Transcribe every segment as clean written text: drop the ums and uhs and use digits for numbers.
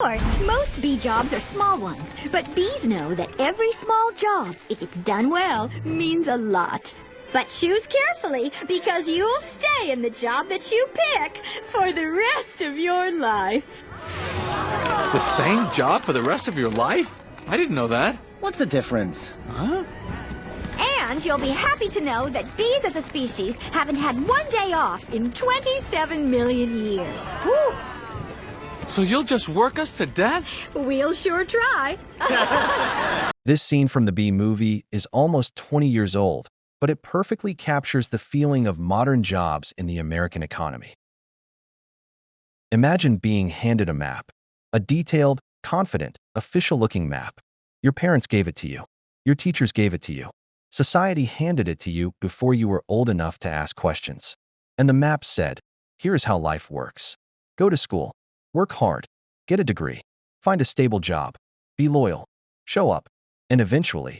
course, most bee jobs are small ones, but bees know that every small job, if it's done well, means a lot. But choose carefully, because you'll stay in the job that you pick for the rest of your life. The same job for the rest of your life? I didn't know that. What's the difference? Huh? And you'll be happy to know that bees as a species haven't had one day off in 27 million years. Whew. So you'll just work us to death? We'll sure try. This scene from the Bee Movie is almost 20 years old, but it perfectly captures the feeling of modern jobs in the American economy. Imagine being handed a map, a detailed, confident, official-looking map. Your parents gave it to you. Your teachers gave it to you. Society handed it to you before you were old enough to ask questions. And the map said, here's how life works. Go to school. Work hard. Get a degree. Find a stable job. Be loyal. Show up. And eventually,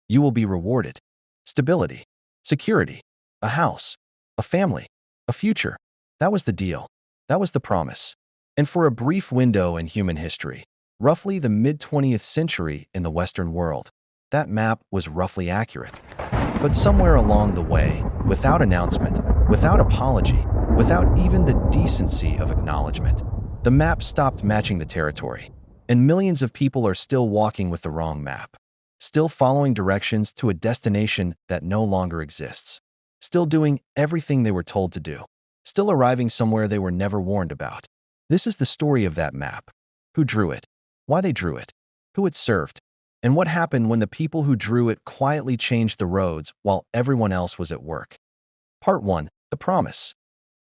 you will be rewarded. Stability. Security. A house. A family. A future. That was the deal. That was the promise. And for a brief window in human history, roughly the mid-20th century in the Western world, that map was roughly accurate. But somewhere along the way, without announcement, without apology, without even the decency of acknowledgement, the map stopped matching the territory, and millions of people are still walking with the wrong map, still following directions to a destination that no longer exists, still doing everything they were told to do, still arriving somewhere they were never warned about. This is the story of that map. Who drew it? Why they drew it? Who it served? And what happened when the people who drew it quietly changed the roads while everyone else was at work? Part 1. The Promise.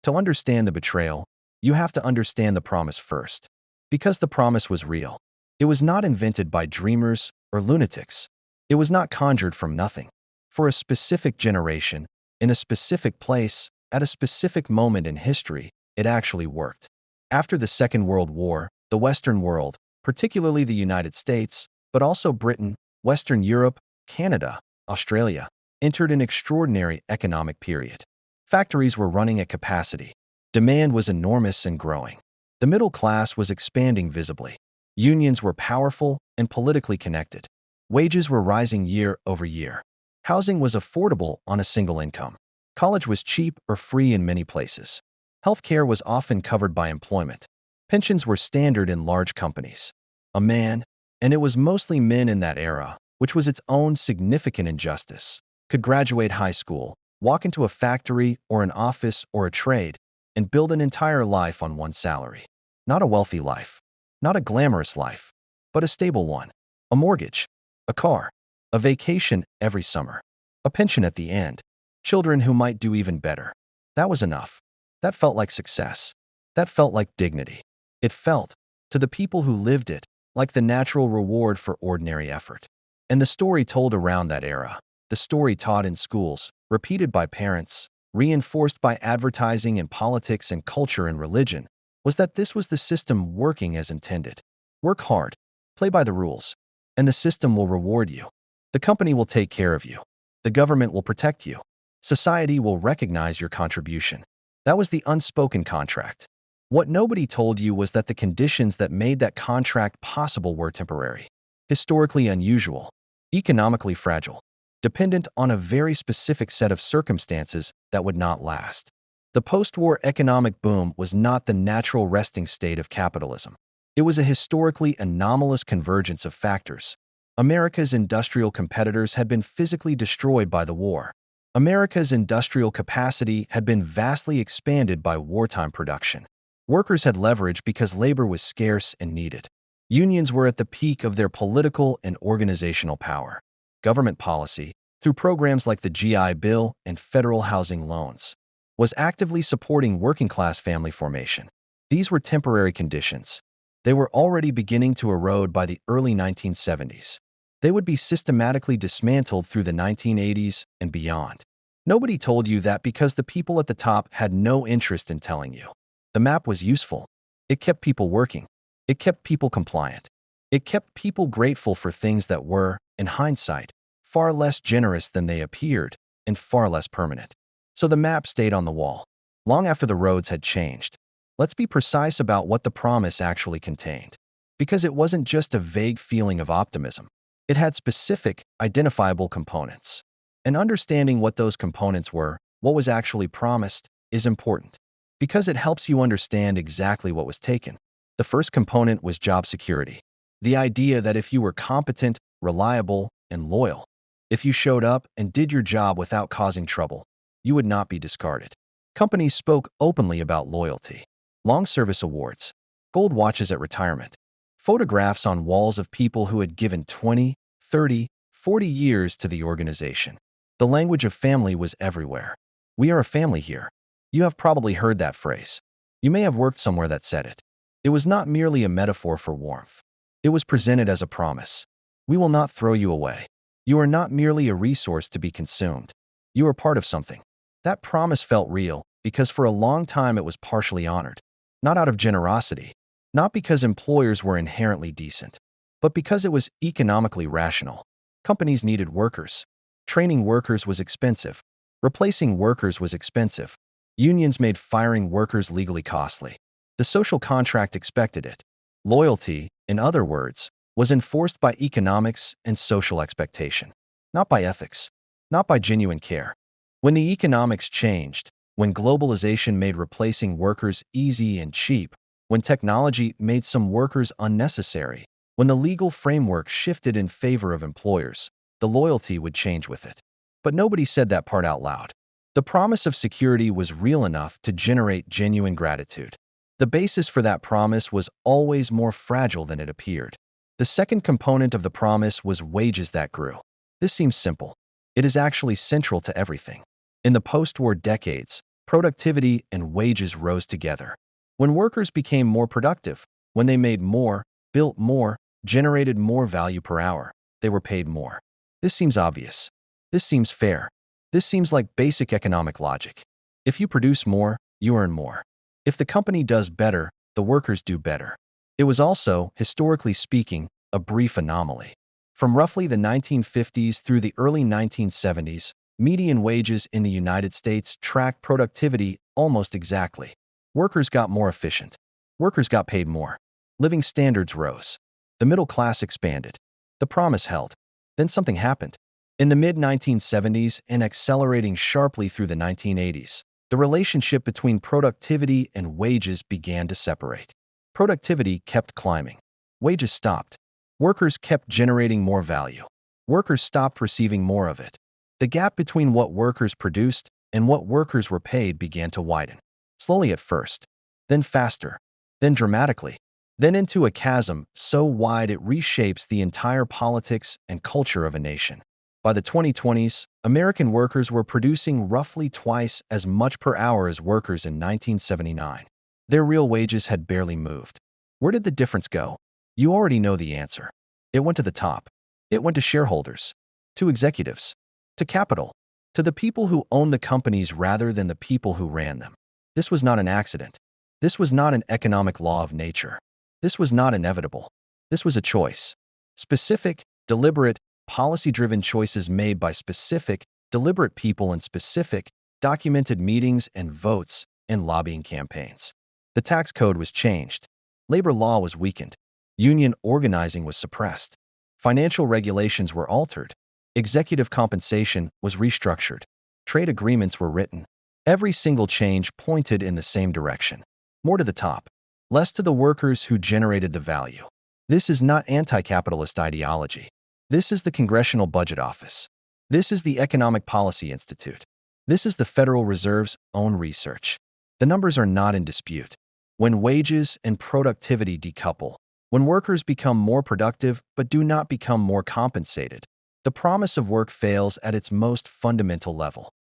To understand the betrayal, you have to understand the promise first. Because the promise was real. It was not invented by dreamers or lunatics. It was not conjured from nothing. For a specific generation, in a specific place, at a specific moment in history, it actually worked. After the Second World War, the Western world, particularly the United States, but also Britain, Western Europe, Canada, Australia, entered an extraordinary economic period. Factories were running at capacity. Demand was enormous and growing. The middle class was expanding visibly. Unions were powerful and politically connected. Wages were rising year over year. Housing was affordable on a single income. College was cheap or free in many places. Healthcare was often covered by employment. Pensions were standard in large companies. A man, and it was mostly men in that era, which was its own significant injustice, could graduate high school, walk into a factory or an office or a trade, and build an entire life on one salary. Not a wealthy life, not a glamorous life, but a stable one. A mortgage, a car, a vacation every summer, a pension at the end, children who might do even better. That was enough. That felt like success. That felt like dignity. It felt, to the people who lived it, like the natural reward for ordinary effort. And the story told around that era, the story taught in schools, repeated by parents, reinforced by advertising and politics and culture and religion, was that this was the system working as intended. Work hard, play by the rules, and the system will reward you. The company will take care of you. The government will protect you. Society will recognize your contribution. That was the unspoken contract. What nobody told you was that the conditions that made that contract possible were temporary, historically unusual, economically fragile, dependent on a very specific set of circumstances that would not last. The post-war economic boom was not the natural resting state of capitalism. It was a historically anomalous convergence of factors. America's industrial competitors had been physically destroyed by the war. America's industrial capacity had been vastly expanded by wartime production. Workers had leverage because labor was scarce and needed. Unions were at the peak of their political and organizational power. Government policy, through programs like the GI Bill and federal housing loans, was actively supporting working-class family formation. These were temporary conditions. They were already beginning to erode by the early 1970s. They would be systematically dismantled through the 1980s and beyond. Nobody told you that because the people at the top had no interest in telling you. The map was useful. It kept people working. It kept people compliant. It kept people grateful for things that were, in hindsight, far less generous than they appeared and far less permanent. So the map stayed on the wall, long after the roads had changed. Let's be precise about what the promise actually contained. Because it wasn't just a vague feeling of optimism. It had specific, identifiable components. And understanding what those components were, what was actually promised, is important. Because it helps you understand exactly what was taken. The first component was job security. The idea that if you were competent, reliable, and loyal, if you showed up and did your job without causing trouble, you would not be discarded. Companies spoke openly about loyalty. Long service awards, gold watches at retirement, photographs on walls of people who had given 20, 30, 40 years to the organization. The language of family was everywhere. We are a family here. You have probably heard that phrase. You may have worked somewhere that said it. It was not merely a metaphor for warmth. It was presented as a promise. We will not throw you away. You are not merely a resource to be consumed. You are part of something. That promise felt real because for a long time it was partially honored. Not out of generosity, not because employers were inherently decent, but because it was economically rational. Companies needed workers. Training workers was expensive. Replacing workers was expensive. Unions made firing workers legally costly. The social contract expected it. Loyalty, in other words, was enforced by economics and social expectation, not by ethics, not by genuine care. When the economics changed, when globalization made replacing workers easy and cheap, when technology made some workers unnecessary, when the legal framework shifted in favor of employers, the loyalty would change with it. But nobody said that part out loud. The promise of security was real enough to generate genuine gratitude. The basis for that promise was always more fragile than it appeared. The second component of the promise was wages that grew. This seems simple. It is actually central to everything. In the post-war decades, productivity and wages rose together. When workers became more productive, when they made more, built more, generated more value per hour, they were paid more. This seems obvious. This seems fair. This seems like basic economic logic. If you produce more, you earn more. If the company does better, the workers do better. It was also, historically speaking, a brief anomaly. From roughly the 1950s through the early 1970s, median wages in the United States tracked productivity almost exactly. Workers got more efficient. Workers got paid more. Living standards rose. The middle class expanded. The promise held. Then something happened. In the mid-1970s and accelerating sharply through the 1980s, the relationship between productivity and wages began to separate. Productivity kept climbing. Wages stopped. Workers kept generating more value. Workers stopped receiving more of it. The gap between what workers produced and what workers were paid began to widen. Slowly at first, then faster, then dramatically, then into a chasm so wide it reshapes the entire politics and culture of a nation. By the 2020s, American workers were producing roughly twice as much per hour as workers in 1979. Their real wages had barely moved. Where did the difference go? You already know the answer. It went to the top. It went to shareholders, to executives, to capital, to the people who owned the companies rather than the people who ran them. This was not an accident. This was not an economic law of nature. This was not inevitable. This was a choice. Specific, deliberate, policy-driven choices made by specific, deliberate people in specific, documented meetings and votes and lobbying campaigns. The tax code was changed. Labor law was weakened. Union organizing was suppressed. Financial regulations were altered. Executive compensation was restructured. Trade agreements were written. Every single change pointed in the same direction. More to the top, less to the workers who generated the value. This is not anti-capitalist ideology. This is the Congressional Budget Office. This is the Economic Policy Institute. This is the Federal Reserve's own research. The numbers are not in dispute. When wages and productivity decouple, when workers become more productive but do not become more compensated, the promise of work fails at its most fundamental level.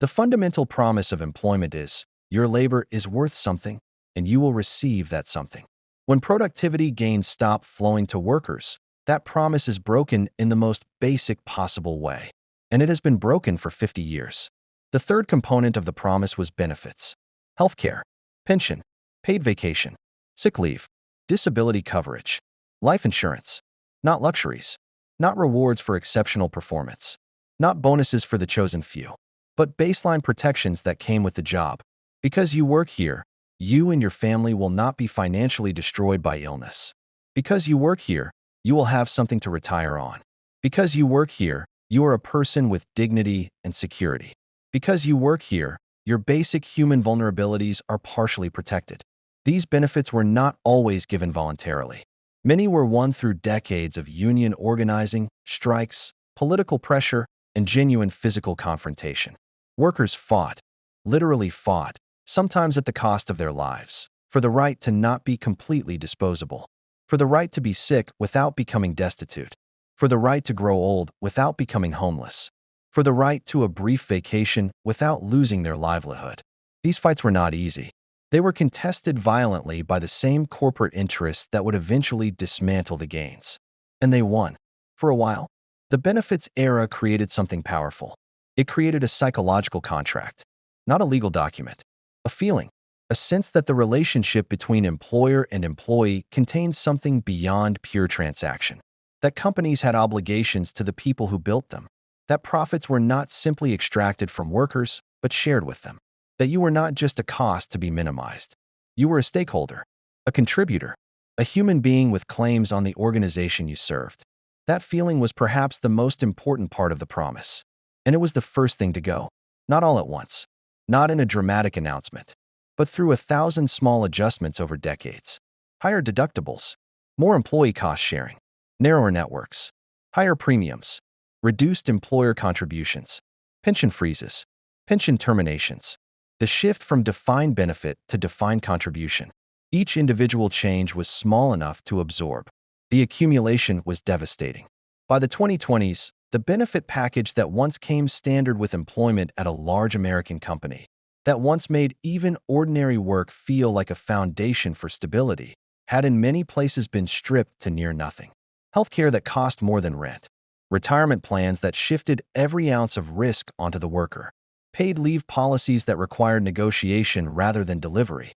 The fundamental promise of employment is, your labor is worth something, and you will receive that something. When productivity gains stop flowing to workers, that promise is broken in the most basic possible way. And it has been broken for 50 years. The third component of the promise was benefits. Healthcare, pension, paid vacation, sick leave, disability coverage, life insurance. Not luxuries. Not rewards for exceptional performance. Not bonuses for the chosen few. But baseline protections that came with the job. Because you work here, You and your family will not be financially destroyed by illness. Because you work here, you will have something to retire on. Because you work here, you are a person with dignity and security. Because you work here, your basic human vulnerabilities are partially protected. These benefits were not always given voluntarily. Many were won through decades of union organizing, strikes, political pressure, and genuine physical confrontation. Workers fought, literally fought, sometimes at the cost of their lives, for the right to not be completely disposable, for the right to be sick without becoming destitute, for the right to grow old without becoming homeless, for the right to a brief vacation without losing their livelihood. These fights were not easy. They were contested violently by the same corporate interests that would eventually dismantle the gains. And they won. For a while, the benefits era created something powerful. It created a psychological contract, not a legal document, a feeling, a sense that the relationship between employer and employee contained something beyond pure transaction, that companies had obligations to the people who built them, that profits were not simply extracted from workers, but shared with them, that you were not just a cost to be minimized. You were a stakeholder, a contributor, a human being with claims on the organization you served. That feeling was perhaps the most important part of the promise. And it was the first thing to go, not all at once, not in a dramatic announcement, but through 1,000 small adjustments over decades. Higher deductibles, more employee cost sharing, narrower networks, higher premiums, reduced employer contributions, pension freezes, pension terminations, the shift from defined benefit to defined contribution. Each individual change was small enough to absorb. The accumulation was devastating. By the 2020s, the benefit package that once came standard with employment at a large American company, that once made even ordinary work feel like a foundation for stability, had in many places been stripped to near nothing. Healthcare that cost more than rent, retirement plans that shifted every ounce of risk onto the worker, paid leave policies that required negotiation rather than delivery.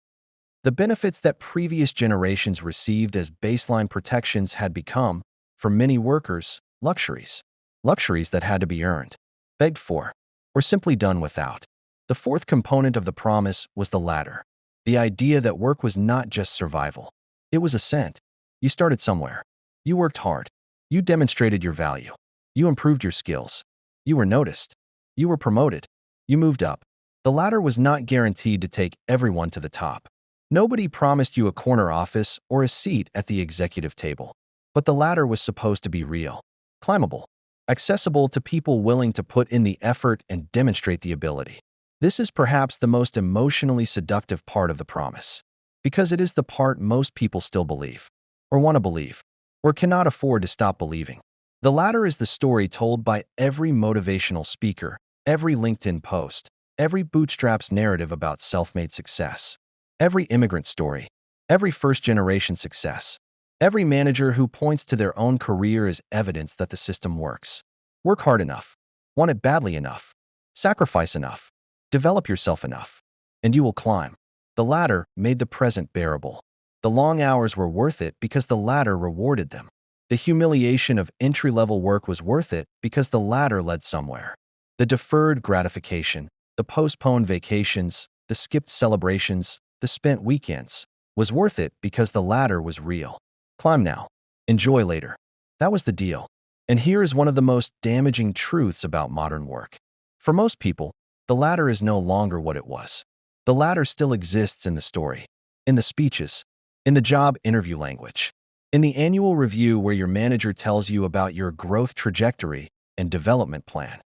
The benefits that previous generations received as baseline protections had become, for many workers, luxuries. Luxuries that had to be earned, begged for, or simply done without. The fourth component of the promise was the latter, the idea that work was not just survival. It was ascent. You started somewhere. You worked hard. You demonstrated your value. You improved your skills. You were noticed. You were promoted. You moved up. The ladder was not guaranteed to take everyone to the top. Nobody promised you a corner office or a seat at the executive table. But the ladder was supposed to be real, climbable, accessible to people willing to put in the effort and demonstrate the ability. This is perhaps the most emotionally seductive part of the promise, because it is the part most people still believe, or want to believe, or cannot afford to stop believing. The latter is the story told by every motivational speaker, every LinkedIn post, every bootstraps narrative about self-made success, every immigrant story, every first-generation success, every manager who points to their own career as evidence that the system works. Work hard enough, want it badly enough, sacrifice enough, develop yourself enough, and you will climb. The ladder made the present bearable. The long hours were worth it because the ladder rewarded them. The humiliation of entry-level work was worth it because the ladder led somewhere. The deferred gratification, the postponed vacations, the skipped celebrations, the spent weekends, was worth it because the ladder was real. Climb now. Enjoy later. That was the deal. And here is one of the most damaging truths about modern work. For most people, the ladder is no longer what it was. The ladder still exists in the story, in the speeches, in the job interview language, in the annual review where your manager tells you about your growth trajectory and development plan,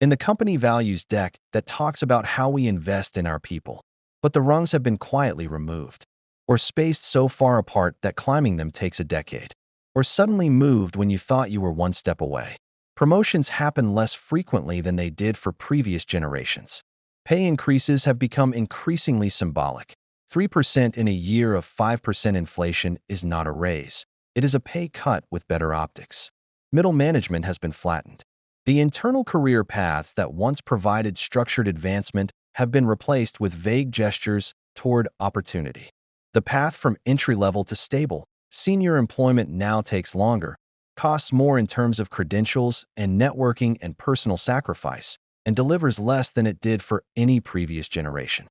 in the company values deck that talks about how we invest in our people. But the rungs have been quietly removed, or spaced so far apart that climbing them takes a decade, or suddenly moved when you thought you were one step away. Promotions happen less frequently than they did for previous generations. Pay increases have become increasingly symbolic. 3% in a year of 5% inflation is not a raise. It is a pay cut with better optics. Middle management has been flattened. The internal career paths that once provided structured advancement have been replaced with vague gestures toward opportunity. The path from entry-level to stable, senior employment now takes longer, costs more in terms of credentials and networking and personal sacrifice, and delivers less than it did for any previous generation.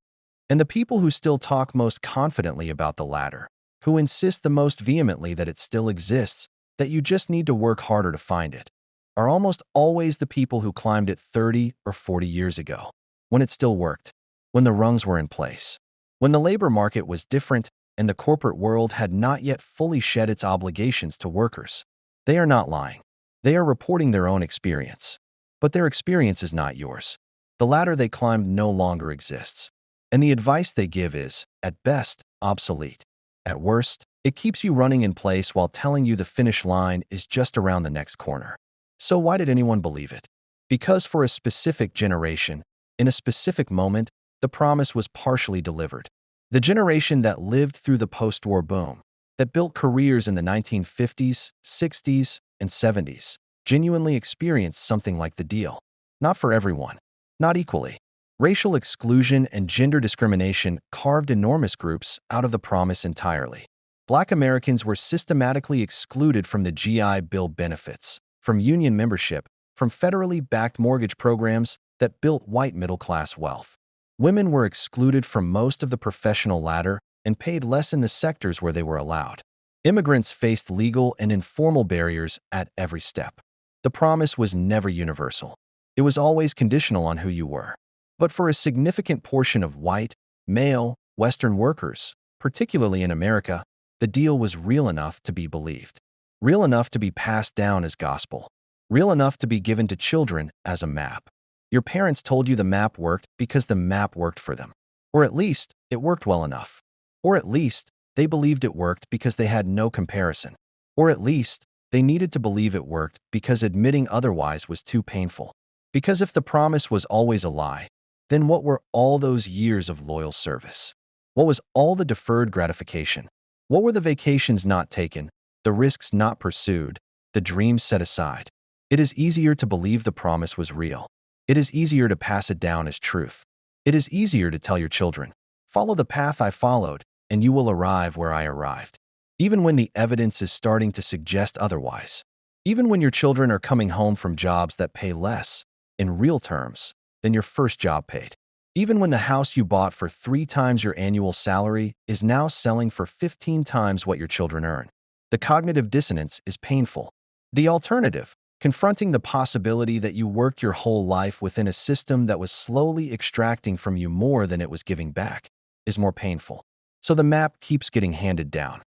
And the people who still talk most confidently about the latter, who insist the most vehemently that it still exists, that you just need to work harder to find it, are almost always the people who climbed it 30 or 40 years ago, when it still worked, when the rungs were in place, when the labor market was different and the corporate world had not yet fully shed its obligations to workers. They are not lying. They are reporting their own experience. But their experience is not yours. The ladder they climbed no longer exists. And the advice they give is, at best, obsolete. At worst, it keeps you running in place while telling you the finish line is just around the next corner. So why did anyone believe it? Because for a specific generation, in a specific moment, the promise was partially delivered. The generation that lived through the post-war boom, that built careers in the 1950s, 60s, and 70s, genuinely experienced something like the deal. Not for everyone. Not equally. Racial exclusion and gender discrimination carved enormous groups out of the promise entirely. Black Americans were systematically excluded from the GI Bill benefits, from union membership, from federally backed mortgage programs that built white middle-class wealth. Women were excluded from most of the professional ladder and paid less in the sectors where they were allowed. Immigrants faced legal and informal barriers at every step. The promise was never universal. It was always conditional on who you were. But for a significant portion of white, male, Western workers, particularly in America, the deal was real enough to be believed. Real enough to be passed down as gospel. Real enough to be given to children as a map. Your parents told you the map worked because the map worked for them. Or at least, it worked well enough. Or at least, they believed it worked because they had no comparison. Or at least, they needed to believe it worked because admitting otherwise was too painful. Because if the promise was always a lie, then what were all those years of loyal service? What was all the deferred gratification? What were the vacations not taken, the risks not pursued, the dreams set aside? It is easier to believe the promise was real. It is easier to pass it down as truth. It is easier to tell your children, follow the path I followed, and you will arrive where I arrived. Even when the evidence is starting to suggest otherwise. Even when your children are coming home from jobs that pay less, in real terms, than your first job paid. Even when the house you bought for 3 times your annual salary is now selling for 15 times what your children earn. The cognitive dissonance is painful. The alternative, confronting the possibility that you worked your whole life within a system that was slowly extracting from you more than it was giving back, is more painful. So the map keeps getting handed down.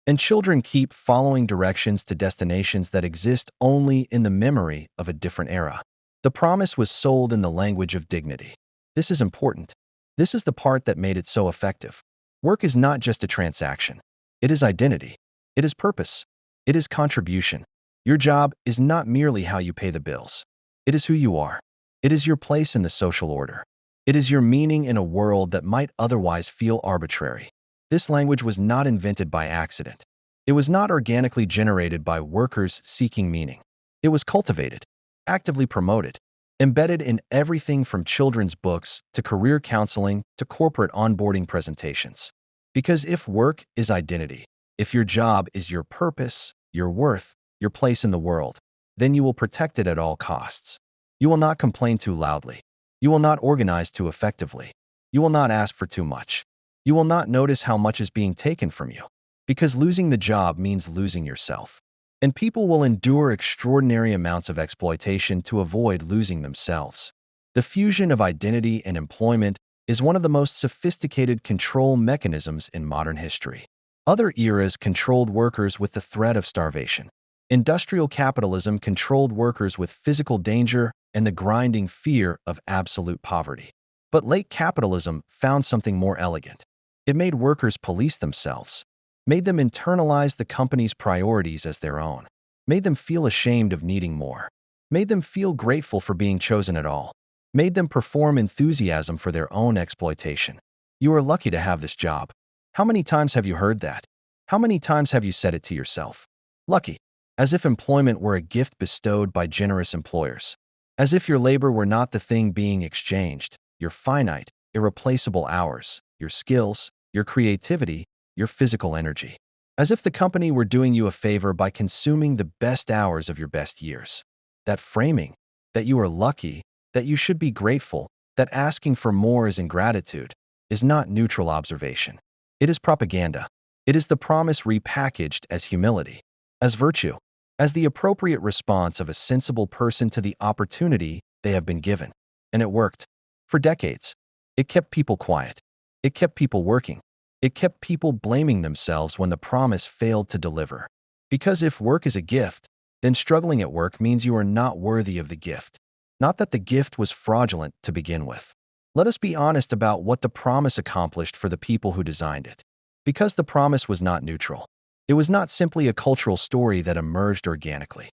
And children keep following directions to destinations that exist only in the memory of a different era. The promise was sold in the language of dignity. This is important. This is the part that made it so effective. Work is not just a transaction. It is identity. It is purpose. It is contribution. Your job is not merely how you pay the bills. It is who you are. It is your place in the social order. It is your meaning in a world that might otherwise feel arbitrary. This language was not invented by accident. It was not organically generated by workers seeking meaning. It was cultivated, actively promoted, embedded in everything from children's books to career counseling to corporate onboarding presentations. Because if work is identity, if your job is your purpose, your worth, your place in the world, then you will protect it at all costs. You will not complain too loudly. You will not organize too effectively. You will not ask for too much. You will not notice how much is being taken from you. Because losing the job means losing yourself. And people will endure extraordinary amounts of exploitation to avoid losing themselves. The fusion of identity and employment is one of the most sophisticated control mechanisms in modern history. Other eras controlled workers with the threat of starvation. Industrial capitalism controlled workers with physical danger and the grinding fear of absolute poverty. But late capitalism found something more elegant. It made workers police themselves, made them internalize the company's priorities as their own, made them feel ashamed of needing more, made them feel grateful for being chosen at all, made them perform enthusiasm for their own exploitation. You are lucky to have this job. How many times have you heard that? How many times have you said it to yourself? Lucky. As if employment were a gift bestowed by generous employers. As if your labor were not the thing being exchanged, your finite, irreplaceable hours, your skills, your creativity, your physical energy. As if the company were doing you a favor by consuming the best hours of your best years. That framing, that you are lucky, that you should be grateful, that asking for more is ingratitude, is not neutral observation. It is propaganda. It is the promise repackaged as humility, as virtue, as the appropriate response of a sensible person to the opportunity they have been given. And it worked. For decades, it kept people quiet. It kept people working. It kept people blaming themselves when the promise failed to deliver. Because if work is a gift, then struggling at work means you are not worthy of the gift. Not that the gift was fraudulent to begin with. Let us be honest about what the promise accomplished for the people who designed it. Because the promise was not neutral. It was not simply a cultural story that emerged organically.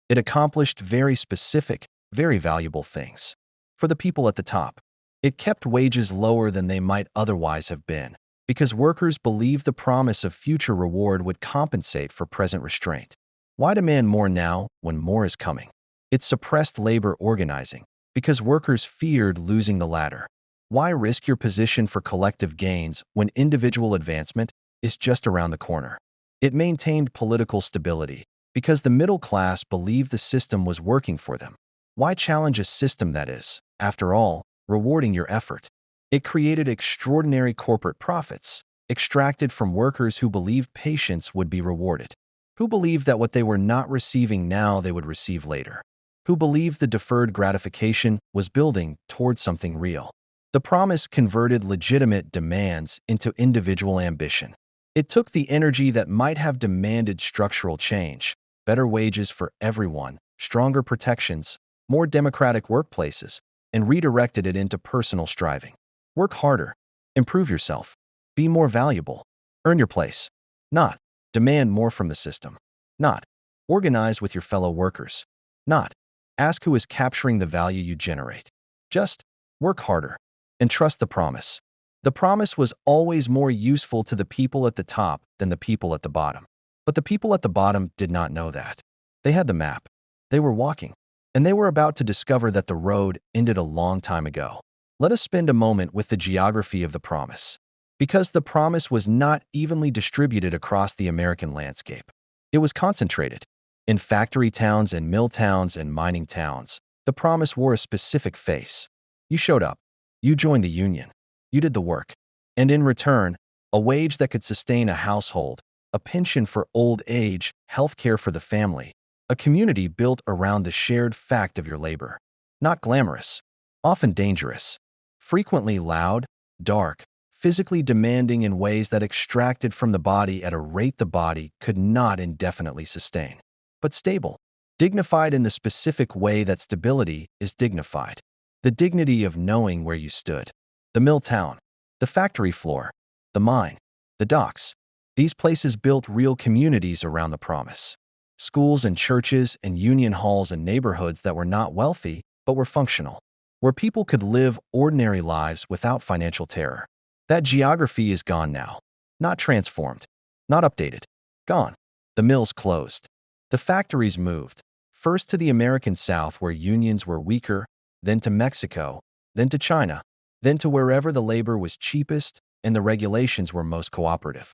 It accomplished very specific, very valuable things. For the people at the top, it kept wages lower than they might otherwise have been, because workers believed the promise of future reward would compensate for present restraint. Why demand more now when more is coming? It suppressed labor organizing, because workers feared losing the latter. Why risk your position for collective gains when individual advancement is just around the corner? It maintained political stability, because the middle class believed the system was working for them. Why challenge a system that is, after all, rewarding your effort? It created extraordinary corporate profits, extracted from workers who believed patience would be rewarded, who believed that what they were not receiving now they would receive later, who believed the deferred gratification was building towards something real. The promise converted legitimate demands into individual ambition. It took the energy that might have demanded structural change, better wages for everyone, stronger protections, more democratic workplaces, and redirected it into personal striving. Work harder, improve yourself, be more valuable, earn your place. Not demand more from the system. Not organize with your fellow workers. Not ask who is capturing the value you generate. Just work harder and trust the promise. The promise was always more useful to the people at the top than the people at the bottom. But the people at the bottom did not know that. They had the map. They were walking. And they were about to discover that the road ended a long time ago. Let us spend a moment with the geography of the promise. Because the promise was not evenly distributed across the American landscape. It was concentrated. In factory towns and mill towns and mining towns, the promise wore a specific face. You showed up. You joined the union. You did the work. And in return, a wage that could sustain a household, a pension for old age, health care for the family, a community built around the shared fact of your labor. Not glamorous, often dangerous, frequently loud, dark, physically demanding in ways that extracted from the body at a rate the body could not indefinitely sustain. But stable, dignified in the specific way that stability is dignified. The dignity of knowing where you stood. The mill town, the factory floor, the mine, the docks. These places built real communities around the promise. Schools and churches and union halls and neighborhoods that were not wealthy but were functional, where people could live ordinary lives without financial terror. That geography is gone now. Not transformed. Not updated. Gone. The mills closed. The factories moved. First to the American South where unions were weaker, then to Mexico, then to China, then to wherever the labor was cheapest and the regulations were most cooperative.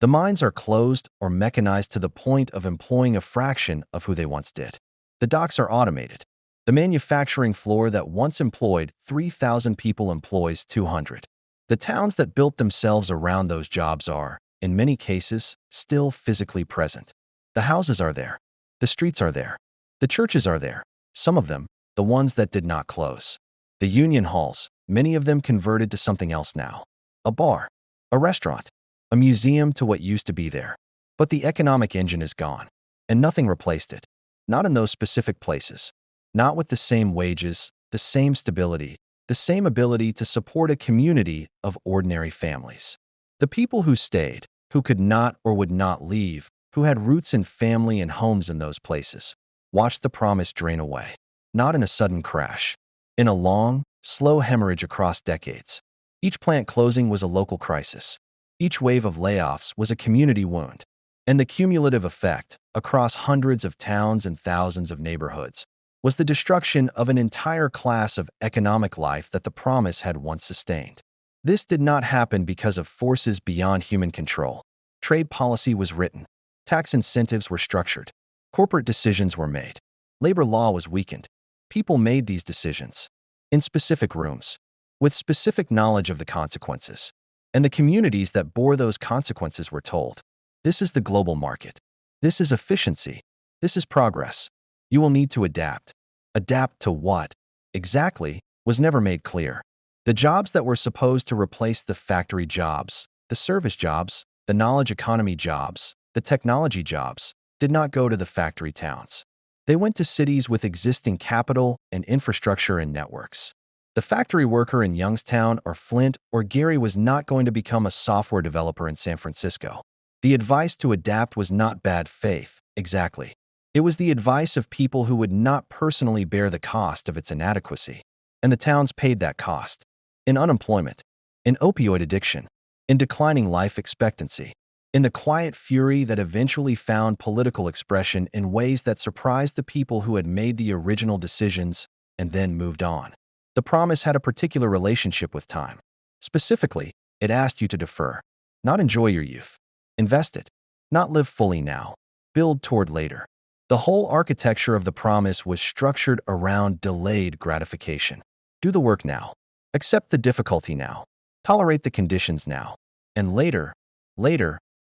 The mines are closed or mechanized to the point of employing a fraction of who they once did. The docks are automated. The manufacturing floor that once employed 3,000 people employs 200. The towns that built themselves around those jobs are, in many cases, still physically present. The houses are there. The streets are there. The churches are there. Some of them, the ones that did not close. The union halls, many of them converted to something else now. A bar, a restaurant, a museum to what used to be there. But the economic engine is gone, and nothing replaced it. Not in those specific places. Not with the same wages, the same stability, the same ability to support a community of ordinary families. The people who stayed, who could not or would not leave, who had roots in family and homes in those places, watched the promise drain away. Not in a sudden crash. In a long, slow hemorrhage across decades. Each plant closing was a local crisis. Each wave of layoffs was a community wound. And the cumulative effect, across hundreds of towns and thousands of neighborhoods, was the destruction of an entire class of economic life that the promise had once sustained. This did not happen because of forces beyond human control. Trade policy was written. Tax incentives were structured. Corporate decisions were made. Labor law was weakened. People made these decisions. in specific rooms, with specific knowledge of the consequences. And the communities that bore those consequences were told, this is the global market. This is efficiency. This is progress. You will need to adapt. Adapt to what? Exactly, was never made clear. The jobs that were supposed to replace the factory jobs, the service jobs, the knowledge economy jobs, the technology jobs, did not go to the factory towns. They went to cities with existing capital and infrastructure and networks. The factory worker in Youngstown or Flint or Gary was not going to become a software developer in San Francisco. The advice to adapt was not bad faith, exactly. It was the advice of people who would not personally bear the cost of its inadequacy. And the towns paid that cost. In unemployment, in opioid addiction, in declining life expectancy, in the quiet fury that eventually found political expression in ways that surprised the people who had made the original decisions and then moved on. The promise had a particular relationship with time. Specifically, it asked you to defer, not enjoy your youth. Invest it, not live fully now. Build toward later. The whole architecture of the promise was structured around delayed gratification. Do the work now. Accept the difficulty now. Tolerate the conditions now. And later,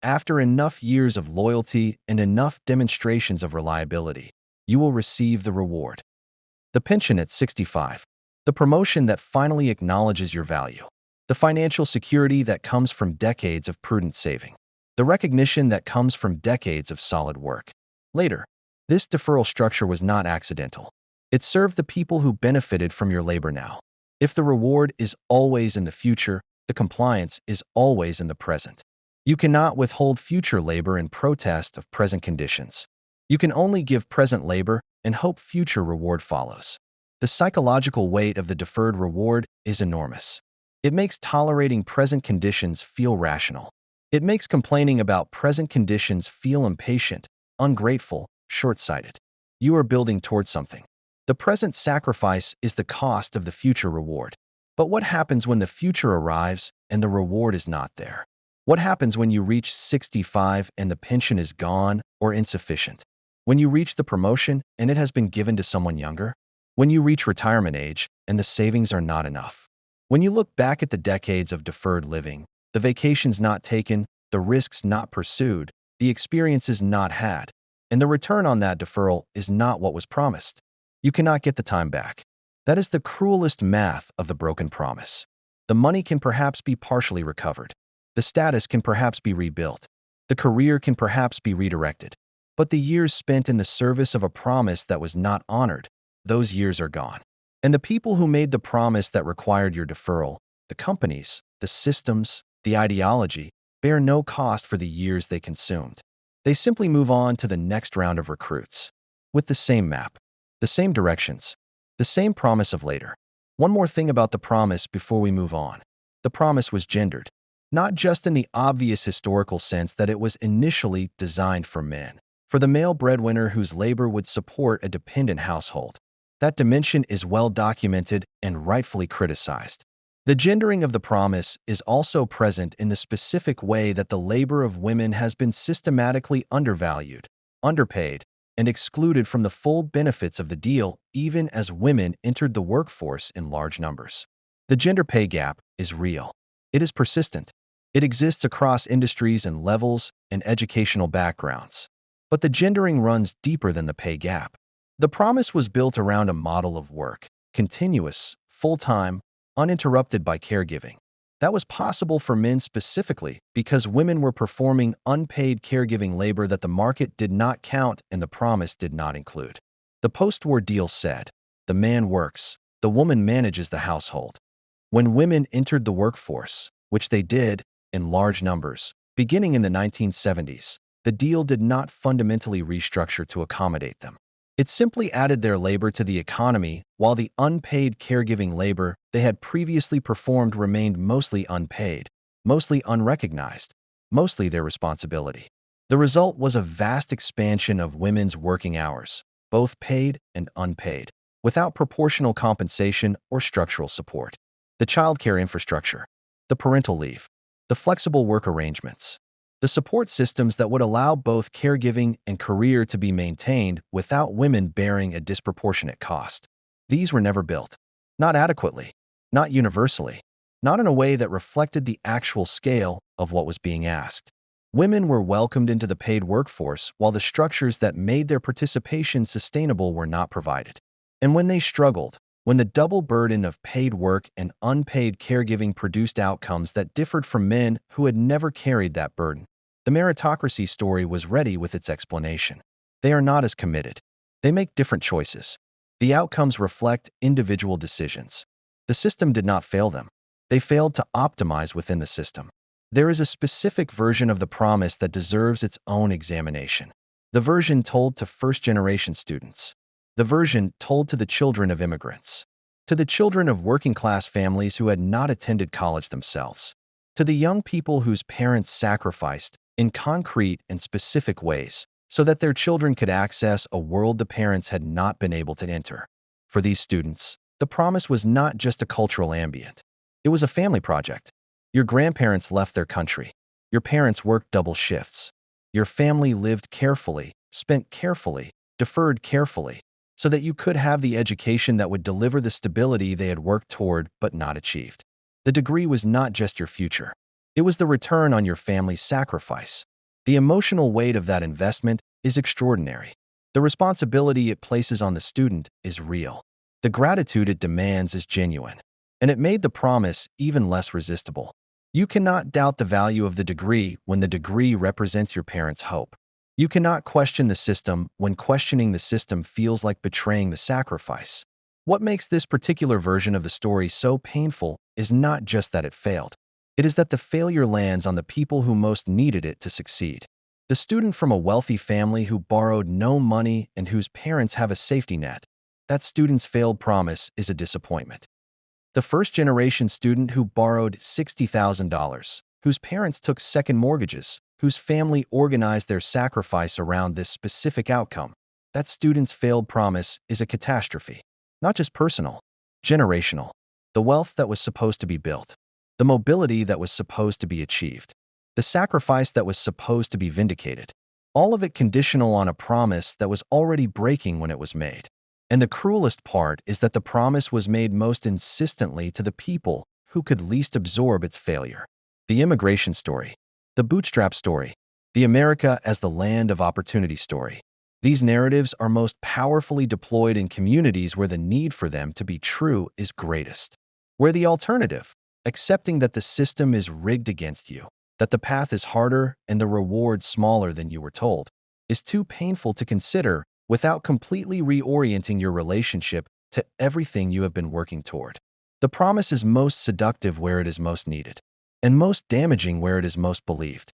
after enough years of loyalty and enough demonstrations of reliability, you will receive the reward. The pension at 65. The promotion that finally acknowledges your value. The financial security that comes from decades of prudent saving. The recognition that comes from decades of solid work. Later, this deferral structure was not accidental. It served the people who benefited from your labor now. If the reward is always in the future, the compliance is always in the present. You cannot withhold future labor in protest of present conditions. You can only give present labor and hope future reward follows. The psychological weight of the deferred reward is enormous. It makes tolerating present conditions feel rational. It makes complaining about present conditions feel impatient, ungrateful, short-sighted. You are building towards something. The present sacrifice is the cost of the future reward. But what happens when the future arrives and the reward is not there? What happens when you reach 65 and the pension is gone or insufficient? When you reach the promotion and it has been given to someone younger? When you reach retirement age and the savings are not enough? When you look back at the decades of deferred living, the vacations not taken, the risks not pursued, the experiences not had, and the return on that deferral is not what was promised. You cannot get the time back. That is the cruelest math of the broken promise. The money can perhaps be partially recovered. The status can perhaps be rebuilt. The career can perhaps be redirected. But the years spent in the service of a promise that was not honored, those years are gone. And the people who made the promise that required your deferral, the companies, the systems, the ideology, bear no cost for the years they consumed. They simply move on to the next round of recruits. With the same map, the same directions, the same promise of later. One more thing about the promise before we move on. The promise was gendered, not just in the obvious historical sense that it was initially designed for men, for the male breadwinner whose labor would support a dependent household. That dimension is well documented and rightfully criticized. The gendering of the promise is also present in the specific way that the labor of women has been systematically undervalued, underpaid, and excluded from the full benefits of the deal even as women entered the workforce in large numbers. The gender pay gap is real. It is persistent. It exists across industries and levels and educational backgrounds. But the gendering runs deeper than the pay gap. The promise was built around a model of work, continuous, full-time, uninterrupted by caregiving. That was possible for men specifically because women were performing unpaid caregiving labor that the market did not count and the promise did not include. The post-war deal said, the man works, the woman manages the household. When women entered the workforce, which they did in large numbers, beginning in the 1970s, the deal did not fundamentally restructure to accommodate them. It simply added their labor to the economy while the unpaid caregiving labor they had previously performed remained mostly unpaid, mostly unrecognized, mostly their responsibility. The result was a vast expansion of women's working hours, both paid and unpaid, without proportional compensation or structural support. The childcare infrastructure, the parental leave, the flexible work arrangements, the support systems that would allow both caregiving and career to be maintained without women bearing a disproportionate cost. These were never built. Not adequately, not universally, not in a way that reflected the actual scale of what was being asked. Women were welcomed into the paid workforce while the structures that made their participation sustainable were not provided. And when they struggled, when the double burden of paid work and unpaid caregiving produced outcomes that differed from men who had never carried that burden, the meritocracy story was ready with its explanation. They are not as committed. They make different choices. The outcomes reflect individual decisions. The system did not fail them. They failed to optimize within the system. There is a specific version of the promise that deserves its own examination. The version told to first-generation students. The version told to the children of immigrants. To the children of working-class families who had not attended college themselves. To the young people whose parents sacrificed in concrete and specific ways so that their children could access a world the parents had not been able to enter. For these students, the promise was not just a cultural ambient. It was a family project. Your grandparents left their country. Your parents worked double shifts. Your family lived carefully, spent carefully, deferred carefully, so that you could have the education that would deliver the stability they had worked toward but not achieved. The degree was not just your future. It was the return on your family's sacrifice. The emotional weight of that investment is extraordinary. The responsibility it places on the student is real. The gratitude it demands is genuine. And it made the promise even less resistible. You cannot doubt the value of the degree when the degree represents your parents' hope. You cannot question the system when questioning the system feels like betraying the sacrifice. What makes this particular version of the story so painful is not just that it failed. It is that the failure lands on the people who most needed it to succeed. The student from a wealthy family who borrowed no money and whose parents have a safety net. That student's failed promise is a disappointment. The first-generation student who borrowed $60,000, whose parents took second mortgages, whose family organized their sacrifice around this specific outcome, that student's failed promise is a catastrophe. Not just personal, generational. The wealth that was supposed to be built, the mobility that was supposed to be achieved, the sacrifice that was supposed to be vindicated, all of it conditional on a promise that was already breaking when it was made. And the cruelest part is that the promise was made most insistently to the people who could least absorb its failure. The immigration story, the bootstrap story, the America as the land of opportunity story. These narratives are most powerfully deployed in communities where the need for them to be true is greatest. Where the alternative, accepting that the system is rigged against you, that the path is harder and the reward smaller than you were told, is too painful to consider without completely reorienting your relationship to everything you have been working toward. The promise is most seductive where it is most needed, and most damaging where it is most believed.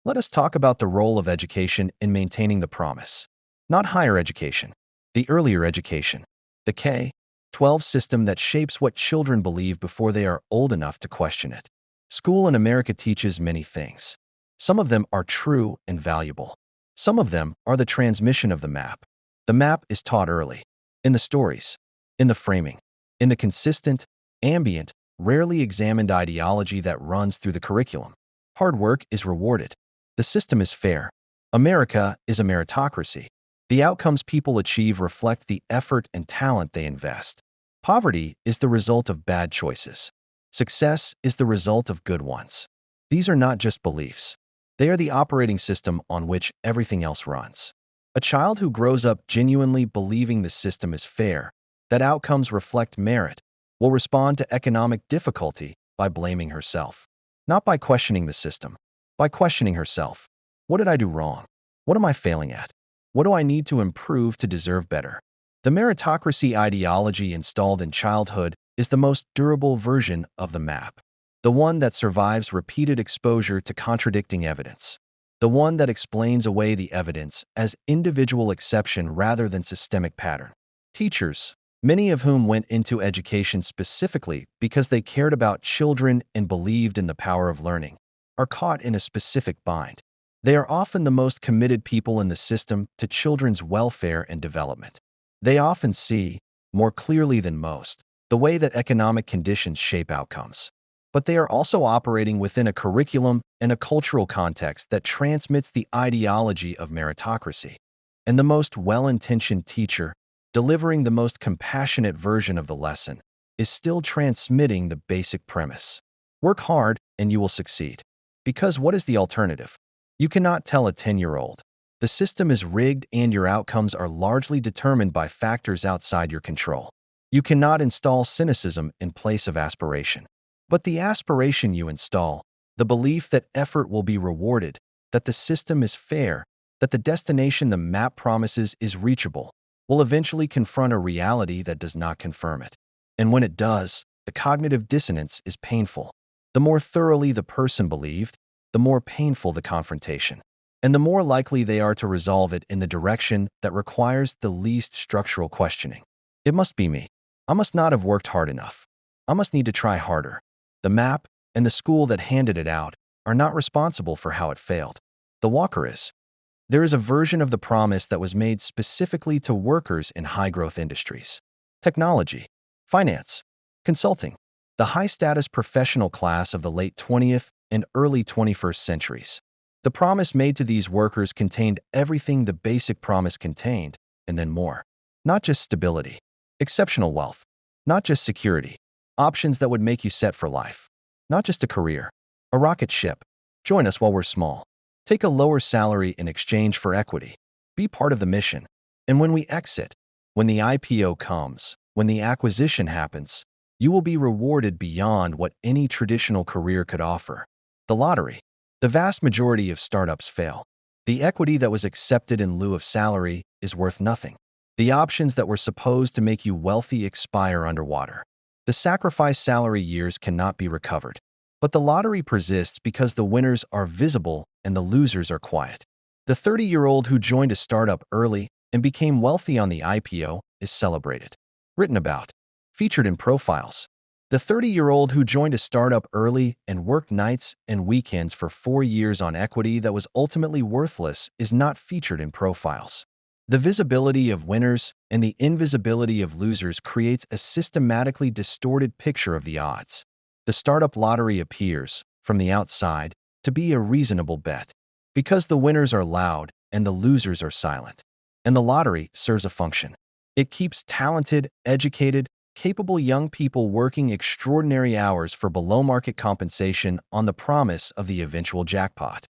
Let us talk about the role of education in maintaining the promise. Not higher education, the earlier education, the K-12 system that shapes what children believe before they are old enough to question it. School in America teaches many things. Some of them are true and valuable. Some of them are the transmission of the map. The map is taught early, in the stories, in the framing, in the consistent, ambient, rarely examined ideology that runs through the curriculum. Hard work is rewarded. The system is fair. America is a meritocracy. The outcomes people achieve reflect the effort and talent they invest. Poverty is the result of bad choices. Success is the result of good ones. These are not just beliefs. They are the operating system on which everything else runs. A child who grows up genuinely believing the system is fair, that outcomes reflect merit, will respond to economic difficulty by blaming herself. Not by questioning the system, by questioning herself. What did I do wrong? What am I failing at? What do I need to improve to deserve better? The meritocracy ideology installed in childhood is the most durable version of the map. The one that survives repeated exposure to contradicting evidence. The one that explains away the evidence as individual exception rather than systemic pattern. Teachers, many of whom went into education specifically because they cared about children and believed in the power of learning, are caught in a specific bind. They are often the most committed people in the system to children's welfare and development. They often see, more clearly than most, the way that economic conditions shape outcomes. But they are also operating within a curriculum and a cultural context that transmits the ideology of meritocracy. And the most well-intentioned teacher, delivering the most compassionate version of the lesson, is still transmitting the basic premise. Work hard and you will succeed. Because what is the alternative? You cannot tell a 10-year-old. The system is rigged and your outcomes are largely determined by factors outside your control. You cannot install cynicism in place of aspiration. But the aspiration you install, the belief that effort will be rewarded, that the system is fair, that the destination the map promises is reachable, will eventually confront a reality that does not confirm it. And when it does, the cognitive dissonance is painful. The more thoroughly the person believed, the more painful the confrontation, and the more likely they are to resolve it in the direction that requires the least structural questioning. It must be me. I must not have worked hard enough. I must need to try harder. The map and the school that handed it out are not responsible for how it failed. The walker is. There is a version of the promise that was made specifically to workers in high-growth industries. Technology, finance, consulting, the high-status professional class of the late 20th and early 21st centuries. The promise made to these workers contained everything the basic promise contained, and then more. Not just stability, exceptional wealth, not just security, options that would make you set for life, not just a career, a rocket ship, join us while we're small, take a lower salary in exchange for equity, be part of the mission, and when we exit, when the IPO comes, when the acquisition happens, you will be rewarded beyond what any traditional career could offer. The lottery. The vast majority of startups fail. The equity that was accepted in lieu of salary is worth nothing. The options that were supposed to make you wealthy expire underwater. The sacrifice salary years cannot be recovered. But the lottery persists because the winners are visible and the losers are quiet. The 30-year-old who joined a startup early and became wealthy on the IPO is celebrated, written about, featured in profiles. The 30-year-old who joined a startup early and worked nights and weekends for 4 years on equity that was ultimately worthless is not featured in profiles. The visibility of winners and the invisibility of losers creates a systematically distorted picture of the odds. The startup lottery appears, from the outside, to be a reasonable bet, because the winners are loud and the losers are silent. And the lottery serves a function. It keeps talented, educated, capable young people working extraordinary hours for below-market compensation on the promise of the eventual jackpot.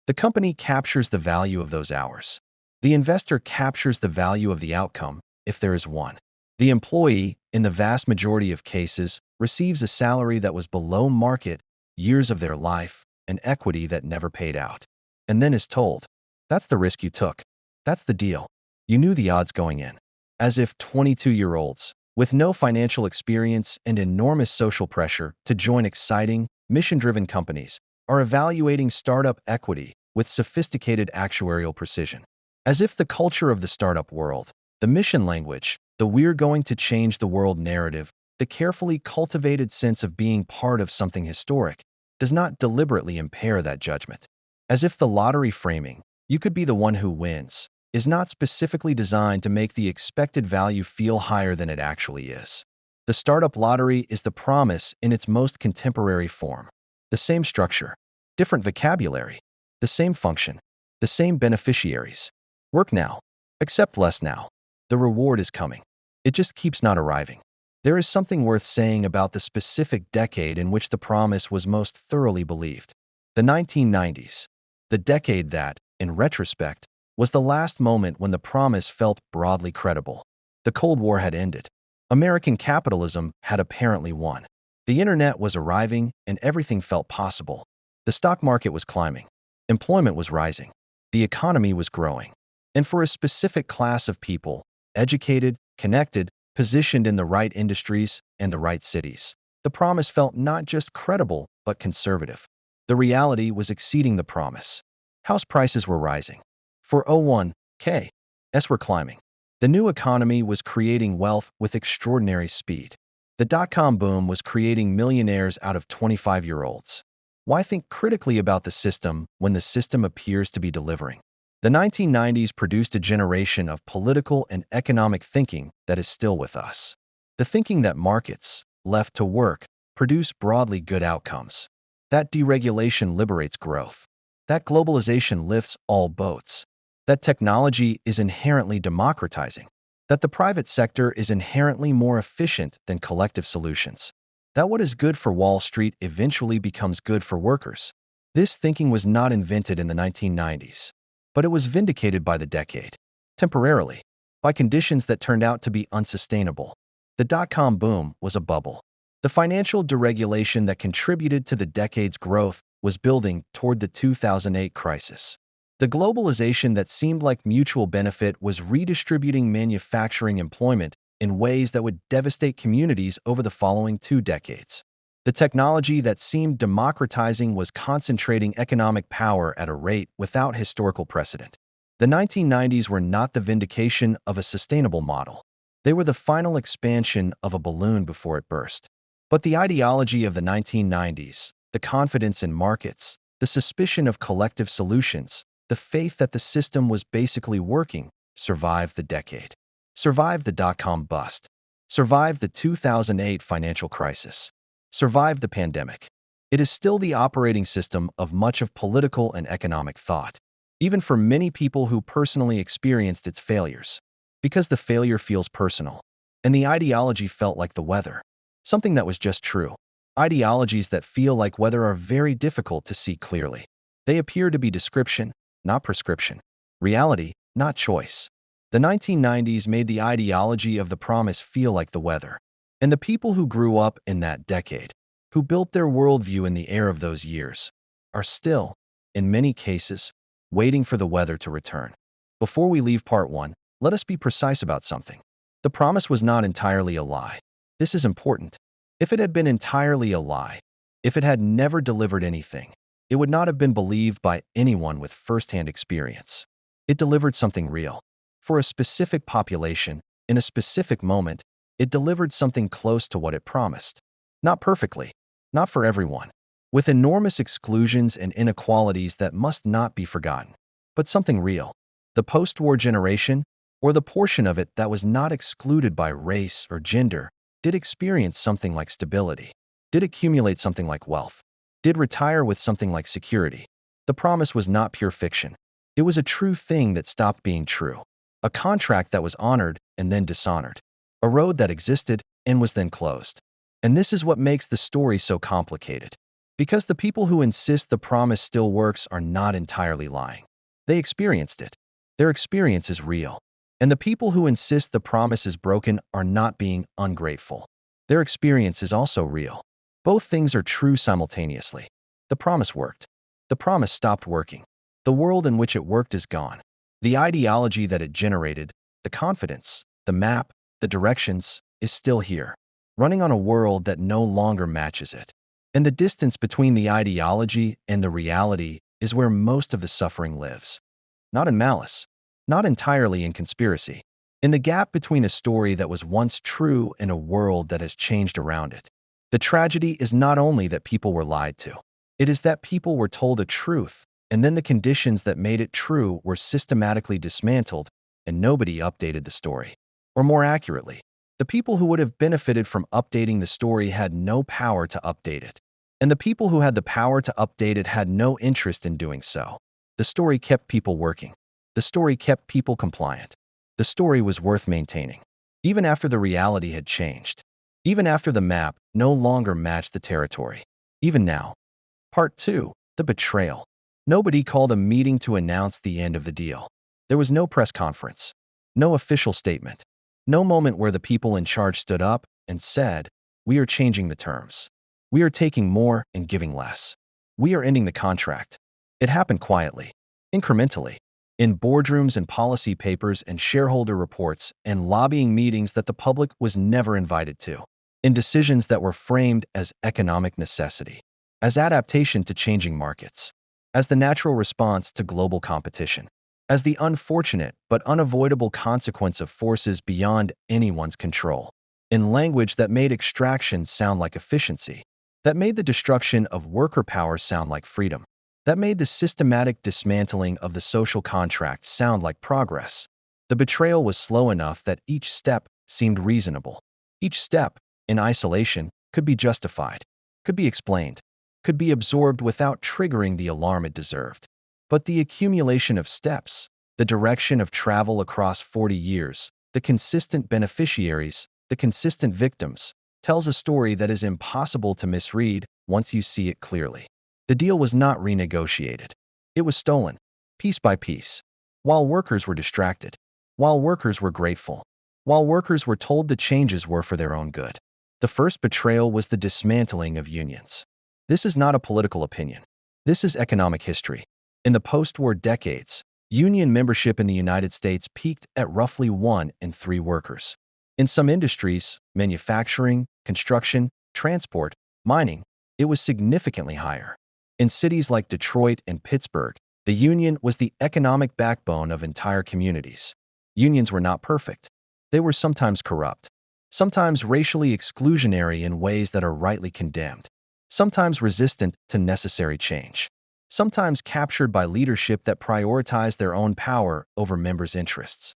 The company captures the value of those hours. The investor captures the value of the outcome, if there is one. The employee, in the vast majority of cases, receives a salary that was below market, years of their life, and equity that never paid out. And then is told, that's the risk you took. That's the deal. You knew the odds going in. As if 22-year-olds, with no financial experience and enormous social pressure to join exciting, mission-driven companies, are evaluating startup equity with sophisticated actuarial precision. As if the culture of the startup world, the mission language, the "we're going to change the world" narrative, the carefully cultivated sense of being part of something historic, does not deliberately impair that judgment. As if the lottery framing, "you could be the one who wins," is not specifically designed to make the expected value feel higher than it actually is. The startup lottery is the promise in its most contemporary form. The same structure, different vocabulary, the same function, the same beneficiaries. Work now, accept less now. The reward is coming. It just keeps not arriving. There is something worth saying about the specific decade in which the promise was most thoroughly believed. The 1990s. The decade that, in retrospect, was the last moment when the promise felt broadly credible. The Cold War had ended. American capitalism had apparently won. The internet was arriving and everything felt possible. The stock market was climbing. Employment was rising. The economy was growing. And for a specific class of people, educated, connected, positioned in the right industries and the right cities, the promise felt not just credible, but conservative. The reality was exceeding the promise. House prices were rising. 401(k)s were climbing. The new economy was creating wealth with extraordinary speed. The dot-com boom was creating millionaires out of 25-year-olds. Why think critically about the system when the system appears to be delivering? The 1990s produced a generation of political and economic thinking that is still with us. The thinking that markets, left to work, produce broadly good outcomes. That deregulation liberates growth. That globalization lifts all boats. That technology is inherently democratizing. that the private sector is inherently more efficient than collective solutions, that what is good for Wall Street eventually becomes good for workers. This thinking was not invented in the 1990s, but it was vindicated by the decade, temporarily, by conditions that turned out to be unsustainable. The dot-com boom was a bubble. The financial deregulation that contributed to the decade's growth was building toward the 2008 crisis. The globalization that seemed like mutual benefit was redistributing manufacturing employment in ways that would devastate communities over the following 2 decades. The technology that seemed democratizing was concentrating economic power at a rate without historical precedent. The 1990s were not the vindication of a sustainable model. They were the final expansion of a balloon before it burst. But the ideology of the 1990s, the confidence in markets, the suspicion of collective solutions, the faith that the system was basically working, survived the decade, survived the dot-com bust, survived the 2008 financial crisis, survived the pandemic. It is still the operating system of much of political and economic thought, even for many people who personally experienced its failures, because the failure feels personal, and the ideology felt like the weather, something that was just true. Ideologies that feel like weather are very difficult to see clearly. They appear to be description, not prescription, reality, not choice. The 1990s made the ideology of the promise feel like the weather, and the people who grew up in that decade, who built their worldview in the air of those years, are still, in many cases, waiting for the weather to return. Before we leave part 1, let us be precise about something. The promise was not entirely a lie. This is important. If it had been entirely a lie, if it had never delivered anything, it would not have been believed by anyone with first-hand experience. It delivered something real. For a specific population, in a specific moment, it delivered something close to what it promised. Not perfectly, not for everyone, with enormous exclusions and inequalities that must not be forgotten, but something real. The post-war generation, or the portion of it that was not excluded by race or gender, did experience something like stability, did accumulate something like wealth, did retire with something like security. The promise was not pure fiction. It was a true thing that stopped being true, a contract that was honored and then dishonored, a road that existed and was then closed. And this is what makes the story so complicated. Because the people who insist the promise still works are not entirely lying. They experienced it. Their experience is real. And the people who insist the promise is broken are not being ungrateful. Their experience is also real. Both things are true simultaneously. The promise worked. The promise stopped working. The world in which it worked is gone. The ideology that it generated, the confidence, the map, the directions, is still here, running on a world that no longer matches it. And the distance between the ideology and the reality is where most of the suffering lives. Not in malice, not entirely in conspiracy, in the gap between a story that was once true and a world that has changed around it. The tragedy is not only that people were lied to, it is that people were told a truth, and then the conditions that made it true were systematically dismantled, and nobody updated the story. Or more accurately, the people who would have benefited from updating the story had no power to update it. And the people who had the power to update it had no interest in doing so. The story kept people working. The story kept people compliant. The story was worth maintaining, even after the reality had changed. Even after the map no longer matched the territory. Even now. Part 2, the betrayal. Nobody called a meeting to announce the end of the deal. There was no press conference, no official statement, no moment where the people in charge stood up and said, "We are changing the terms. We are taking more and giving less. We are ending the contract." It happened quietly, incrementally, in boardrooms and policy papers and shareholder reports and lobbying meetings that the public was never invited to, in decisions that were framed as economic necessity, as adaptation to changing markets, as the natural response to global competition, as the unfortunate but unavoidable consequence of forces beyond anyone's control, in language that made extraction sound like efficiency, that made the destruction of worker power sound like freedom, that made the systematic dismantling of the social contract sound like progress. The betrayal was slow enough that each step seemed reasonable. Each step, in isolation, could be justified, could be explained, could be absorbed without triggering the alarm it deserved. But the accumulation of steps, the direction of travel across 40 years, the consistent beneficiaries, the consistent victims, tells a story that is impossible to misread once you see it clearly. The deal was not renegotiated. It was stolen, piece by piece, while workers were distracted, while workers were grateful, while workers were told the changes were for their own good. The first betrayal was the dismantling of unions. This is not a political opinion. This is economic history. In the post-war decades, union membership in the United States peaked at roughly 1 in 3 workers. In some industries, manufacturing, construction, transport, mining, it was significantly higher. In cities like Detroit and Pittsburgh, the union was the economic backbone of entire communities. Unions were not perfect. They were sometimes corrupt, sometimes racially exclusionary in ways that are rightly condemned, sometimes resistant to necessary change, sometimes captured by leadership that prioritized their own power over members' interests.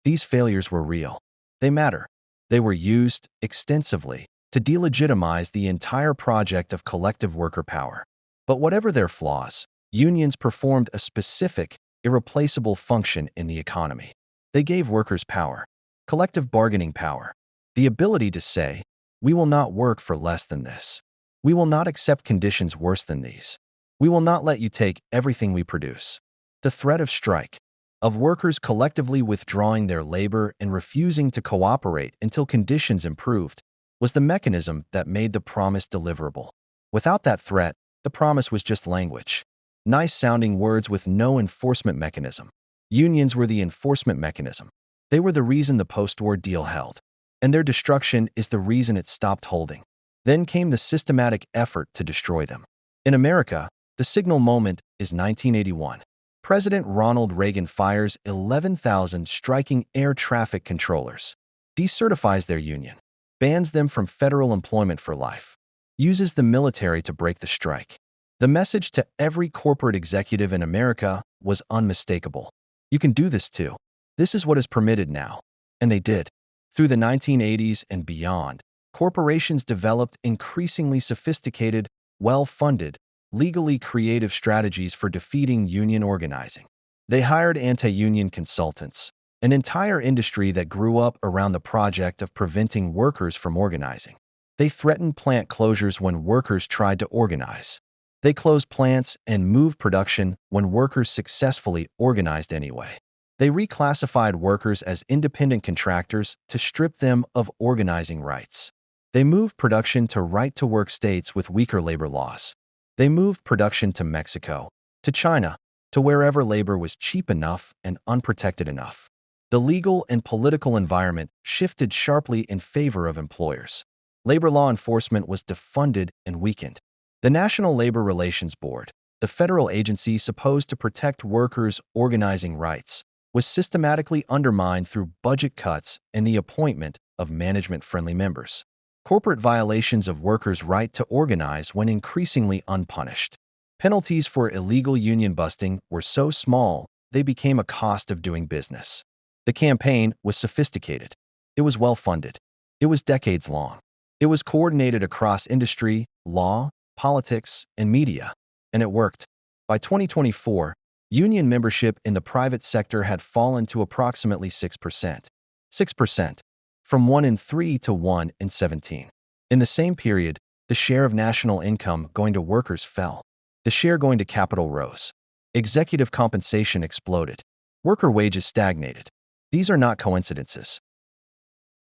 These failures were real. They matter. They were used extensively to delegitimize the entire project of collective worker power. But whatever their flaws, unions performed a specific, irreplaceable function in the economy. They gave workers power, collective bargaining power, the ability to say, "We will not work for less than this. We will not accept conditions worse than these. We will not let you take everything we produce." The threat of strike, of workers collectively withdrawing their labor and refusing to cooperate until conditions improved, was the mechanism that made the promise deliverable. Without that threat, the promise was just language. Nice-sounding words with no enforcement mechanism. Unions were the enforcement mechanism. They were the reason the post-war deal held, and their destruction is the reason it stopped holding. Then came the systematic effort to destroy them. In America, the signal moment is 1981. President Ronald Reagan fires 11,000 striking air traffic controllers, decertifies their union, bans them from federal employment for life, uses the military to break the strike. The message to every corporate executive in America was unmistakable. You can do this too. This is what is permitted now. And they did. Through the 1980s and beyond, corporations developed increasingly sophisticated, well-funded, legally creative strategies for defeating union organizing. They hired anti-union consultants, an entire industry that grew up around the project of preventing workers from organizing. They threatened plant closures when workers tried to organize. They closed plants and moved production when workers successfully organized anyway. They reclassified workers as independent contractors to strip them of organizing rights. They moved production to right-to-work states with weaker labor laws. They moved production to Mexico, to China, to wherever labor was cheap enough and unprotected enough. The legal and political environment shifted sharply in favor of employers. Labor law enforcement was defunded and weakened. The National Labor Relations Board, the federal agency supposed to protect workers' organizing rights, was systematically undermined through budget cuts and the appointment of management-friendly members. Corporate violations of workers' right to organize went increasingly unpunished. Penalties for illegal union busting were so small, they became a cost of doing business. The campaign was sophisticated. It was well-funded. It was decades long. It was coordinated across industry, law, politics, and media. And it worked. By 2024, union membership in the private sector had fallen to approximately 6%. 6%. From 1 in 3 to 1 in 17. In the same period, the share of national income going to workers fell. The share going to capital rose. Executive compensation exploded. Worker wages stagnated. These are not coincidences.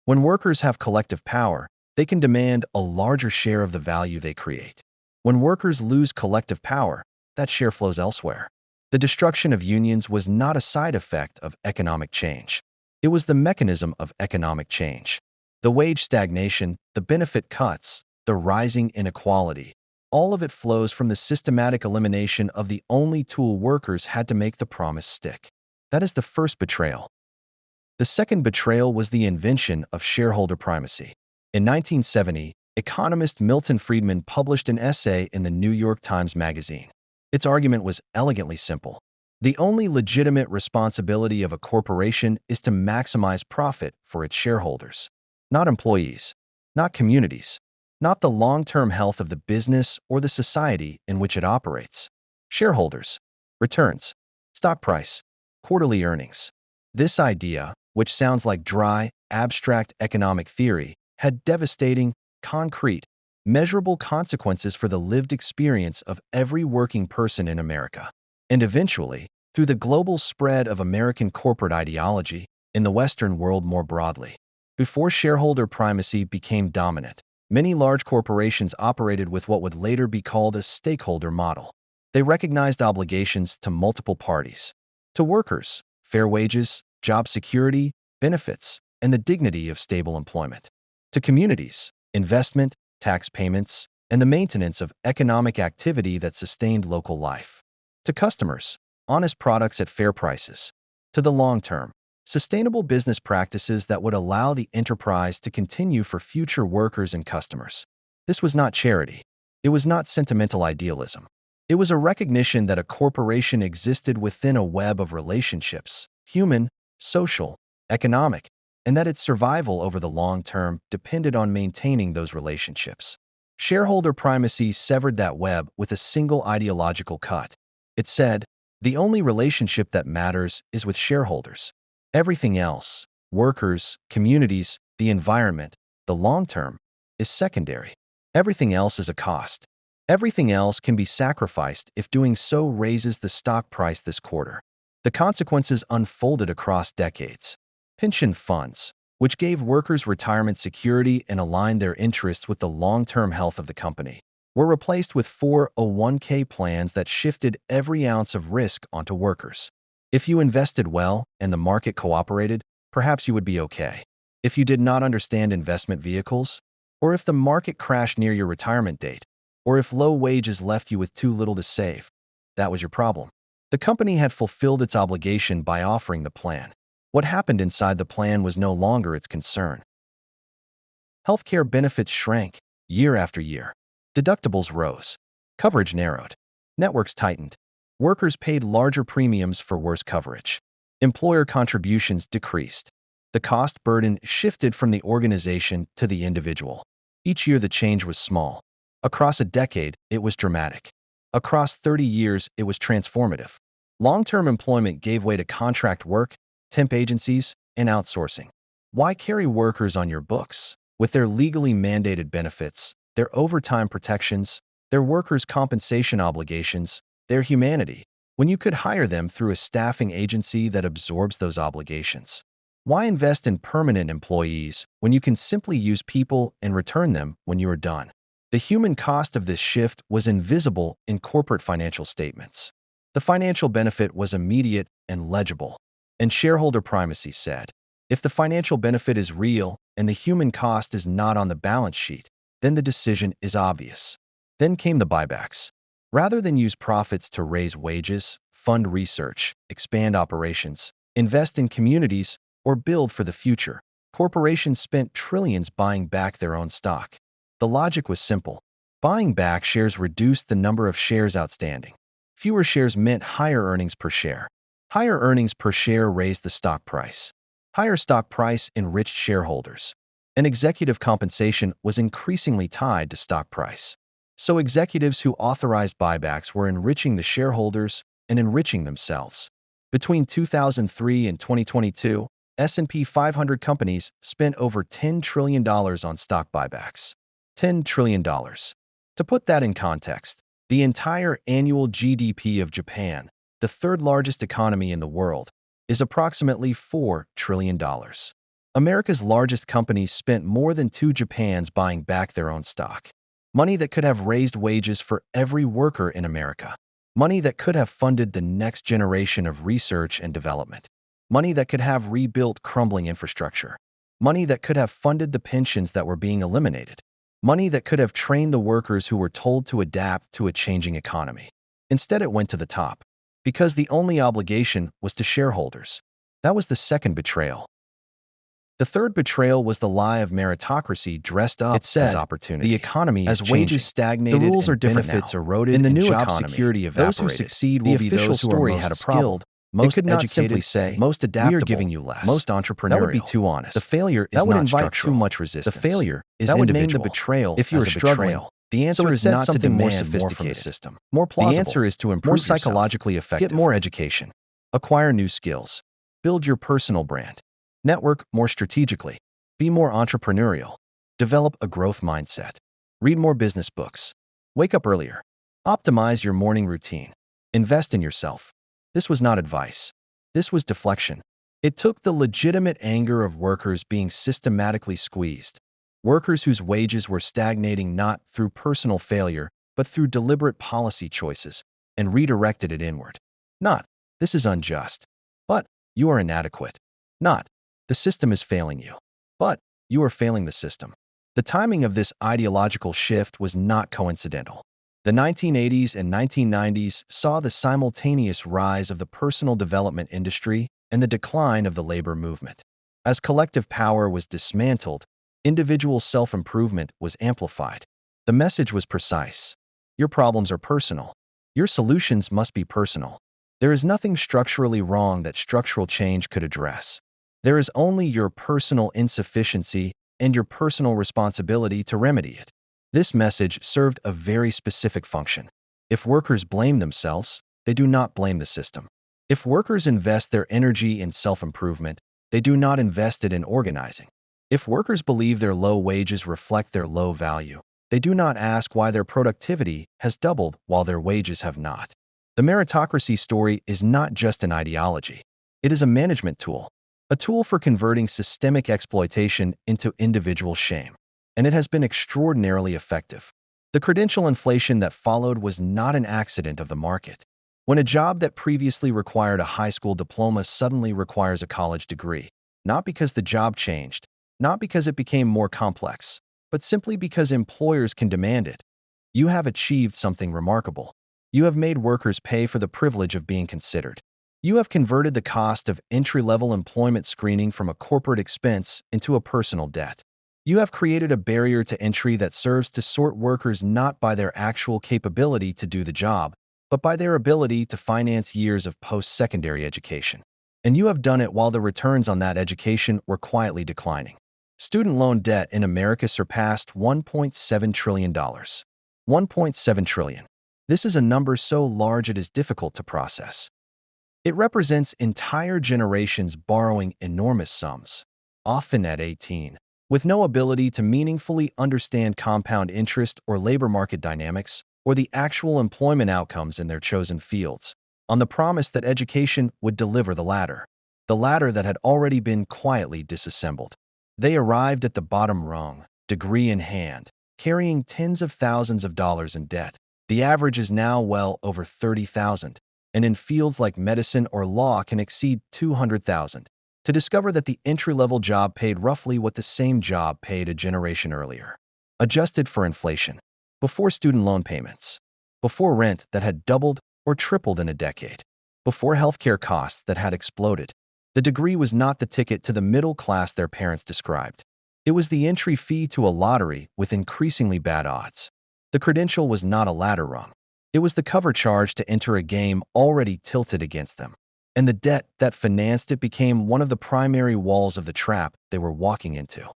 When workers have collective power, they can demand a larger share of the value they create. When workers lose collective power, that share flows elsewhere. The destruction of unions was not a side effect of economic change. It was the mechanism of economic change. The wage stagnation, the benefit cuts, the rising inequality, all of it flows from the systematic elimination of the only tool workers had to make the promise stick. That is the first betrayal. The second betrayal was the invention of shareholder primacy. In 1970, economist Milton Friedman published an essay in the New York Times Magazine. Its argument was elegantly simple. The only legitimate responsibility of a corporation is to maximize profit for its shareholders, not employees, not communities, not the long-term health of the business or the society in which it operates. Shareholders, returns, stock price, quarterly earnings. This idea, which sounds like dry, abstract economic theory, had devastating, concrete, measurable consequences for the lived experience of every working person in America. And eventually, through the global spread of American corporate ideology in the Western world more broadly. Before shareholder primacy became dominant, many large corporations operated with what would later be called a stakeholder model. They recognized obligations to multiple parties. To workers, fair wages, job security, benefits, and the dignity of stable employment. To communities, investment, tax payments, and the maintenance of economic activity that sustained local life. To customers, honest products at fair prices. To the long term, sustainable business practices that would allow the enterprise to continue for future workers and customers. This was not charity. It was not sentimental idealism. It was a recognition that a corporation existed within a web of relationships, human, social, economic, and that its survival over the long term depended on maintaining those relationships. Shareholder primacy severed that web with a single ideological cut. It said, the only relationship that matters is with shareholders. Everything else, workers, communities, the environment, the long term, is secondary. Everything else is a cost. Everything else can be sacrificed if doing so raises the stock price this quarter. The consequences unfolded across decades. Pension funds, which gave workers retirement security and aligned their interests with the long-term health of the company, were replaced with 401k plans that shifted every ounce of risk onto workers. If you invested well and the market cooperated, perhaps you would be okay. If you did not understand investment vehicles, or if the market crashed near your retirement date, or if low wages left you with too little to save, that was your problem. The company had fulfilled its obligation by offering the plan. What happened inside the plan was no longer its concern. Healthcare benefits shrank year after year. Deductibles rose. Coverage narrowed. Networks tightened. Workers paid larger premiums for worse coverage. Employer contributions decreased. The cost burden shifted from the organization to the individual. Each year the change was small. Across a decade, it was dramatic. Across 30 years, it was transformative. Long-term employment gave way to contract work, temp agencies, and outsourcing. Why carry workers on your books? With their legally mandated benefits, their overtime protections, their workers' compensation obligations, their humanity, when you could hire them through a staffing agency that absorbs those obligations? Why invest in permanent employees when you can simply use people and return them when you are done? The human cost of this shift was invisible in corporate financial statements. The financial benefit was immediate and legible. And shareholder primacy said, if the financial benefit is real and the human cost is not on the balance sheet, then the decision is obvious. Then came the buybacks. Rather than use profits to raise wages, fund research, expand operations, invest in communities, or build for the future, corporations spent trillions buying back their own stock. The logic was simple. Buying back shares reduced the number of shares outstanding. Fewer shares meant higher earnings per share. Higher earnings per share raised the stock price. Higher stock price enriched shareholders. And executive compensation was increasingly tied to stock price. So executives who authorized buybacks were enriching the shareholders and enriching themselves. Between 2003 and 2022, S&P 500 companies spent over $10 trillion on stock buybacks. $10 trillion. To put that in context, the entire annual GDP of Japan, the third largest economy in the world, is approximately $4 trillion. America's largest companies spent more than two Japans buying back their own stock. Money that could have raised wages for every worker in America. Money that could have funded the next generation of research and development. Money that could have rebuilt crumbling infrastructure. Money that could have funded the pensions that were being eliminated. Money that could have trained the workers who were told to adapt to a changing economy. Instead, it went to the top, because the only obligation was to shareholders. That was the second betrayal. The third betrayal was the lie of meritocracy dressed up as opportunity. The economy as wages stagnated, the rules are different benefits now. Eroded in the new job economy, security evaporated. Those who succeed will be those who are most skilled. Most could not simply say, most adaptable, we are giving you less. Most entrepreneurial. That would be too honest. The failure is not structural. Too much resistance. The failure is that individual. Would name the betrayal if you are struggling. The answer is not to demand more sophisticated system, more plausible. The answer is to improve more psychologically effective. Get more education. Acquire new skills. Build your personal brand. Network more strategically. Be more entrepreneurial. Develop a growth mindset. Read more business books. Wake up earlier. Optimize your morning routine. Invest in yourself. This was not advice. This was deflection. It took the legitimate anger of workers being systematically squeezed. Workers whose wages were stagnating not through personal failure, but through deliberate policy choices, and redirected it inward. Not, this is unjust. But, you are inadequate. Not, the system is failing you. But, you are failing the system. The timing of this ideological shift was not coincidental. The 1980s and 1990s saw the simultaneous rise of the personal development industry and the decline of the labor movement. As collective power was dismantled, individual self-improvement was amplified. The message was precise. Your problems are personal. Your solutions must be personal. There is nothing structurally wrong that structural change could address. There is only your personal insufficiency and your personal responsibility to remedy it. This message served a very specific function. If workers blame themselves, they do not blame the system. If workers invest their energy in self-improvement, they do not invest it in organizing. If workers believe their low wages reflect their low value, they do not ask why their productivity has doubled while their wages have not. The meritocracy story is not just an ideology. It is a management tool, a tool for converting systemic exploitation into individual shame. And it has been extraordinarily effective. The credential inflation that followed was not an accident of the market. When a job that previously required a high school diploma suddenly requires a college degree, not because the job changed, not because it became more complex, but simply because employers can demand it, you have achieved something remarkable. You have made workers pay for the privilege of being considered. You have converted the cost of entry-level employment screening from a corporate expense into a personal debt. You have created a barrier to entry that serves to sort workers not by their actual capability to do the job, but by their ability to finance years of post-secondary education. And you have done it while the returns on that education were quietly declining. Student loan debt in America surpassed $1.7 trillion. $1.7 trillion. This is a number so large it is difficult to process. It represents entire generations borrowing enormous sums, often at 18. With no ability to meaningfully understand compound interest or labor market dynamics, or the actual employment outcomes in their chosen fields, on the promise that education would deliver the latter that had already been quietly disassembled. They arrived at the bottom rung, degree in hand, carrying tens of thousands of dollars in debt. The average is now well over $30,000, and in fields like medicine or law can exceed $200,000. To discover that the entry-level job paid roughly what the same job paid a generation earlier. Adjusted for inflation. Before student loan payments. Before rent that had doubled or tripled in a decade. Before healthcare costs that had exploded. The degree was not the ticket to the middle class their parents described. It was the entry fee to a lottery with increasingly bad odds. The credential was not a ladder rung. It was the cover charge to enter a game already tilted against them. And the debt that financed it became one of the primary walls of the trap they were walking into.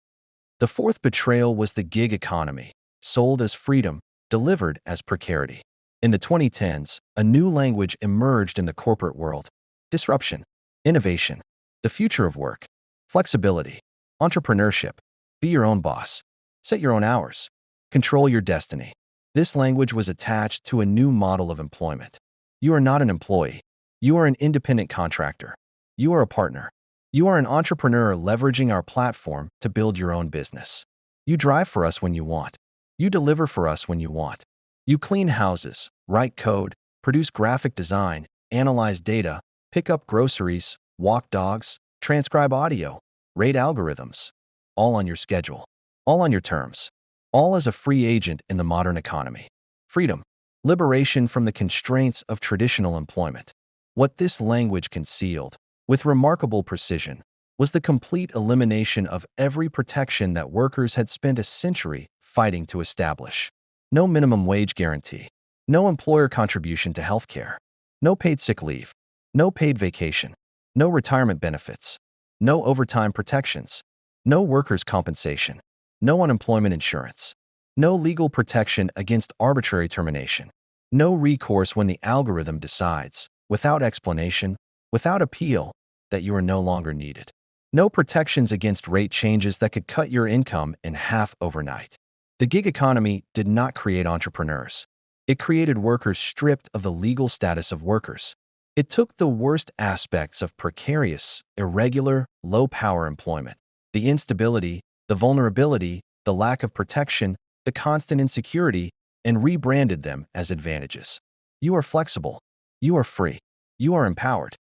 The fourth betrayal was the gig economy, sold as freedom, delivered as precarity. In the 2010s, a new language emerged in the corporate world: disruption, innovation, the future of work, flexibility, entrepreneurship, be your own boss, set your own hours, control your destiny. This language was attached to a new model of employment. You are not an employee. You are an independent contractor. You are a partner. You are an entrepreneur leveraging our platform to build your own business. You drive for us when you want. You deliver for us when you want. You clean houses, write code, produce graphic design, analyze data, pick up groceries, walk dogs, transcribe audio, rate algorithms. All on your schedule. All on your terms. All as a free agent in the modern economy. Freedom. Liberation from the constraints of traditional employment. What this language concealed, with remarkable precision, was the complete elimination of every protection that workers had spent a century fighting to establish. No minimum wage guarantee, no employer contribution to healthcare, no paid sick leave, no paid vacation, no retirement benefits, no overtime protections, no workers' compensation, no unemployment insurance, no legal protection against arbitrary termination, no recourse when the algorithm decides, without explanation, without appeal, that you are no longer needed. No protections against rate changes that could cut your income in half overnight. The gig economy did not create entrepreneurs. It created workers stripped of the legal status of workers. It took the worst aspects of precarious, irregular, low-power employment, the instability, the vulnerability, the lack of protection, the constant insecurity, and rebranded them as advantages. You are flexible. You are free. You are empowered.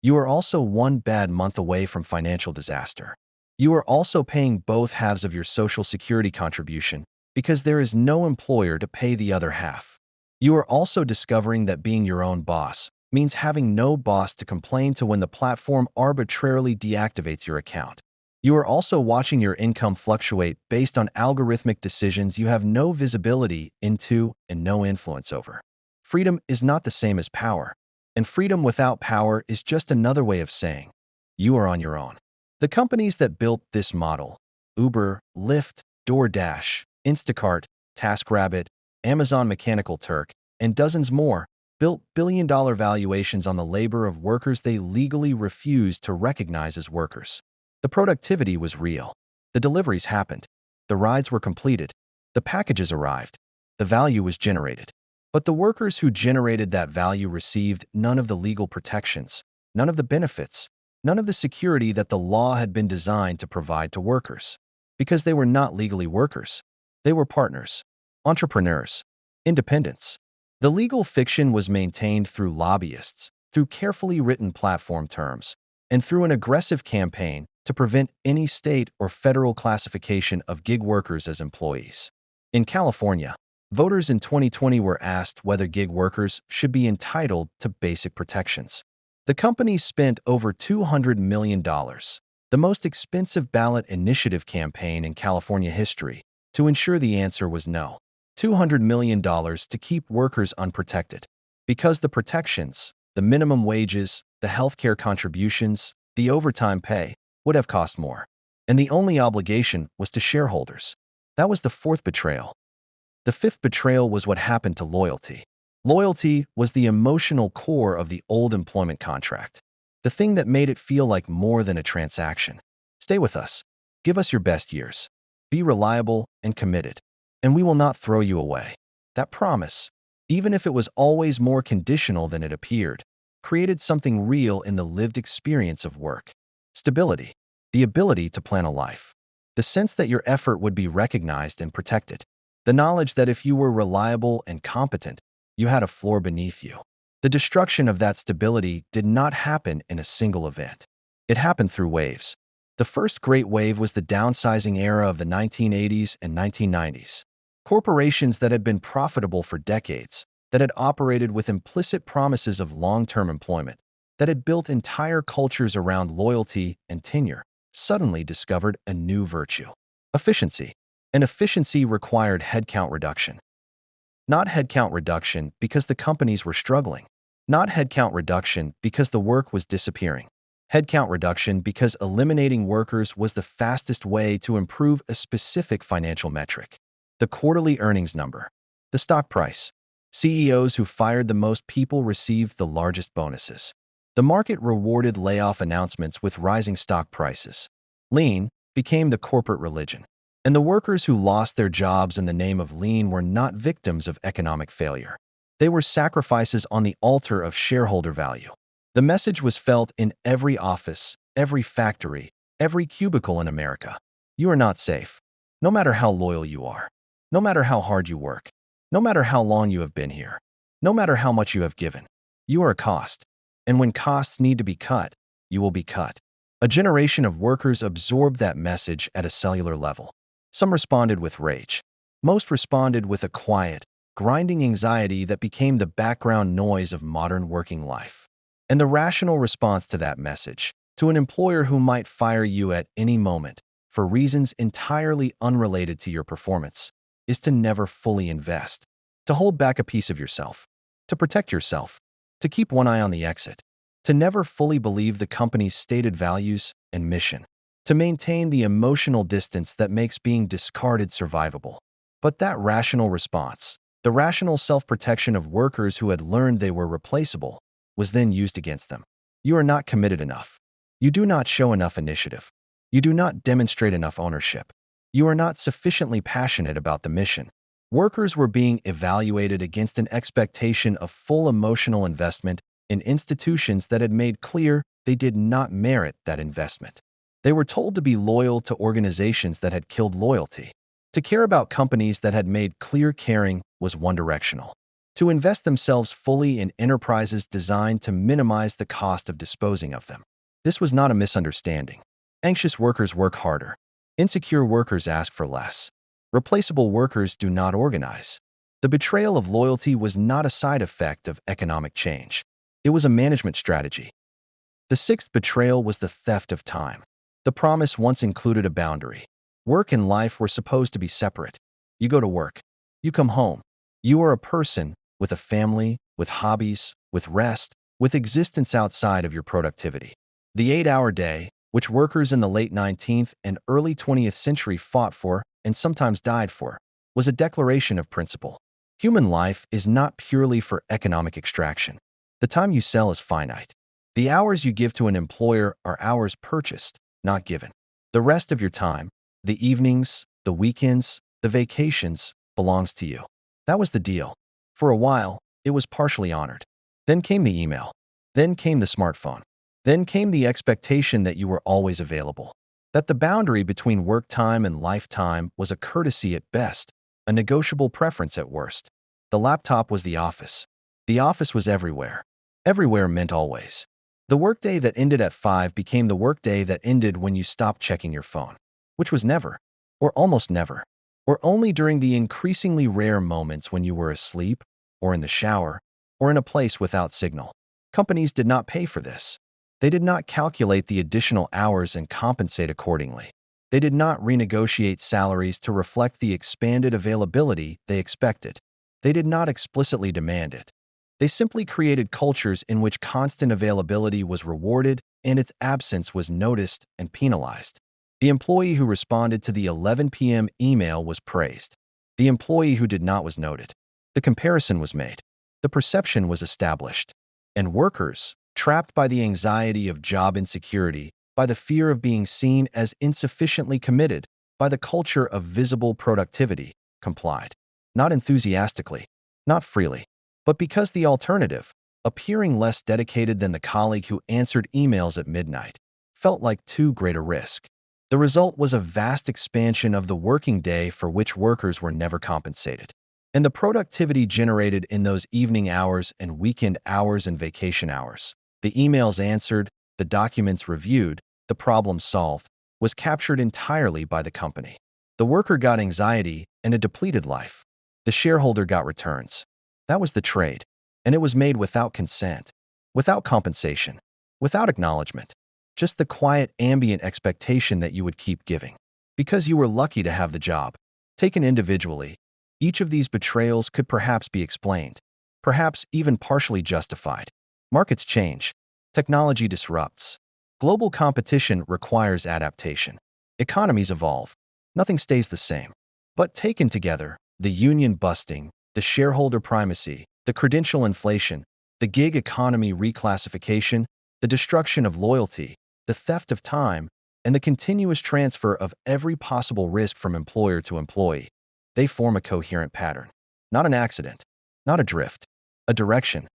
You are also one bad month away from financial disaster. You are also paying both halves of your Social Security contribution because there is no employer to pay the other half. You are also discovering that being your own boss means having no boss to complain to when the platform arbitrarily deactivates your account. You are also watching your income fluctuate based on algorithmic decisions you have no visibility into and no influence over. Freedom is not the same as power, and freedom without power is just another way of saying you are on your own. The companies that built this model, Uber, Lyft, DoorDash, Instacart, TaskRabbit, Amazon Mechanical Turk, and dozens more, built billion-dollar valuations on the labor of workers they legally refused to recognize as workers. The productivity was real. The deliveries happened. The rides were completed. The packages arrived. The value was generated. But the workers who generated that value received none of the legal protections, none of the benefits, none of the security that the law had been designed to provide to workers. Because they were not legally workers. They were partners, entrepreneurs, independents. The legal fiction was maintained through lobbyists, through carefully written platform terms, and through an aggressive campaign to prevent any state or federal classification of gig workers as employees. In California, voters in 2020 were asked whether gig workers should be entitled to basic protections. The company spent over $200 million, the most expensive ballot initiative campaign in California history, to ensure the answer was no. $200 million to keep workers unprotected. Because the protections, the minimum wages, the healthcare contributions, the overtime pay, would have cost more. And the only obligation was to shareholders. That was the fourth betrayal. The fifth betrayal was what happened to loyalty. Loyalty was the emotional core of the old employment contract, the thing that made it feel like more than a transaction. Stay with us. Give us your best years. Be reliable and committed, and we will not throw you away. That promise, even if it was always more conditional than it appeared, created something real in the lived experience of work. Stability, the ability to plan a life, the sense that your effort would be recognized and protected, the knowledge that if you were reliable and competent, you had a floor beneath you. The destruction of that stability did not happen in a single event. It happened through waves. The first great wave was the downsizing era of the 1980s and 1990s. Corporations that had been profitable for decades, that had operated with implicit promises of long-term employment, that had built entire cultures around loyalty and tenure, suddenly discovered a new virtue: efficiency. And efficiency required headcount reduction. Not headcount reduction because the companies were struggling. Not headcount reduction because the work was disappearing. Headcount reduction because eliminating workers was the fastest way to improve a specific financial metric: the quarterly earnings number, the stock price. CEOs who fired the most people received the largest bonuses. The market rewarded layoff announcements with rising stock prices. Lean became the corporate religion. And the workers who lost their jobs in the name of lean were not victims of economic failure. They were sacrifices on the altar of shareholder value. The message was felt in every office, every factory, every cubicle in America. You are not safe. No matter how loyal you are. No matter how hard you work. No matter how long you have been here. No matter how much you have given. You are a cost. And when costs need to be cut, you will be cut. A generation of workers absorbed that message at a cellular level. Some responded with rage. Most responded with a quiet, grinding anxiety that became the background noise of modern working life. And the rational response to that message, to an employer who might fire you at any moment for reasons entirely unrelated to your performance, is to never fully invest, to hold back a piece of yourself, to protect yourself, to keep one eye on the exit, to never fully believe the company's stated values and mission, to maintain the emotional distance that makes being discarded survivable. But that rational response, the rational self-protection of workers who had learned they were replaceable, was then used against them. You are not committed enough. You do not show enough initiative. You do not demonstrate enough ownership. You are not sufficiently passionate about the mission. Workers were being evaluated against an expectation of full emotional investment in institutions that had made clear they did not merit that investment. They were told to be loyal to organizations that had killed loyalty. To care about companies that had made clear caring was one-directional. To invest themselves fully in enterprises designed to minimize the cost of disposing of them. This was not a misunderstanding. Anxious workers work harder. Insecure workers ask for less. Replaceable workers do not organize. The betrayal of loyalty was not a side effect of economic change. It was a management strategy. The sixth betrayal was the theft of time. The promise once included a boundary. Work and life were supposed to be separate. You go to work. You come home. You are a person with a family, with hobbies, with rest, with existence outside of your productivity. The 8-hour day, which workers in the late 19th and early 20th century fought for and sometimes died for, was a declaration of principle. Human life is not purely for economic extraction. The time you sell is finite. The hours you give to an employer are hours purchased, not given. The rest of your time, the evenings, the weekends, the vacations, belongs to you. That was the deal. For a while, it was partially honored. Then came the email. Then came the smartphone. Then came the expectation that you were always available. That the boundary between work time and lifetime was a courtesy at best, a negotiable preference at worst. The laptop was the office. The office was everywhere. Everywhere meant always. The workday that ended at 5 became the workday that ended when you stopped checking your phone, which was never, or almost never, or only during the increasingly rare moments when you were asleep, or in the shower, or in a place without signal. Companies did not pay for this. They did not calculate the additional hours and compensate accordingly. They did not renegotiate salaries to reflect the expanded availability they expected. They did not explicitly demand it. They simply created cultures in which constant availability was rewarded and its absence was noticed and penalized. The employee who responded to the 11 p.m. email was praised. The employee who did not was noted. The comparison was made. The perception was established. And workers, trapped by the anxiety of job insecurity, by the fear of being seen as insufficiently committed, by the culture of visible productivity, complied. Not enthusiastically, not freely, but because the alternative, appearing less dedicated than the colleague who answered emails at midnight, felt like too great a risk. The result was a vast expansion of the working day for which workers were never compensated. And the productivity generated in those evening hours and weekend hours and vacation hours, the emails answered, the documents reviewed, the problems solved, was captured entirely by the company. The worker got anxiety and a depleted life. The shareholder got returns. That was the trade. And it was made without consent, without compensation, without acknowledgement. Just the quiet ambient expectation that you would keep giving. Because you were lucky to have the job. Taken individually, each of these betrayals could perhaps be explained, perhaps even partially justified. Markets change. Technology disrupts. Global competition requires adaptation. Economies evolve. Nothing stays the same. But taken together, the union busting, the shareholder primacy, the credential inflation, the gig economy reclassification, the destruction of loyalty, the theft of time, and the continuous transfer of every possible risk from employer to employee, they form a coherent pattern. Not an accident, not a drift, a direction.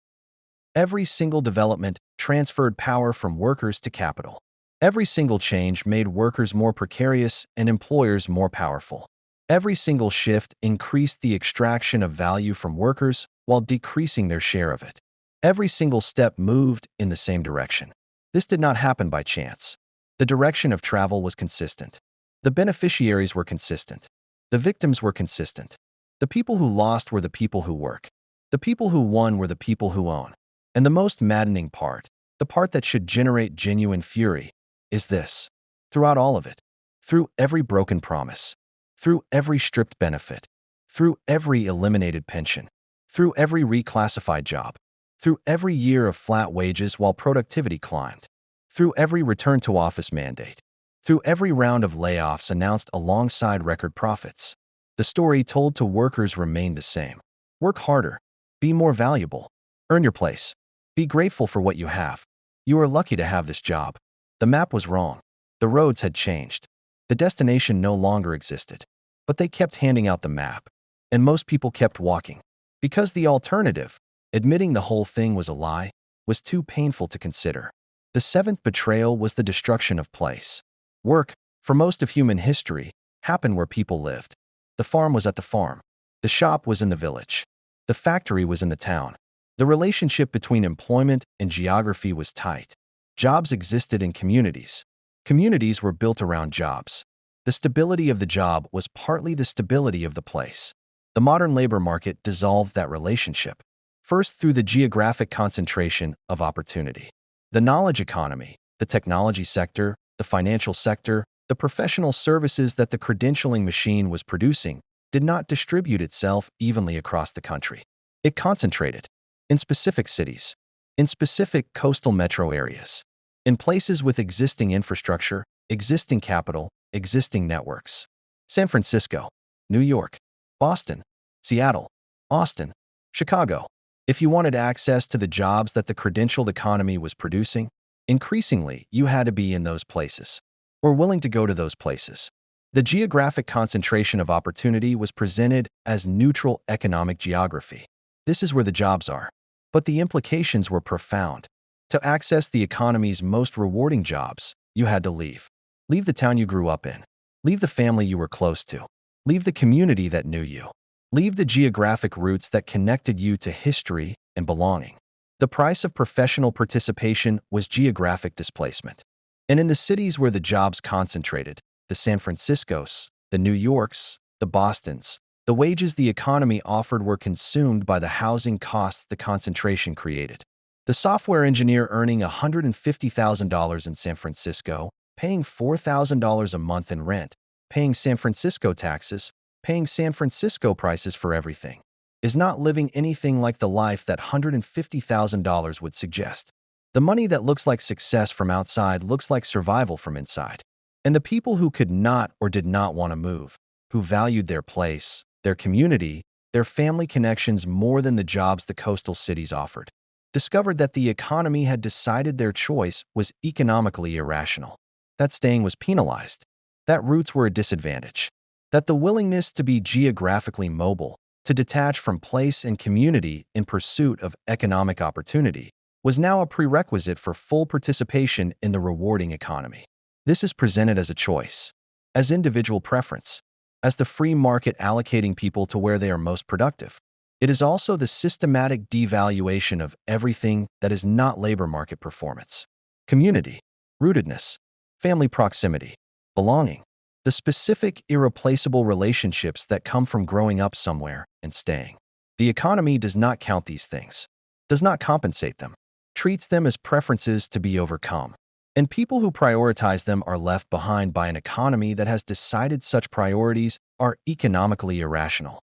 Every single development transferred power from workers to capital. Every single change made workers more precarious and employers more powerful. Every single shift increased the extraction of value from workers while decreasing their share of it. Every single step moved in the same direction. This did not happen by chance. The direction of travel was consistent. The beneficiaries were consistent. The victims were consistent. The people who lost were the people who work. The people who won were the people who own. And the most maddening part, the part that should generate genuine fury, is this. Throughout all of it, through every broken promise, through every stripped benefit, through every eliminated pension, through every reclassified job, through every year of flat wages while productivity climbed, through every return to office mandate, through every round of layoffs announced alongside record profits, the story told to workers remained the same. Work harder. Be more valuable. Earn your place. Be grateful for what you have. You are lucky to have this job. The map was wrong. The roads had changed. The destination no longer existed. But they kept handing out the map, and most people kept walking. Because the alternative, admitting the whole thing was a lie, was too painful to consider. The seventh betrayal was the destruction of place. Work, for most of human history, happened where people lived. The farm was at the farm. The shop was in the village. The factory was in the town. The relationship between employment and geography was tight. Jobs existed in communities. Communities were built around jobs. The stability of the job was partly the stability of the place. The modern labor market dissolved that relationship, first through the geographic concentration of opportunity. The knowledge economy, the technology sector, the financial sector, the professional services that the credentialing machine was producing did not distribute itself evenly across the country. It concentrated in specific cities, in specific coastal metro areas, in places with existing infrastructure, existing capital, existing networks. San Francisco, New York, Boston, Seattle, Austin, Chicago. If you wanted access to the jobs that the credentialed economy was producing, increasingly you had to be in those places, or willing to go to those places. The geographic concentration of opportunity was presented as neutral economic geography. This is where the jobs are. But the implications were profound. To access the economy's most rewarding jobs, you had to leave. Leave the town you grew up in. Leave the family you were close to. Leave the community that knew you. Leave the geographic roots that connected you to history and belonging. The price of professional participation was geographic displacement. And in the cities where the jobs concentrated, the San Franciscos, the New Yorks, the Bostons, the wages the economy offered were consumed by the housing costs the concentration created. The software engineer earning $150,000 in San Francisco, paying $4,000 a month in rent, paying San Francisco taxes, paying San Francisco prices for everything, is not living anything like the life that $150,000 would suggest. The money that looks like success from outside looks like survival from inside. And the people who could not or did not want to move, who valued their place, their community, their family connections more than the jobs the coastal cities offered, discovered that the economy had decided their choice was economically irrational, that staying was penalized, that roots were a disadvantage, that the willingness to be geographically mobile, to detach from place and community in pursuit of economic opportunity, was now a prerequisite for full participation in the rewarding economy. This is presented as a choice, as individual preference, as the free market allocating people to where they are most productive. It is also the systematic devaluation of everything that is not labor market performance. Community, rootedness, family proximity, belonging, the specific irreplaceable relationships that come from growing up somewhere and staying. The economy does not count these things, does not compensate them, treats them as preferences to be overcome. And people who prioritize them are left behind by an economy that has decided such priorities are economically irrational.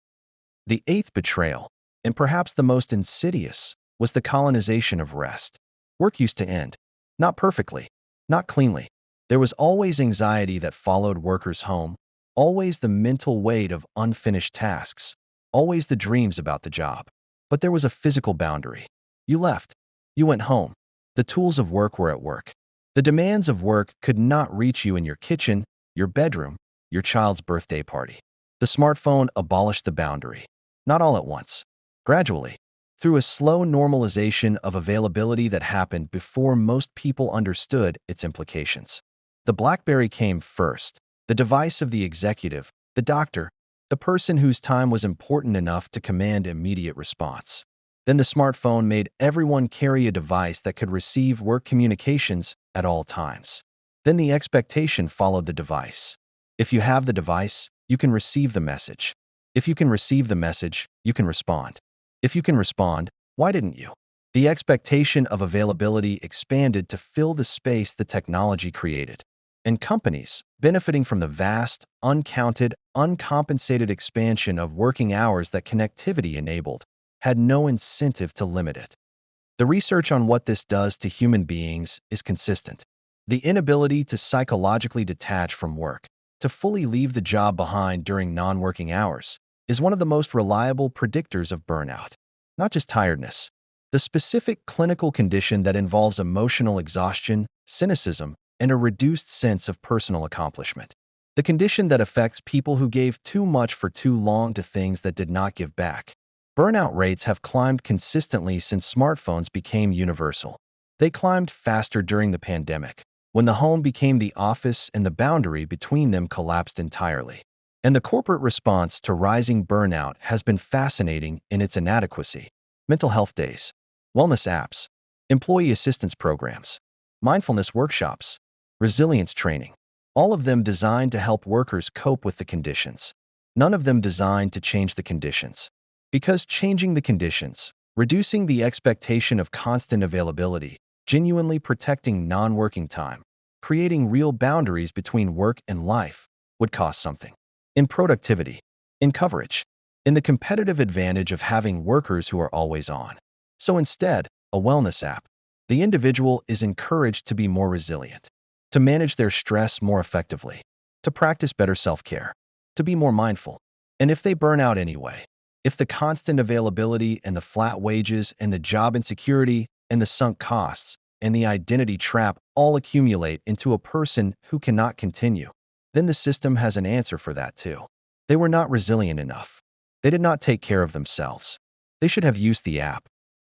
The eighth betrayal, and perhaps the most insidious, was the colonization of rest. Work used to end. Not perfectly, not cleanly. There was always anxiety that followed workers home, always the mental weight of unfinished tasks, always the dreams about the job. But there was a physical boundary. You left. You went home. The tools of work were at work. The demands of work could not reach you in your kitchen, your bedroom, your child's birthday party. The smartphone abolished the boundary. Not all at once. Gradually, through a slow normalization of availability that happened before most people understood its implications. The BlackBerry came first, the device of the executive, the doctor, the person whose time was important enough to command immediate response. Then the smartphone made everyone carry a device that could receive work communications at all times. Then the expectation followed the device. If you have the device, you can receive the message. If you can receive the message, you can respond. If you can respond, why didn't you? The expectation of availability expanded to fill the space the technology created. And companies, benefiting from the vast, uncounted, uncompensated expansion of working hours that connectivity enabled, had no incentive to limit it. The research on what this does to human beings is consistent. The inability to psychologically detach from work, to fully leave the job behind during non-working hours, is one of the most reliable predictors of burnout. Not just tiredness. The specific clinical condition that involves emotional exhaustion, cynicism, and a reduced sense of personal accomplishment. The condition that affects people who gave too much for too long to things that did not give back. Burnout rates have climbed consistently since smartphones became universal. They climbed faster during the pandemic, when the home became the office and the boundary between them collapsed entirely. And the corporate response to rising burnout has been fascinating in its inadequacy. Mental health days, wellness apps, employee assistance programs, mindfulness workshops, resilience training, all of them designed to help workers cope with the conditions. None of them designed to change the conditions. Because changing the conditions, reducing the expectation of constant availability, genuinely protecting non-working time, creating real boundaries between work and life, would cost something. In productivity, in coverage, in the competitive advantage of having workers who are always on. So instead, a wellness app, the individual is encouraged to be more resilient, to manage their stress more effectively, to practice better self-care, to be more mindful. And if they burn out anyway, if the constant availability and the flat wages and the job insecurity and the sunk costs and the identity trap all accumulate into a person who cannot continue, then the system has an answer for that too. They were not resilient enough. They did not take care of themselves. They should have used the app.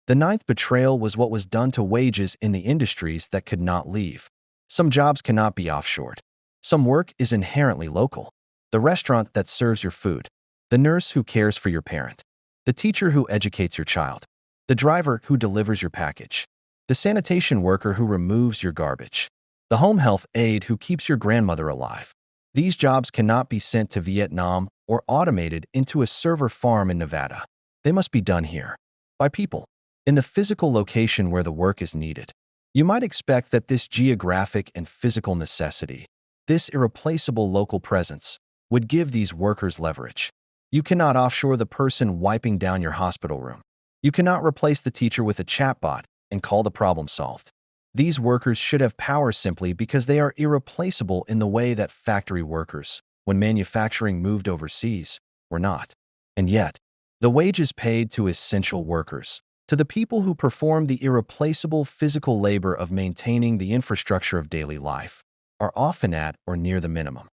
The ninth betrayal was what was done to wages in the industries that could not leave. Some jobs cannot be offshored. Some work is inherently local. The restaurant that serves your food, the nurse who cares for your parent, the teacher who educates your child, the driver who delivers your package, the sanitation worker who removes your garbage, the home health aide who keeps your grandmother alive. These jobs cannot be sent to Vietnam or automated into a server farm in Nevada. They must be done here, by people, in the physical location where the work is needed. You might expect that this geographic and physical necessity, this irreplaceable local presence, would give these workers leverage. You cannot offshore the person wiping down your hospital room. You cannot replace the teacher with a chatbot and call the problem solved. These workers should have power simply because they are irreplaceable in the way that factory workers, when manufacturing moved overseas, were not. And yet, the wages paid to essential workers, to the people who perform the irreplaceable physical labor of maintaining the infrastructure of daily life, are often at or near the minimum.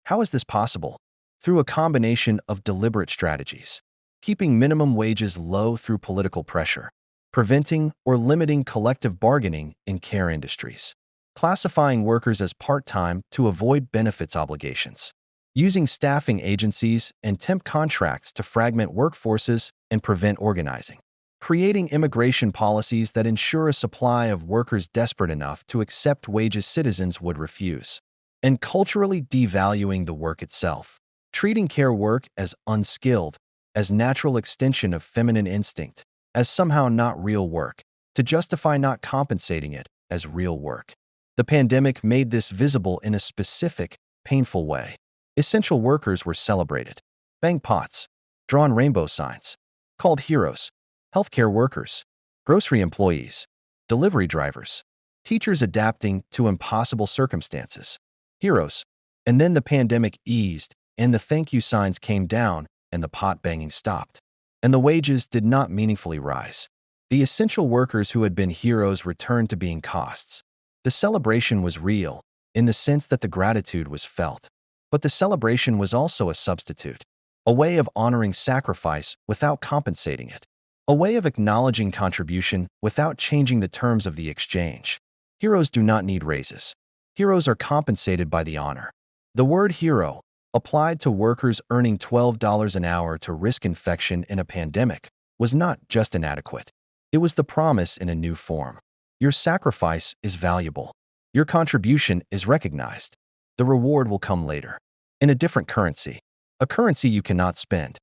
How is this possible? Through a combination of deliberate strategies, keeping minimum wages low through political pressure, preventing or limiting collective bargaining in care industries, classifying workers as part-time to avoid benefits obligations, using staffing agencies and temp contracts to fragment workforces and prevent organizing, creating immigration policies that ensure a supply of workers desperate enough to accept wages citizens would refuse, and culturally devaluing the work itself, treating care work as unskilled, as natural extension of feminine instinct, as somehow not real work, to justify not compensating it as real work. The pandemic made this visible in a specific, painful way. Essential workers were celebrated, banged pots, drawn rainbow signs, called heroes, healthcare workers, grocery employees, delivery drivers, teachers adapting to impossible circumstances, heroes. And then the pandemic eased, and the thank you signs came down, and the pot banging stopped. And the wages did not meaningfully rise. The essential workers who had been heroes returned to being costs. The celebration was real, in the sense that the gratitude was felt. But the celebration was also a substitute, a way of honoring sacrifice without compensating it, a way of acknowledging contribution without changing the terms of the exchange. Heroes do not need raises. Heroes are compensated by the honor. The word hero, applied to workers earning $12 an hour to risk infection in a pandemic, was not just inadequate. It was the promise in a new form. Your sacrifice is valuable. Your contribution is recognized. The reward will come later, in a different currency, a currency you cannot spend.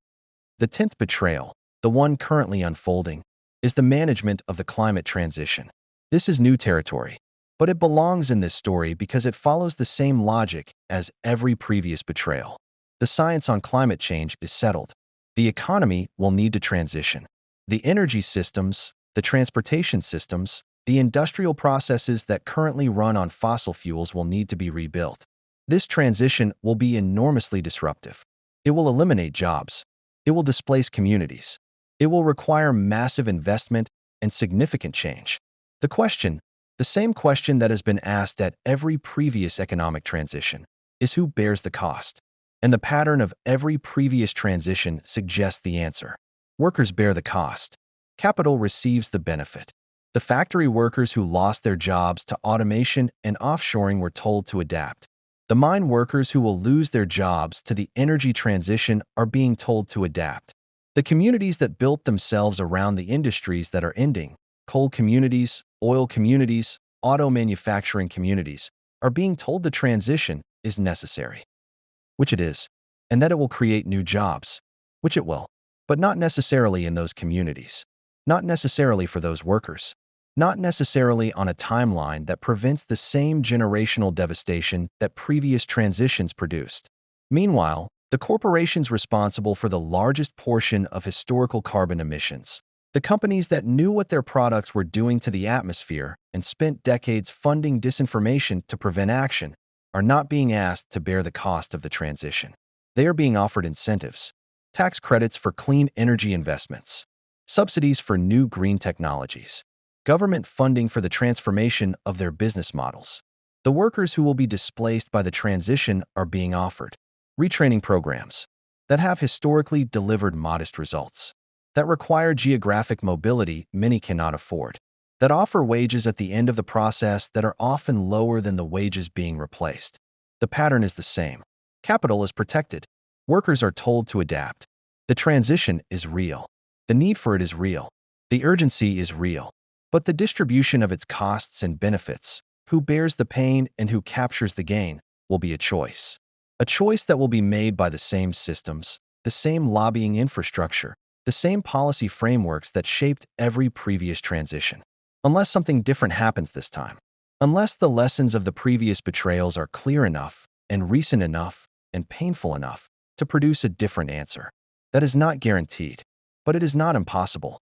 The 10th betrayal, the one currently unfolding, is the management of the climate transition. This is new territory, but it belongs in this story because it follows the same logic as every previous betrayal. The science on climate change is settled. The economy will need to transition. The energy systems, the transportation systems, the industrial processes that currently run on fossil fuels will need to be rebuilt. This transition will be enormously disruptive. It will eliminate jobs. It will displace communities. It will require massive investment and significant change. The question, The same question that has been asked at every previous economic transition is who bears the cost? And the pattern of every previous transition suggests the answer. Workers bear the cost. Capital receives the benefit. The factory workers who lost their jobs to automation and offshoring were told to adapt. The mine workers who will lose their jobs to the energy transition are being told to adapt. The communities that built themselves around the industries that are ending, coal communities, oil communities, auto manufacturing communities, are being told the transition is necessary, which it is, and that it will create new jobs, which it will, but not necessarily in those communities, not necessarily for those workers, not necessarily on a timeline that prevents the same generational devastation that previous transitions produced. Meanwhile, the corporations responsible for the largest portion of historical carbon emissions, the companies that knew what their products were doing to the atmosphere and spent decades funding disinformation to prevent action, are not being asked to bear the cost of the transition. They are being offered incentives, tax credits for clean energy investments, subsidies for new green technologies, government funding for the transformation of their business models. The workers who will be displaced by the transition are being offered retraining programs that have historically delivered modest results, that require geographic mobility many cannot afford, that offer wages at the end of the process that are often lower than the wages being replaced. The pattern is the same. Capital is protected. Workers are told to adapt. The transition is real. The need for it is real. The urgency is real. But the distribution of its costs and benefits, who bears the pain and who captures the gain, will be a choice. A choice that will be made by the same systems, the same lobbying infrastructure, the same policy frameworks that shaped every previous transition. Unless something different happens this time. Unless the lessons of the previous betrayals are clear enough and recent enough and painful enough to produce a different answer. That is not guaranteed, but it is not impossible.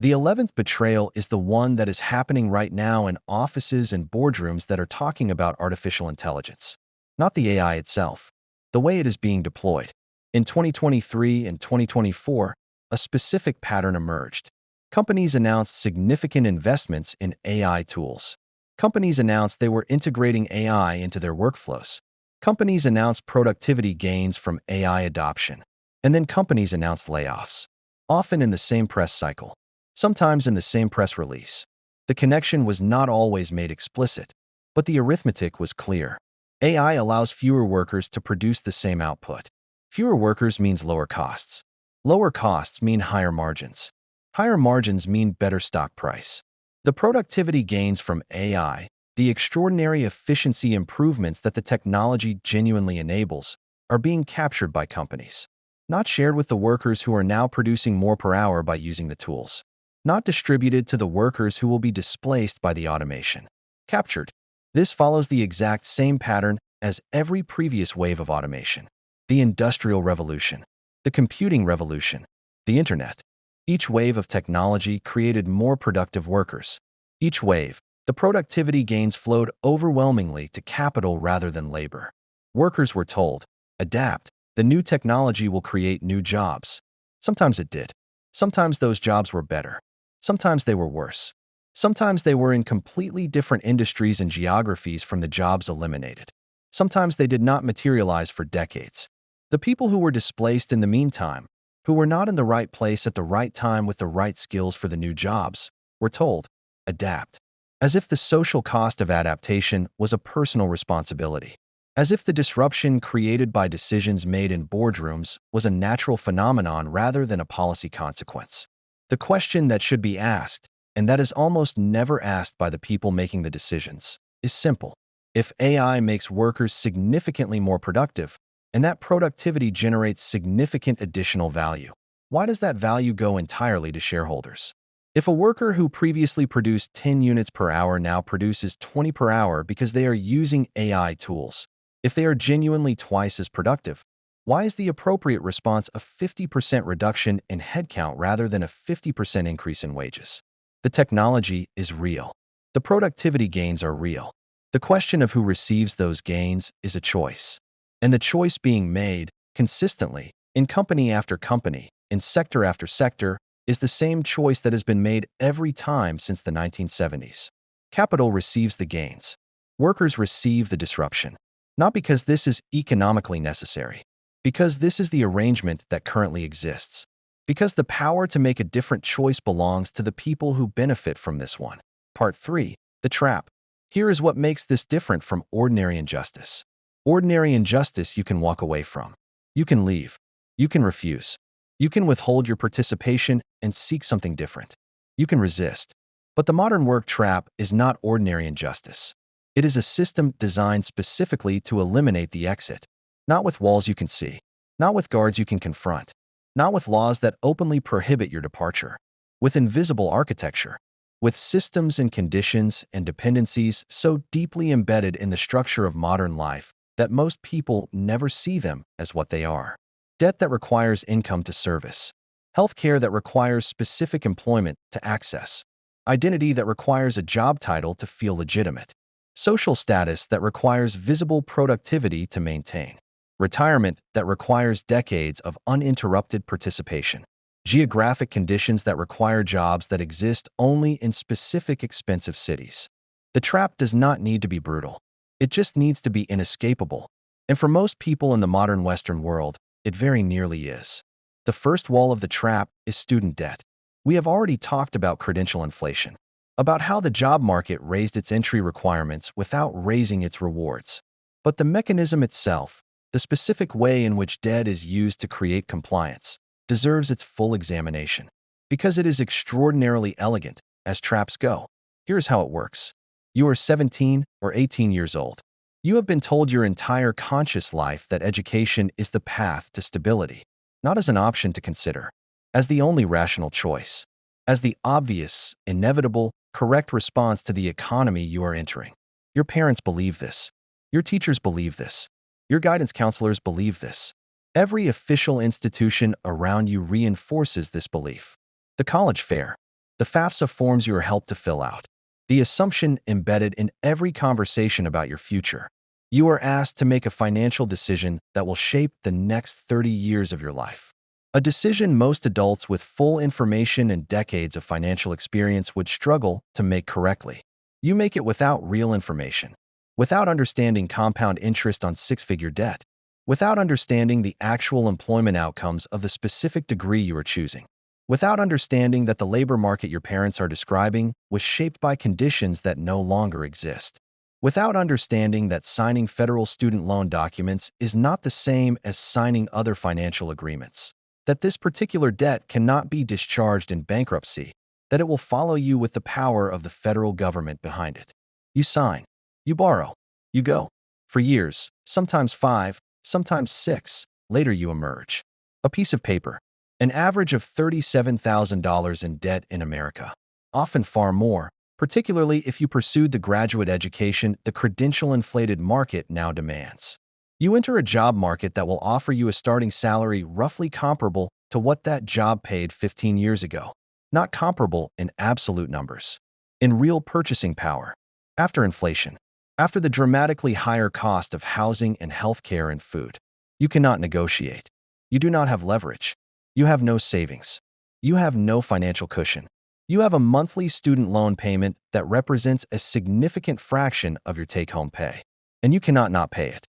The 11th betrayal is the one that is happening right now in offices and boardrooms that are talking about artificial intelligence, not the AI itself, the way it is being deployed. In 2023 and 2024, a specific pattern emerged. Companies announced significant investments in AI tools. Companies announced they were integrating AI into their workflows. Companies announced productivity gains from AI adoption. And then companies announced layoffs, often in the same press cycle. Sometimes in the same press release. The connection was not always made explicit, but the arithmetic was clear. AI allows fewer workers to produce the same output. Fewer workers means lower costs. Lower costs mean higher margins. Higher margins mean better stock price. The productivity gains from AI, the extraordinary efficiency improvements that the technology genuinely enables, are being captured by companies, not shared with the workers who are now producing more per hour by using the tools. Not distributed to the workers who will be displaced by the automation. Captured. This follows the exact same pattern as every previous wave of automation. The Industrial Revolution, the Computing Revolution, the Internet. Each wave of technology created more productive workers. Each wave, the productivity gains flowed overwhelmingly to capital rather than labor. Workers were told, adapt, the new technology will create new jobs. Sometimes it did. Sometimes those jobs were better. Sometimes they were worse. Sometimes they were in completely different industries and geographies from the jobs eliminated. Sometimes they did not materialize for decades. The people who were displaced in the meantime, who were not in the right place at the right time with the right skills for the new jobs, were told, adapt. As if the social cost of adaptation was a personal responsibility. As if the disruption created by decisions made in boardrooms was a natural phenomenon rather than a policy consequence. The question that should be asked, and that is almost never asked by the people making the decisions, is simple. If AI makes workers significantly more productive, and that productivity generates significant additional value, why does that value go entirely to shareholders? If a worker who previously produced 10 units per hour now produces 20 per hour because they are using AI tools, if they are genuinely twice as productive, why is the appropriate response a 50% reduction in headcount rather than a 50% increase in wages? The technology is real. The productivity gains are real. The question of who receives those gains is a choice. And the choice being made, consistently, in company after company, in sector after sector, is the same choice that has been made every time since the 1970s. Capital receives the gains. Workers receive the disruption. Not because this is economically necessary, because this is the arrangement that currently exists. Because the power to make a different choice belongs to the people who benefit from this one. Part 3. The Trap. Here is what makes this different from ordinary injustice. Ordinary injustice you can walk away from. You can leave. You can refuse. You can withhold your participation and seek something different. You can resist. But the modern work trap is not ordinary injustice. It is a system designed specifically to eliminate the exit. Not with walls you can see. Not with guards you can confront. Not with laws that openly prohibit your departure. With invisible architecture. With systems and conditions and dependencies so deeply embedded in the structure of modern life that most people never see them as what they are. Debt that requires income to service. Healthcare that requires specific employment to access. Identity that requires a job title to feel legitimate. Social status that requires visible productivity to maintain. Retirement that requires decades of uninterrupted participation. Geographic conditions that require jobs that exist only in specific expensive cities. The trap does not need to be brutal. It just needs to be inescapable. And for most people in the modern Western world, it very nearly is. The first wall of the trap is student debt. We have already talked about credential inflation, about how the job market raised its entry requirements without raising its rewards. But the mechanism itself, the specific way in which debt is used to create compliance, deserves its full examination. Because it is extraordinarily elegant, as traps go. Here's how it works. You are 17 or 18 years old. You have been told your entire conscious life that education is the path to stability, not as an option to consider, as the only rational choice, as the obvious, inevitable, correct response to the economy you are entering. Your parents believe this. Your teachers believe this. Your guidance counselors believe this. Every official institution around you reinforces this belief. The college fair, the FAFSA forms you are helped to fill out, the assumption embedded in every conversation about your future. You are asked to make a financial decision that will shape the next 30 years of your life. A decision most adults with full information and decades of financial experience would struggle to make correctly. You make it without real information, without understanding compound interest on six-figure debt, without understanding the actual employment outcomes of the specific degree you are choosing, without understanding that the labor market your parents are describing was shaped by conditions that no longer exist, without understanding that signing federal student loan documents is not the same as signing other financial agreements, that this particular debt cannot be discharged in bankruptcy, that it will follow you with the power of the federal government behind it. You sign, you borrow, you go. For years, sometimes 5, sometimes 6, later you emerge. A piece of paper, an average of $37,000 in debt in America, often far more, particularly if you pursued the graduate education the credential-inflated market now demands. You enter a job market that will offer you a starting salary roughly comparable to what that job paid 15 years ago, not comparable in absolute numbers, in real purchasing power, after inflation, after the dramatically higher cost of housing and healthcare and food. You cannot negotiate. You do not have leverage. You have no savings. You have no financial cushion. You have a monthly student loan payment that represents a significant fraction of your take-home pay, and you cannot not pay it.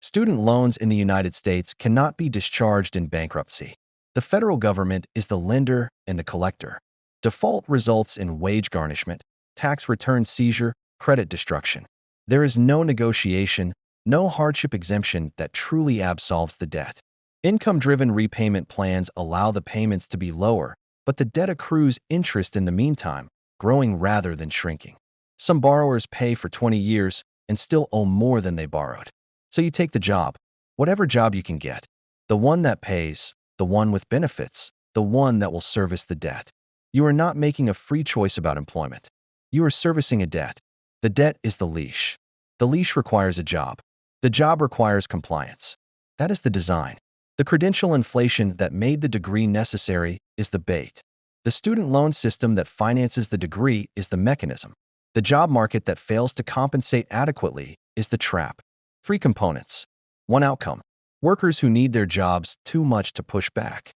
Student loans in the United States cannot be discharged in bankruptcy. The federal government is the lender and the collector. Default results in wage garnishment, tax return seizure, credit destruction. There is no negotiation, no hardship exemption that truly absolves the debt. Income-driven repayment plans allow the payments to be lower, but the debt accrues interest in the meantime, growing rather than shrinking. Some borrowers pay for 20 years and still owe more than they borrowed. So you take the job, whatever job you can get, the one that pays, the one with benefits, the one that will service the debt. You are not making a free choice about employment. You are servicing a debt. The debt is the leash. The leash requires a job. The job requires compliance. That is the design. The credential inflation that made the degree necessary is the bait. The student loan system that finances the degree is the mechanism. The job market that fails to compensate adequately is the trap. 3 components. 1 outcome. Workers who need their jobs too much to push back.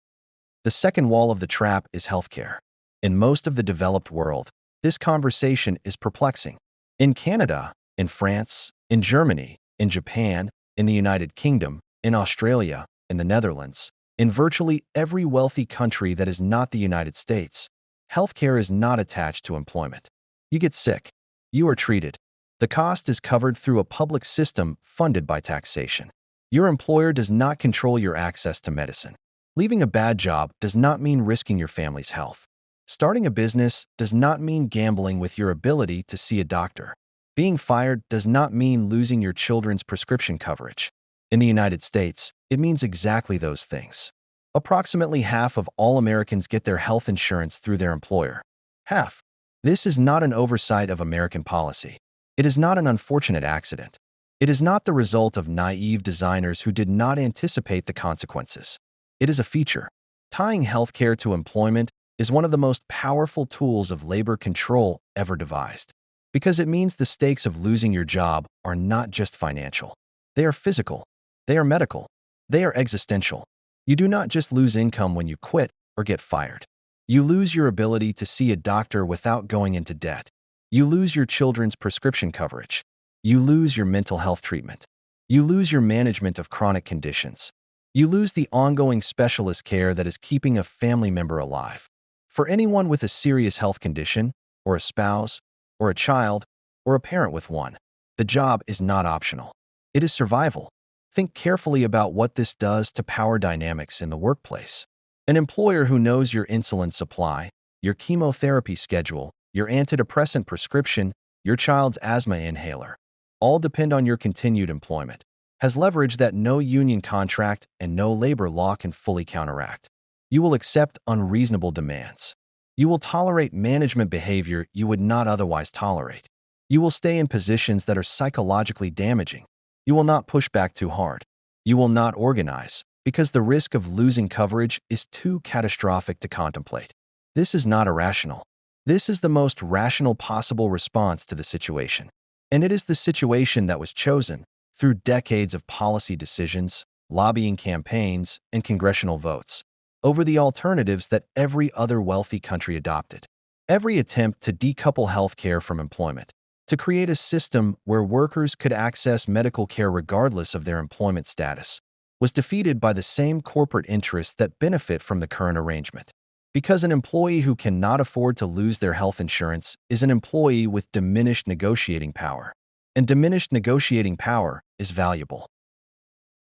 The second wall of the trap is healthcare. In most of the developed world, This conversation is perplexing. In Canada, in France, in Germany, in Japan, in the United Kingdom, in Australia, in the Netherlands, in virtually every wealthy country that is not the United States, healthcare is not attached to employment. You get sick. You are treated. The cost is covered through a public system funded by taxation. Your employer does not control your access to medicine. Leaving a bad job does not mean risking your family's health. Starting a business does not mean gambling with your ability to see a doctor. Being fired does not mean losing your children's prescription coverage. In the United States, it means exactly those things. Approximately half of all Americans get their health insurance through their employer. Half. This is not an oversight of American policy. It is not an unfortunate accident. It is not the result of naive designers who did not anticipate the consequences. It is a feature. Tying healthcare to employment is one of the most powerful tools of labor control ever devised, because it means the stakes of losing your job are not just financial. They are physical. They are medical. They are existential. You do not just lose income when you quit or get fired. You lose your ability to see a doctor without going into debt. You lose your children's prescription coverage. You lose your mental health treatment. You lose your management of chronic conditions. You lose the ongoing specialist care that is keeping a family member alive. For anyone with a serious health condition, or a spouse, or a child, or a parent with one, the job is not optional. It is survival. Think carefully about what this does to power dynamics in the workplace. An employer who knows your insulin supply, your chemotherapy schedule, your antidepressant prescription, your child's asthma inhaler, all depend on your continued employment, has leverage that no union contract and no labor law can fully counteract. You will accept unreasonable demands. You will tolerate management behavior you would not otherwise tolerate. You will stay in positions that are psychologically damaging. You will not push back too hard. You will not organize, because the risk of losing coverage is too catastrophic to contemplate. This is not irrational. This is the most rational possible response to the situation. And it is the situation that was chosen through decades of policy decisions, lobbying campaigns, and congressional votes over the alternatives that every other wealthy country adopted. Every attempt to decouple healthcare from employment, to create a system where workers could access medical care regardless of their employment status, was defeated by the same corporate interests that benefit from the current arrangement. Because an employee who cannot afford to lose their health insurance is an employee with diminished negotiating power, and diminished negotiating power is valuable.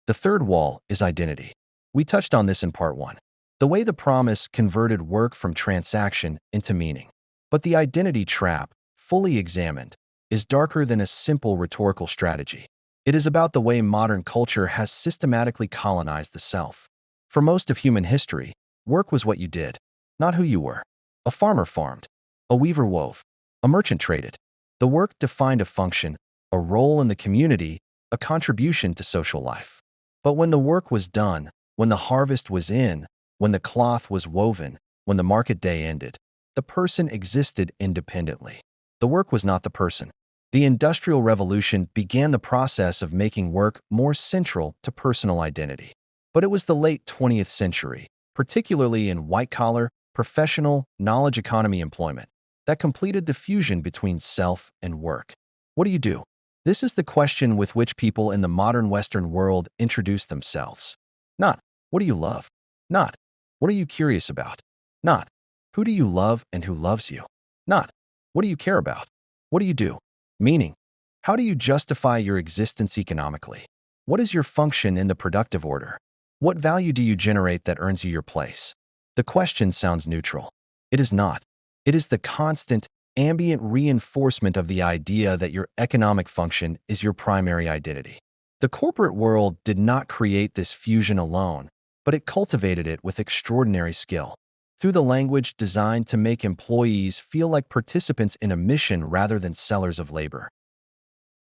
The third wall is identity. We touched on this in part 1. The way the promise converted work from transaction into meaning. But the identity trap, fully examined, is darker than a simple rhetorical strategy. It is about the way modern culture has systematically colonized the self. For most of human history, work was what you did, not who you were. A farmer farmed. A weaver wove. A merchant traded. The work defined a function, a role in the community, a contribution to social life. But when the work was done, when the harvest was in, when the cloth was woven, when the market day ended, the person existed independently. The work was not the person. The Industrial Revolution began the process of making work more central to personal identity. But it was the late 20th century, particularly in white-collar, professional, knowledge economy employment, that completed the fusion between self and work. What do you do? This is the question with which people in the modern Western world introduce themselves. Not, what do you love? Not, what are you curious about? Not, who do you love and who loves you? Not, what do you care about? What do you do? Meaning, how do you justify your existence economically? What is your function in the productive order? What value do you generate that earns you your place? The question sounds neutral. It is not. It is the constant, ambient reinforcement of the idea that your economic function is your primary identity. The corporate world did not create this fusion alone, but it cultivated it with extraordinary skill, through the language designed to make employees feel like participants in a mission rather than sellers of labor.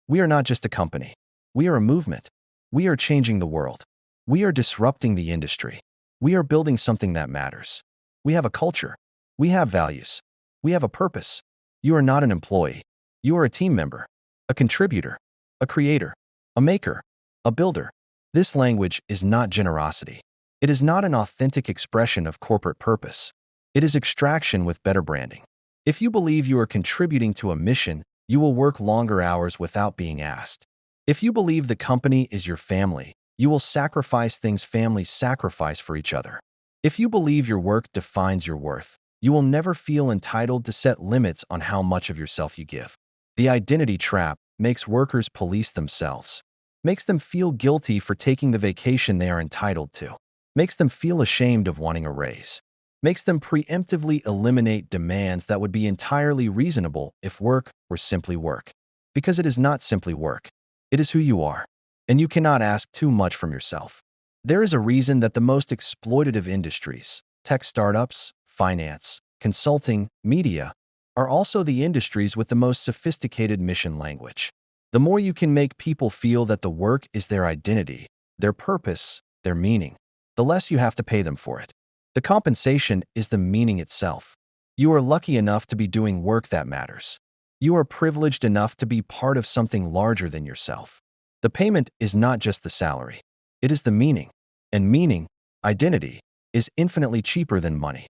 We are not just a company. We are a movement. We are changing the world. We are disrupting the industry. We are building something that matters. We have a culture. We have values. We have a purpose. You are not an employee. You are a team member, a contributor, a creator, a maker, a builder. This language is not generosity. It is not an authentic expression of corporate purpose. It is extraction with better branding. If you believe you are contributing to a mission, you will work longer hours without being asked. If you believe the company is your family, you will sacrifice things families sacrifice for each other. If you believe your work defines your worth, you will never feel entitled to set limits on how much of yourself you give. The identity trap makes workers police themselves, makes them feel guilty for taking the vacation they are entitled to, makes them feel ashamed of wanting a raise, makes them preemptively eliminate demands that would be entirely reasonable if work were simply work. Because it is not simply work. It is who you are, and you cannot ask too much from yourself. There is a reason that the most exploitative industries, tech startups, finance, consulting, media, are also the industries with the most sophisticated mission language. The more you can make people feel that the work is their identity, their purpose, their meaning, the less you have to pay them for it. The compensation is the meaning itself. You are lucky enough to be doing work that matters. You are privileged enough to be part of something larger than yourself. The payment is not just the salary. It is the meaning. And meaning, identity, is infinitely cheaper than money.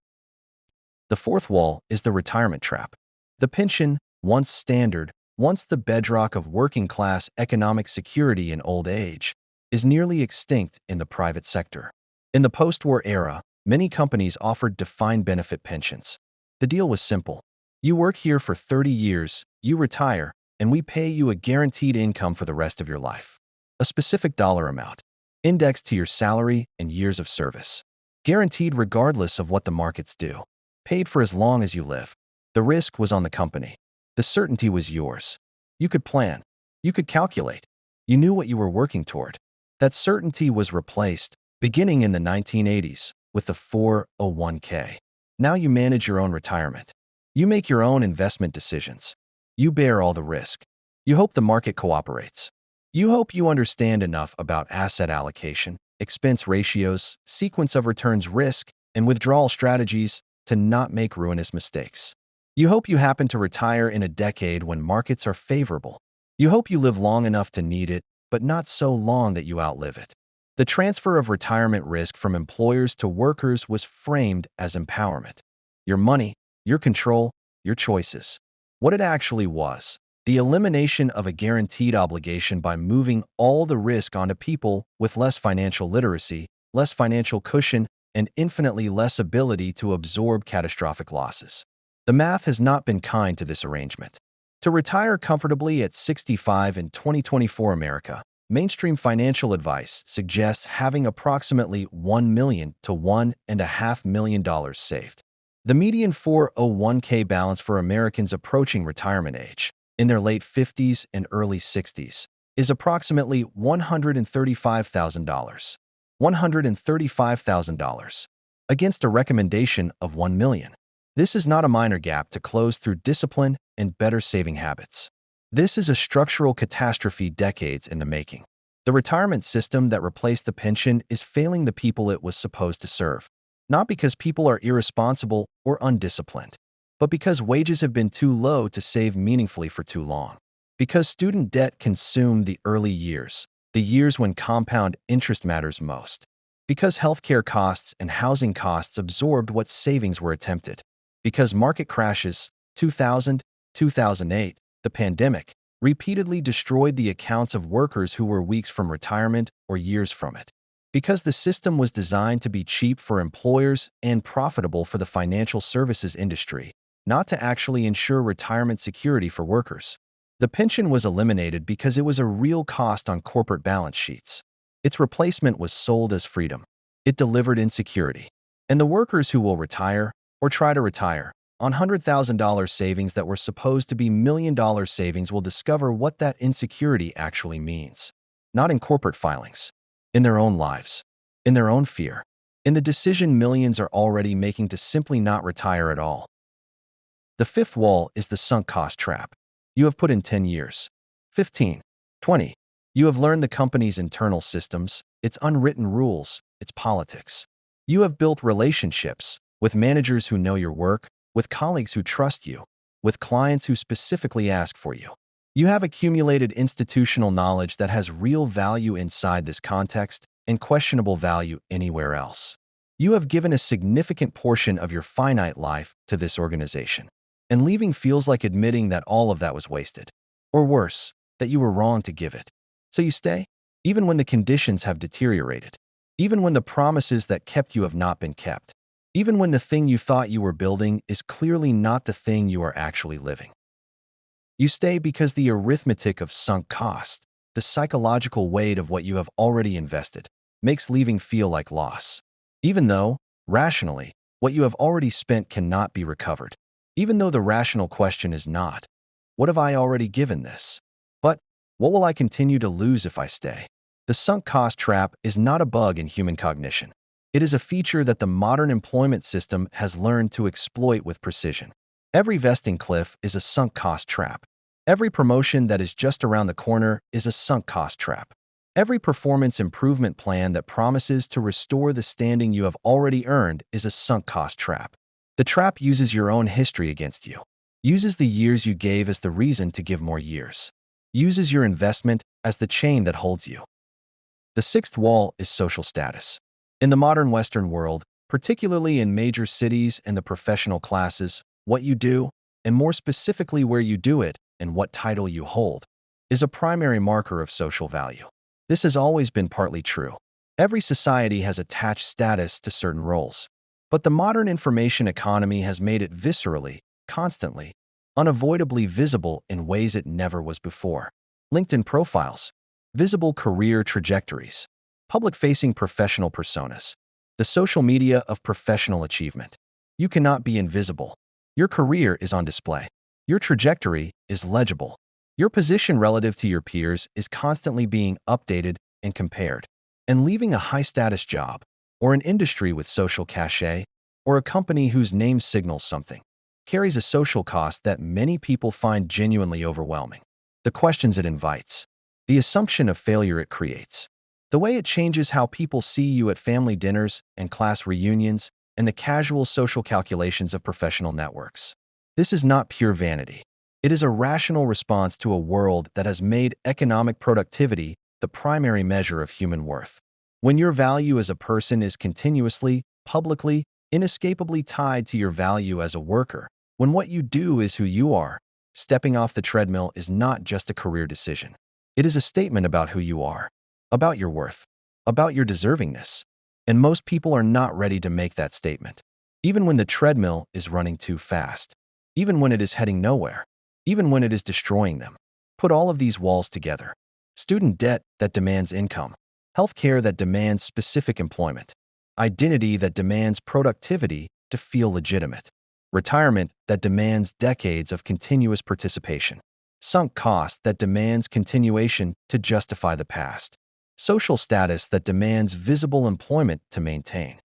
The fourth wall is the retirement trap. The pension, once standard, once the bedrock of working-class economic security in old age, is nearly extinct in the private sector. In the post-war era, many companies offered defined benefit pensions. The deal was simple. You work here for 30 years, you retire, and we pay you a guaranteed income for the rest of your life. A specific dollar amount, indexed to your salary and years of service. Guaranteed regardless of what the markets do. Paid for as long as you live. The risk was on the company. The certainty was yours. You could plan. You could calculate. You knew what you were working toward. That certainty was replaced, beginning in the 1980s, with the 401k. Now you manage your own retirement. You make your own investment decisions. You bear all the risk. You hope the market cooperates. You hope you understand enough about asset allocation, expense ratios, sequence of returns risk, and withdrawal strategies to not make ruinous mistakes. You hope you happen to retire in a decade when markets are favorable. You hope you live long enough to need it, but not so long that you outlive it. The transfer of retirement risk from employers to workers was framed as empowerment. Your money, your control, your choices. What it actually was, the elimination of a guaranteed obligation by moving all the risk onto people with less financial literacy, less financial cushion, and infinitely less ability to absorb catastrophic losses. The math has not been kind to this arrangement. To retire comfortably at 65 in 2024 America, mainstream financial advice suggests having approximately $1 million to $1.5 million saved. The median 401k balance for Americans approaching retirement age, in their late 50s and early 60s, is approximately $135,000. $135,000 against a recommendation of $1 million. This is not a minor gap to close through discipline and better saving habits. This is a structural catastrophe decades in the making. The retirement system that replaced the pension is failing the people it was supposed to serve, not because people are irresponsible or undisciplined, but because wages have been too low to save meaningfully for too long. Because student debt consumed the early years, the years when compound interest matters most. Because healthcare costs and housing costs absorbed what savings were attempted. Because market crashes, 2000, 2008, the pandemic, repeatedly destroyed the accounts of workers who were weeks from retirement or years from it. Because the system was designed to be cheap for employers and profitable for the financial services industry, not to actually ensure retirement security for workers. The pension was eliminated because it was a real cost on corporate balance sheets. Its replacement was sold as freedom. It delivered insecurity. And the workers who will retire, or try to retire, on $100,000 savings that were supposed to be million-dollar savings will discover what that insecurity actually means. Not in corporate filings. In their own lives. In their own fear. In the decision millions are already making to simply not retire at all. The fifth wall is the sunk cost trap. You have put in 10 years. 15. 20. You have learned the company's internal systems, its unwritten rules, its politics. You have built relationships with managers who know your work, with colleagues who trust you, with clients who specifically ask for you. You have accumulated institutional knowledge that has real value inside this context and questionable value anywhere else. You have given a significant portion of your finite life to this organization. And leaving feels like admitting that all of that was wasted. Or worse, that you were wrong to give it. So you stay, even when the conditions have deteriorated. Even when the promises that kept you have not been kept. Even when the thing you thought you were building is clearly not the thing you are actually living. You stay because the arithmetic of sunk cost, the psychological weight of what you have already invested, makes leaving feel like loss. Even though, rationally, what you have already spent cannot be recovered. Even though the rational question is not, what have I already given this? But, what will I continue to lose if I stay? The sunk cost trap is not a bug in human cognition. It is a feature that the modern employment system has learned to exploit with precision. Every vesting cliff is a sunk cost trap. Every promotion that is just around the corner is a sunk cost trap. Every performance improvement plan that promises to restore the standing you have already earned is a sunk cost trap. The trap uses your own history against you, uses the years you gave as the reason to give more years, uses your investment as the chain that holds you. The sixth wall is social status. In the modern Western world, particularly in major cities and the professional classes, what you do, and more specifically where you do it and what title you hold, is a primary marker of social value. This has always been partly true. Every society has attached status to certain roles. But the modern information economy has made it viscerally, constantly, unavoidably visible in ways it never was before. LinkedIn profiles, visible career trajectories, public-facing professional personas, the social media of professional achievement. You cannot be invisible. Your career is on display. Your trajectory is legible. Your position relative to your peers is constantly being updated and compared. And leaving a high-status job, or an industry with social cachet, or a company whose name signals something, carries a social cost that many people find genuinely overwhelming. The questions it invites, the assumption of failure it creates, the way it changes how people see you at family dinners and class reunions, and the casual social calculations of professional networks. This is not pure vanity. It is a rational response to a world that has made economic productivity the primary measure of human worth. When your value as a person is continuously, publicly, inescapably tied to your value as a worker, when what you do is who you are, stepping off the treadmill is not just a career decision. It is a statement about who you are, about your worth, about your deservingness. And most people are not ready to make that statement, even when the treadmill is running too fast, even when it is heading nowhere, even when it is destroying them. Put all of these walls together. Student debt that demands income, healthcare that demands specific employment, identity that demands productivity to feel legitimate, retirement that demands decades of continuous participation, sunk cost that demands continuation to justify the past, social status that demands visible employment to maintain.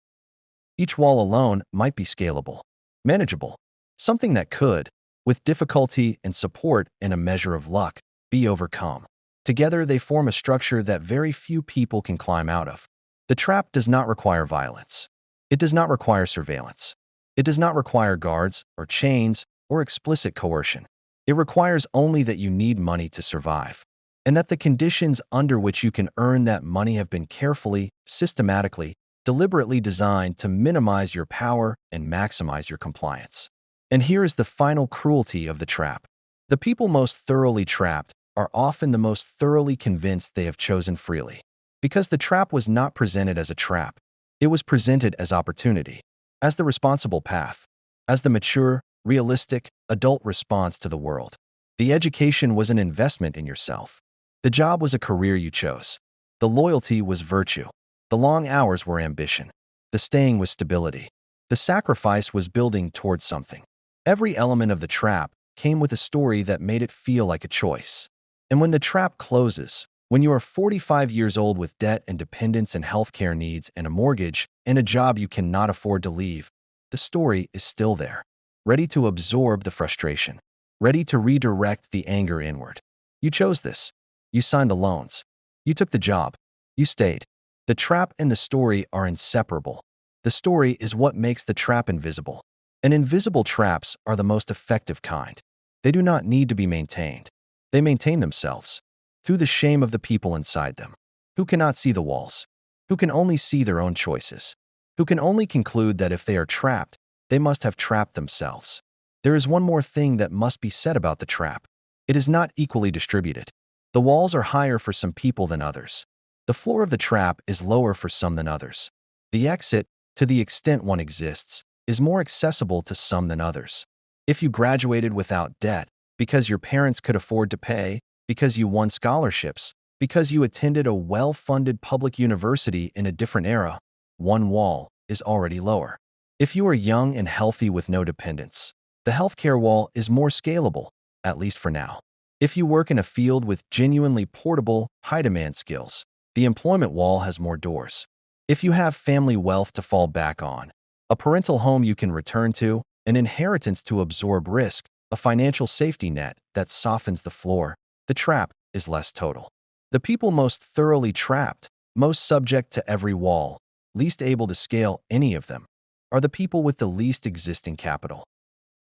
Each wall alone might be scalable, manageable, something that could, with difficulty and support and a measure of luck, be overcome. Together, they form a structure that very few people can climb out of. The trap does not require violence. It does not require surveillance. It does not require guards or chains or explicit coercion. It requires only that you need money to survive, and that the conditions under which you can earn that money have been carefully, systematically, deliberately designed to minimize your power and maximize your compliance. And here is the final cruelty of the trap. The people most thoroughly trapped are often the most thoroughly convinced they have chosen freely. Because the trap was not presented as a trap. It was presented as opportunity, as the responsible path, as the mature, realistic, adult response to the world. The education was an investment in yourself. The job was a career you chose. The loyalty was virtue. The long hours were ambition. The staying was stability. The sacrifice was building towards something. Every element of the trap came with a story that made it feel like a choice. And when the trap closes, when you are 45 years old with debt and dependence and healthcare needs and a mortgage and a job you cannot afford to leave, the story is still there, ready to absorb the frustration, ready to redirect the anger inward. You chose this. You signed the loans. You took the job. You stayed. The trap and the story are inseparable. The story is what makes the trap invisible. And invisible traps are the most effective kind. They do not need to be maintained. They maintain themselves through the shame of the people inside them, who cannot see the walls, who can only see their own choices, who can only conclude that if they are trapped, they must have trapped themselves. There is one more thing that must be said about the trap. It is not equally distributed. The walls are higher for some people than others. The floor of the trap is lower for some than others. The exit, to the extent one exists, is more accessible to some than others. If you graduated without debt, because your parents could afford to pay, because you won scholarships, because you attended a well-funded public university in a different era, one wall is already lower. If you are young and healthy with no dependents, the healthcare wall is more scalable, at least for now. If you work in a field with genuinely portable, high-demand skills, the employment wall has more doors. If you have family wealth to fall back on, a parental home you can return to, an inheritance to absorb risk, a financial safety net that softens the floor, the trap is less total. The people most thoroughly trapped, most subject to every wall, least able to scale any of them, are the people with the least existing capital.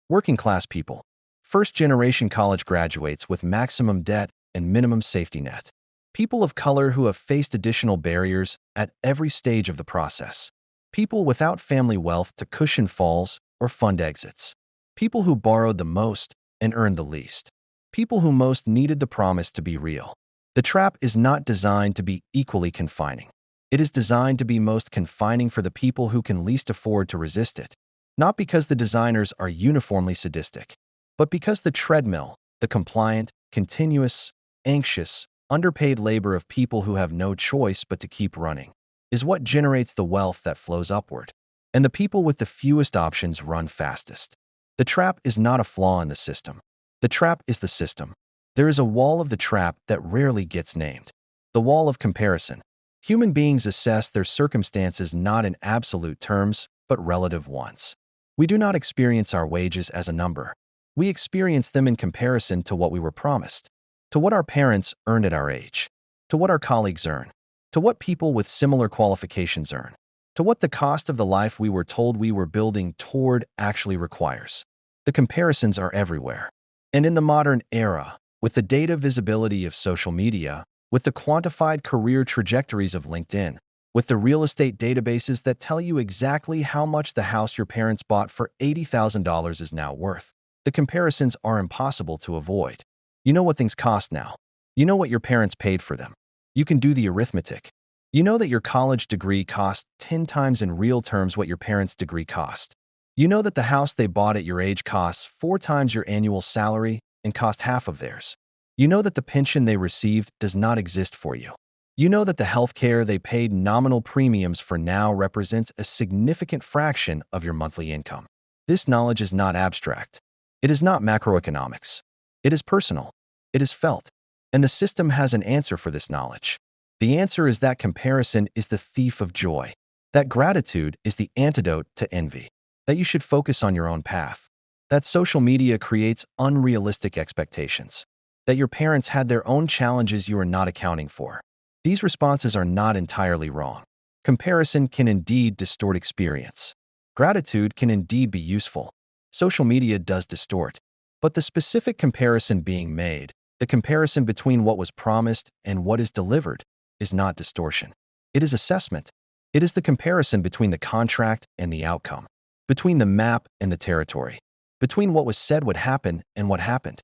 Working-class people, first-generation college graduates with maximum debt and minimum safety net. People of color who have faced additional barriers at every stage of the process. People without family wealth to cushion falls or fund exits. People who borrowed the most and earned the least. People who most needed the promise to be real. The trap is not designed to be equally confining. It is designed to be most confining for the people who can least afford to resist it. Not because the designers are uniformly sadistic, but because the treadmill, the compliant, continuous, anxious, underpaid labor of people who have no choice but to keep running, is what generates the wealth that flows upward. And the people with the fewest options run fastest. The trap is not a flaw in the system. The trap is the system. There is a wall of the trap that rarely gets named. The wall of comparison. Human beings assess their circumstances not in absolute terms, but relative ones. We do not experience our wages as a number. We experience them in comparison to what we were promised, to what our parents earned at our age, to what our colleagues earn, to what people with similar qualifications earn, to what the cost of the life we were told we were building toward actually requires. The comparisons are everywhere. And in the modern era, with the data visibility of social media, with the quantified career trajectories of LinkedIn, with the real estate databases that tell you exactly how much the house your parents bought for $80,000 is now worth, the comparisons are impossible to avoid. You know what things cost now. You know what your parents paid for them. You can do the arithmetic. You know that your college degree cost 10 times in real terms what your parents' degree cost. You know that the house they bought at your age costs 4 times your annual salary and cost half of theirs. You know that the pension they received does not exist for you. You know that the health care they paid nominal premiums for now represents a significant fraction of your monthly income. This knowledge is not abstract. It is not macroeconomics. It is personal. It is felt. And the system has an answer for this knowledge. The answer is that comparison is the thief of joy. That gratitude is the antidote to envy. That you should focus on your own path. That social media creates unrealistic expectations. That your parents had their own challenges you are not accounting for. These responses are not entirely wrong. Comparison can indeed distort experience. Gratitude can indeed be useful. Social media does distort. But the specific comparison being made, the comparison between what was promised and what is delivered, is not distortion. It is assessment. It is the comparison between the contract and the outcome, between the map and the territory, between what was said would happen and what happened.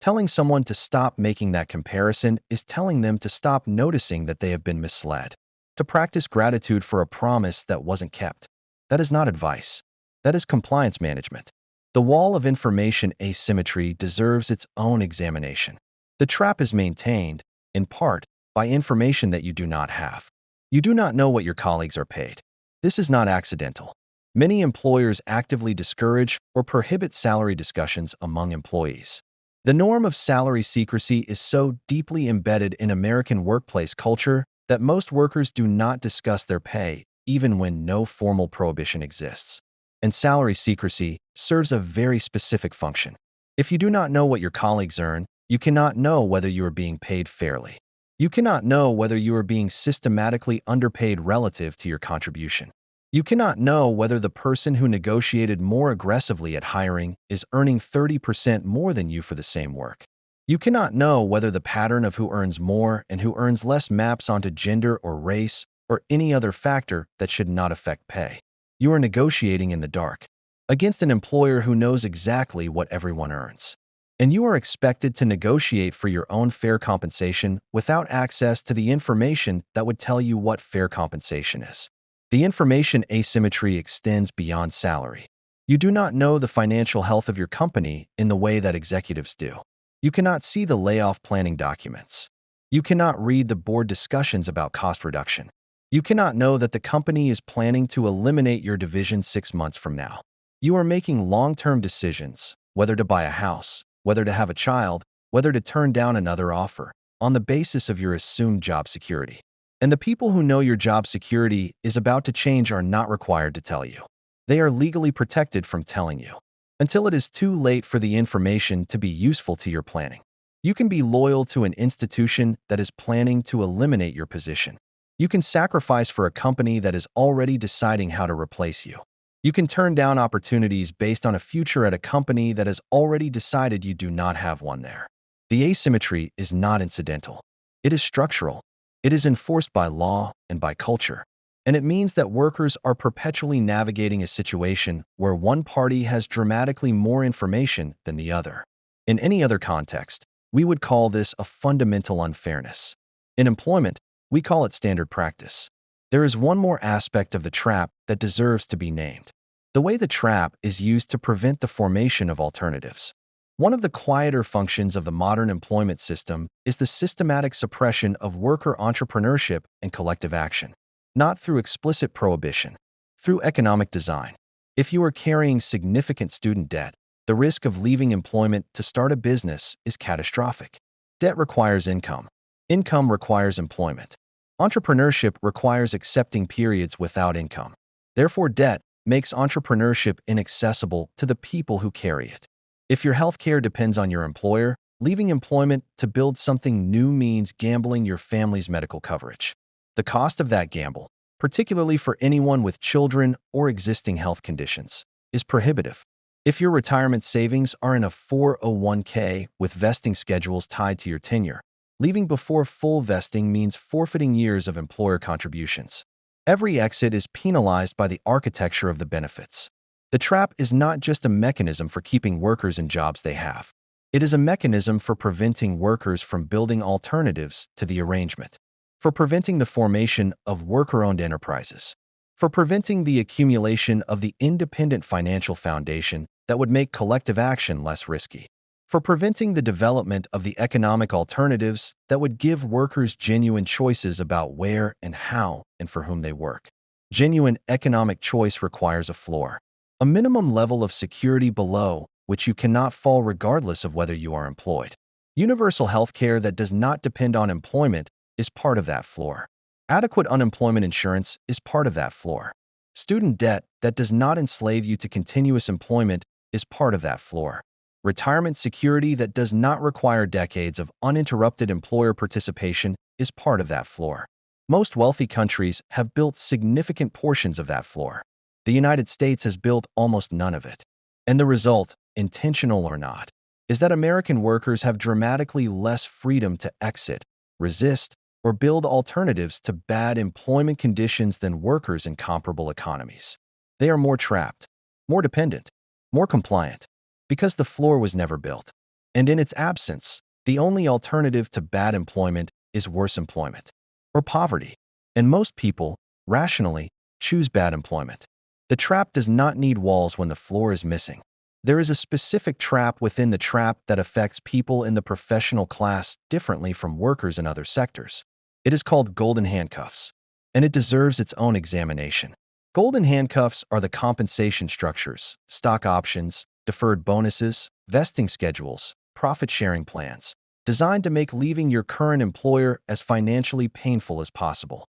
Telling someone to stop making that comparison is telling them to stop noticing that they have been misled, to practice gratitude for a promise that wasn't kept. That is not advice. That is compliance management. The wall of information asymmetry deserves its own examination. The trap is maintained, in part, by information that you do not have. You do not know what your colleagues are paid. This is not accidental. Many employers actively discourage or prohibit salary discussions among employees. The norm of salary secrecy is so deeply embedded in American workplace culture that most workers do not discuss their pay, even when no formal prohibition exists. And salary secrecy serves a very specific function. If you do not know what your colleagues earn, you cannot know whether you are being paid fairly. You cannot know whether you are being systematically underpaid relative to your contribution. You cannot know whether the person who negotiated more aggressively at hiring is earning 30% more than you for the same work. You cannot know whether the pattern of who earns more and who earns less maps onto gender or race or any other factor that should not affect pay. You are negotiating in the dark. against an employer who knows exactly what everyone earns. And you are expected to negotiate for your own fair compensation without access to the information that would tell you what fair compensation is. The information asymmetry extends beyond salary. You do not know the financial health of your company in the way that executives do. You cannot see the layoff planning documents. You cannot read the board discussions about cost reduction. You cannot know that the company is planning to eliminate your division 6 months from now. You are making long-term decisions, whether to buy a house, whether to have a child, whether to turn down another offer, on the basis of your assumed job security. And the people who know your job security is about to change are not required to tell you. They are legally protected from telling you, until it is too late for the information to be useful to your planning. You can be loyal to an institution that is planning to eliminate your position. You can sacrifice for a company that is already deciding how to replace you. You can turn down opportunities based on a future at a company that has already decided you do not have one there. The asymmetry is not incidental. It is structural. It is enforced by law and by culture. And it means that workers are perpetually navigating a situation where one party has dramatically more information than the other. In any other context, we would call this a fundamental unfairness. In employment, we call it standard practice. There is one more aspect of the trap that deserves to be named: the way the trap is used to prevent the formation of alternatives. One of the quieter functions of the modern employment system is the systematic suppression of worker entrepreneurship and collective action. Not through explicit prohibition, through economic design. If you are carrying significant student debt, the risk of leaving employment to start a business is catastrophic. Debt requires income. Income requires employment. Entrepreneurship requires accepting periods without income. Therefore, debt makes entrepreneurship inaccessible to the people who carry it. If your healthcare depends on your employer, leaving employment to build something new means gambling your family's medical coverage. The cost of that gamble, particularly for anyone with children or existing health conditions, is prohibitive. If your retirement savings are in a 401k with vesting schedules tied to your tenure, leaving before full vesting means forfeiting years of employer contributions. Every exit is penalized by the architecture of the benefits. The trap is not just a mechanism for keeping workers in jobs they have. It is a mechanism for preventing workers from building alternatives to the arrangement, for preventing the formation of worker-owned enterprises, for preventing the accumulation of the independent financial foundation that would make collective action less risky, for preventing the development of the economic alternatives that would give workers genuine choices about where and how and for whom they work. Genuine economic choice requires a floor, a minimum level of security below which you cannot fall regardless of whether you are employed. Universal health care that does not depend on employment is part of that floor. Adequate unemployment insurance is part of that floor. Student debt that does not enslave you to continuous employment is part of that floor. Retirement security that does not require decades of uninterrupted employer participation is part of that floor. Most wealthy countries have built significant portions of that floor. The United States has built almost none of it. And the result, intentional or not, is that American workers have dramatically less freedom to exit, resist, or build alternatives to bad employment conditions than workers in comparable economies. They are more trapped, more dependent, more compliant, because the floor was never built. And in its absence, the only alternative to bad employment is worse employment, or poverty. And most people, rationally, choose bad employment. The trap does not need walls when the floor is missing. There is a specific trap within the trap that affects people in the professional class differently from workers in other sectors. It is called golden handcuffs, and it deserves its own examination. Golden handcuffs are the compensation structures, stock options, deferred bonuses, vesting schedules, profit-sharing plans, designed to make leaving your current employer as financially painful as possible.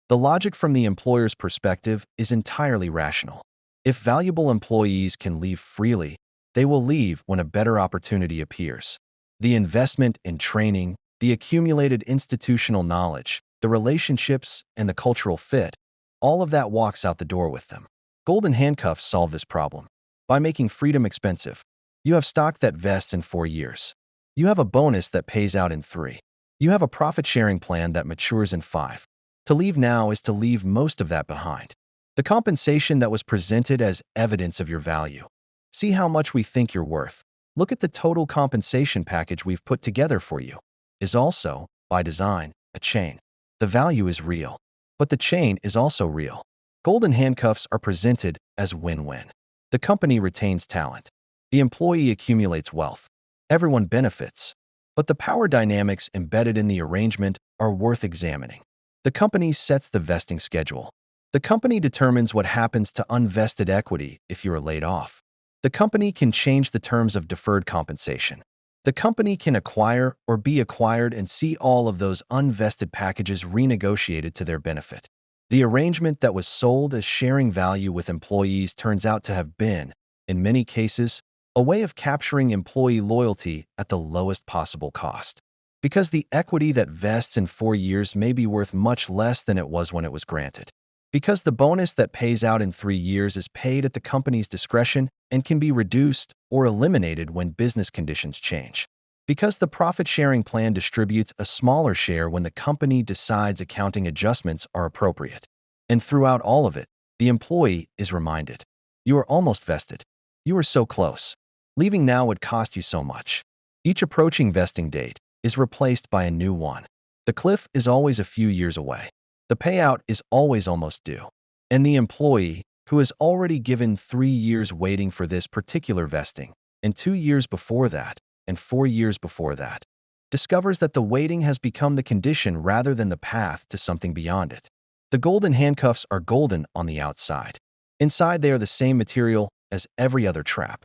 The logic from the employer's perspective is entirely rational. If valuable employees can leave freely, they will leave when a better opportunity appears. The investment in training, the accumulated institutional knowledge, the relationships, and the cultural fit, all of that walks out the door with them. Golden handcuffs solve this problem by making freedom expensive. You have stock that vests in 4 years. You have a bonus that pays out in 3. You have a profit-sharing plan that matures in 5. To leave now is to leave most of that behind. The compensation that was presented as evidence of your value. See how much we think you're worth. Look at the total compensation package we've put together for you. Is also, by design, a chain. The value is real, but the chain is also real. Golden handcuffs are presented as win-win. The company retains talent. The employee accumulates wealth. Everyone benefits. But the power dynamics embedded in the arrangement are worth examining. The company sets the vesting schedule. The company determines what happens to unvested equity if you are laid off. The company can change the terms of deferred compensation. The company can acquire or be acquired and see all of those unvested packages renegotiated to their benefit. The arrangement that was sold as sharing value with employees turns out to have been, in many cases, a way of capturing employee loyalty at the lowest possible cost. Because the equity that vests in 4 years may be worth much less than it was when it was granted. Because the bonus that pays out in 3 years is paid at the company's discretion and can be reduced or eliminated when business conditions change. Because the profit-sharing plan distributes a smaller share when the company decides accounting adjustments are appropriate. And throughout all of it, the employee is reminded, you are almost vested. You are so close. Leaving now would cost you so much. Each approaching vesting date is replaced by a new one. The cliff is always a few years away. The payout is always almost due. And the employee, who has already given 3 years waiting for this particular vesting, and 2 years before that, and 4 years before that, discovers that the waiting has become the condition rather than the path to something beyond it. The golden handcuffs are golden on the outside. Inside, they are the same material as every other trap.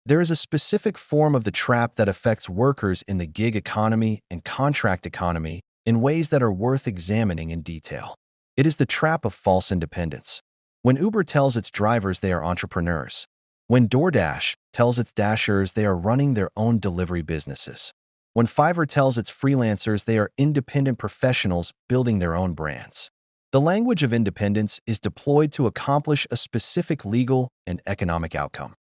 There is a specific form of the trap that affects workers in the gig economy and contract economy in ways that are worth examining in detail. It is the trap of false independence. When Uber tells its drivers they are entrepreneurs. When DoorDash tells its dashers they are running their own delivery businesses. When Fiverr tells its freelancers they are independent professionals building their own brands. The language of independence is deployed to accomplish a specific legal and economic outcome.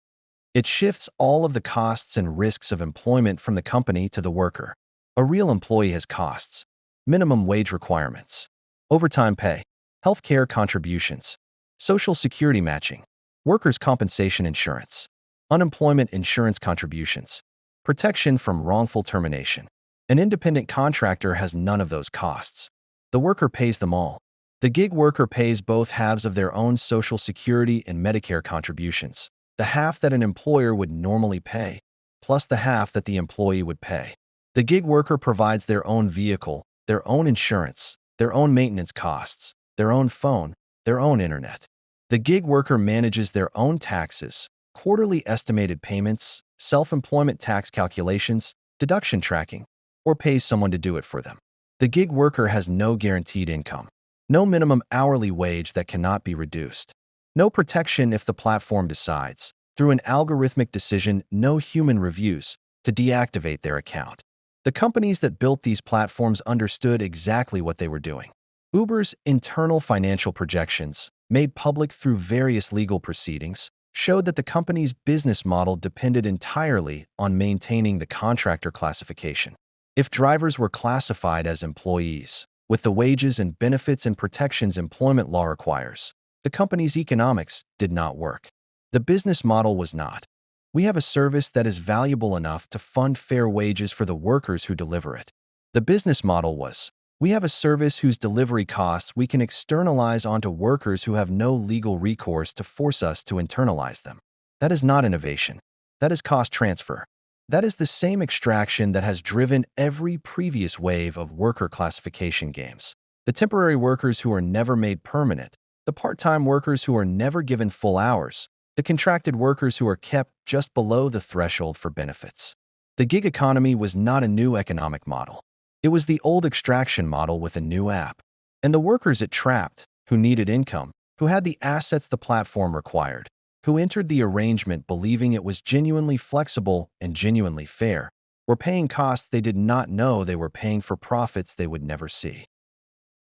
It shifts all of the costs and risks of employment from the company to the worker. A real employee has costs. Minimum wage requirements, overtime pay, healthcare contributions, social security matching, workers' compensation insurance, unemployment insurance contributions, protection from wrongful termination. An independent contractor has none of those costs. The worker pays them all. The gig worker pays both halves of their own social security and Medicare contributions, the half that an employer would normally pay, plus the half that the employee would pay. The gig worker provides their own vehicle, their own insurance, their own maintenance costs, their own phone, their own internet. The gig worker manages their own taxes, quarterly estimated payments, self-employment tax calculations, deduction tracking, or pays someone to do it for them. The gig worker has no guaranteed income, no minimum hourly wage that cannot be reduced, no protection if the platform decides, through an algorithmic decision, no human reviews, to deactivate their account. The companies that built these platforms understood exactly what they were doing. Uber's internal financial projections, made public through various legal proceedings, showed that the company's business model depended entirely on maintaining the contractor classification. If drivers were classified as employees, with the wages and benefits and protections employment law requires, the company's economics did not work. The business model was not. We have a service that is valuable enough to fund fair wages for the workers who deliver it. The business model was, we have a service whose delivery costs we can externalize onto workers who have no legal recourse to force us to internalize them. That is not innovation. That is cost transfer. That is the same extraction that has driven every previous wave of worker classification games. The temporary workers who are never made permanent, the part-time workers who are never given full hours, the contracted workers who are kept just below the threshold for benefits. The gig economy was not a new economic model. It was the old extraction model with a new app. And the workers it trapped, who needed income, who had the assets the platform required, who entered the arrangement believing it was genuinely flexible and genuinely fair, were paying costs they did not know they were paying for profits they would never see.